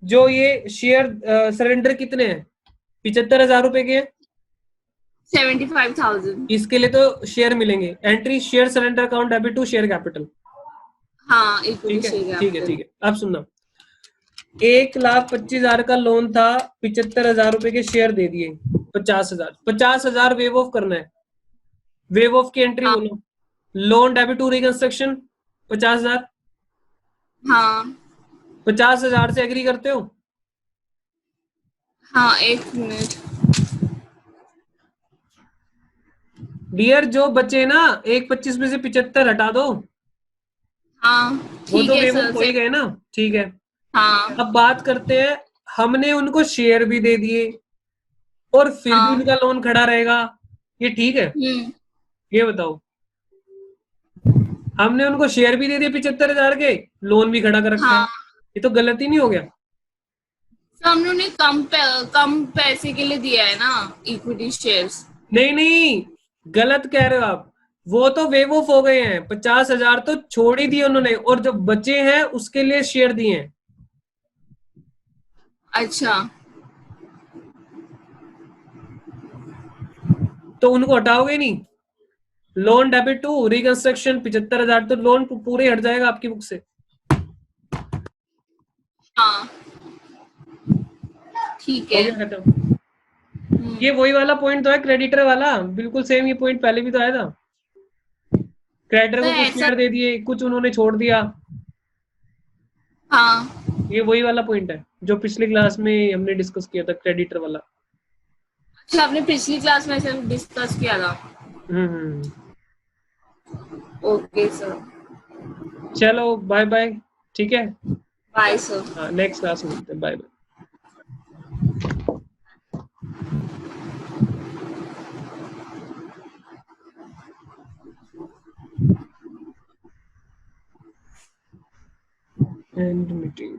[SPEAKER 1] जो ये शेयर सरेंडर कितने हैं? 75,000 रुपए के।
[SPEAKER 7] 75,000।
[SPEAKER 1] इसके लिए तो शेयर मिलेंगे। Entry share surrender account debit to share capital.
[SPEAKER 7] हाँ
[SPEAKER 1] ठीक है। अब सुनना, 1,25,000 का लोन था, 75,000 रुपए के शेयर दे दिए, 50,000 वेव ऑफ करना है। वेव ऑफ की एंट्री बोलो। Loan debit to reconstruction 50,000।
[SPEAKER 7] हाँ
[SPEAKER 1] 50,000 से एग्री करते हो?
[SPEAKER 7] हाँ एक मिनट।
[SPEAKER 1] डियर, जो बचे ना 1,25 में से 75 हटा दो।
[SPEAKER 7] हाँ
[SPEAKER 1] वो
[SPEAKER 7] ठीक
[SPEAKER 1] तो
[SPEAKER 7] है
[SPEAKER 1] वेव
[SPEAKER 7] सर।
[SPEAKER 1] ऑफ हो ही गए ना, ठीक है।
[SPEAKER 7] हाँ
[SPEAKER 1] अब बात करते हैं, हमने उनको शेयर भी दे दिए और फिर भी उनका लोन खड़ा रहेगा, ये ठीक है? ये बताओ, हमने उनको शेयर भी दे दिए 75,000 के, लोन भी खड़ा कर रखा है, ये तो गलती नहीं हो गया?
[SPEAKER 7] सर हम लोगों ने कम पैसे के लिए दिया है ना इक्विटी शेयर्स।
[SPEAKER 1] नहीं, गलत कह रहे हो आप। वो तो वेव ऑफ हो गए हैं, 50,000 तो छोड़ ही दिए उन्होंने, और जो बचे हैं उसके लिए शेयर दिए हैं।
[SPEAKER 7] अच्छा,
[SPEAKER 1] तो उनको हटाओगे नहीं? लोन डेबिट टू रिकंस्ट्रक्शन 75,000, तो लोन पूरे हट जाएगा आपकी बुक से।
[SPEAKER 7] हाँ ठीक है।
[SPEAKER 1] खत्म। ये वही वाला पॉइंट तो है क्रेडिटर वाला, बिल्कुल सेम ये पॉइंट पहले भी तो आया था। क्रेडिटर को कुछ शेयर दे दिए, कुछ उन्होंने छोड़ दिया।
[SPEAKER 7] हाँ
[SPEAKER 1] ये वही वाला पॉइंट है जो पिछली क्लास में हमने डिस्कस किया था, क्रेडिटर वाला।
[SPEAKER 7] अच्छा, आपने पिछली क्लास में से डिस्कस किया था। ओके सर,
[SPEAKER 1] चलो बाय बाय, ठीक है।
[SPEAKER 7] Bye sir.
[SPEAKER 1] नेक्स्ट क्लास में मिलते हैं, बाय बाय। And meeting.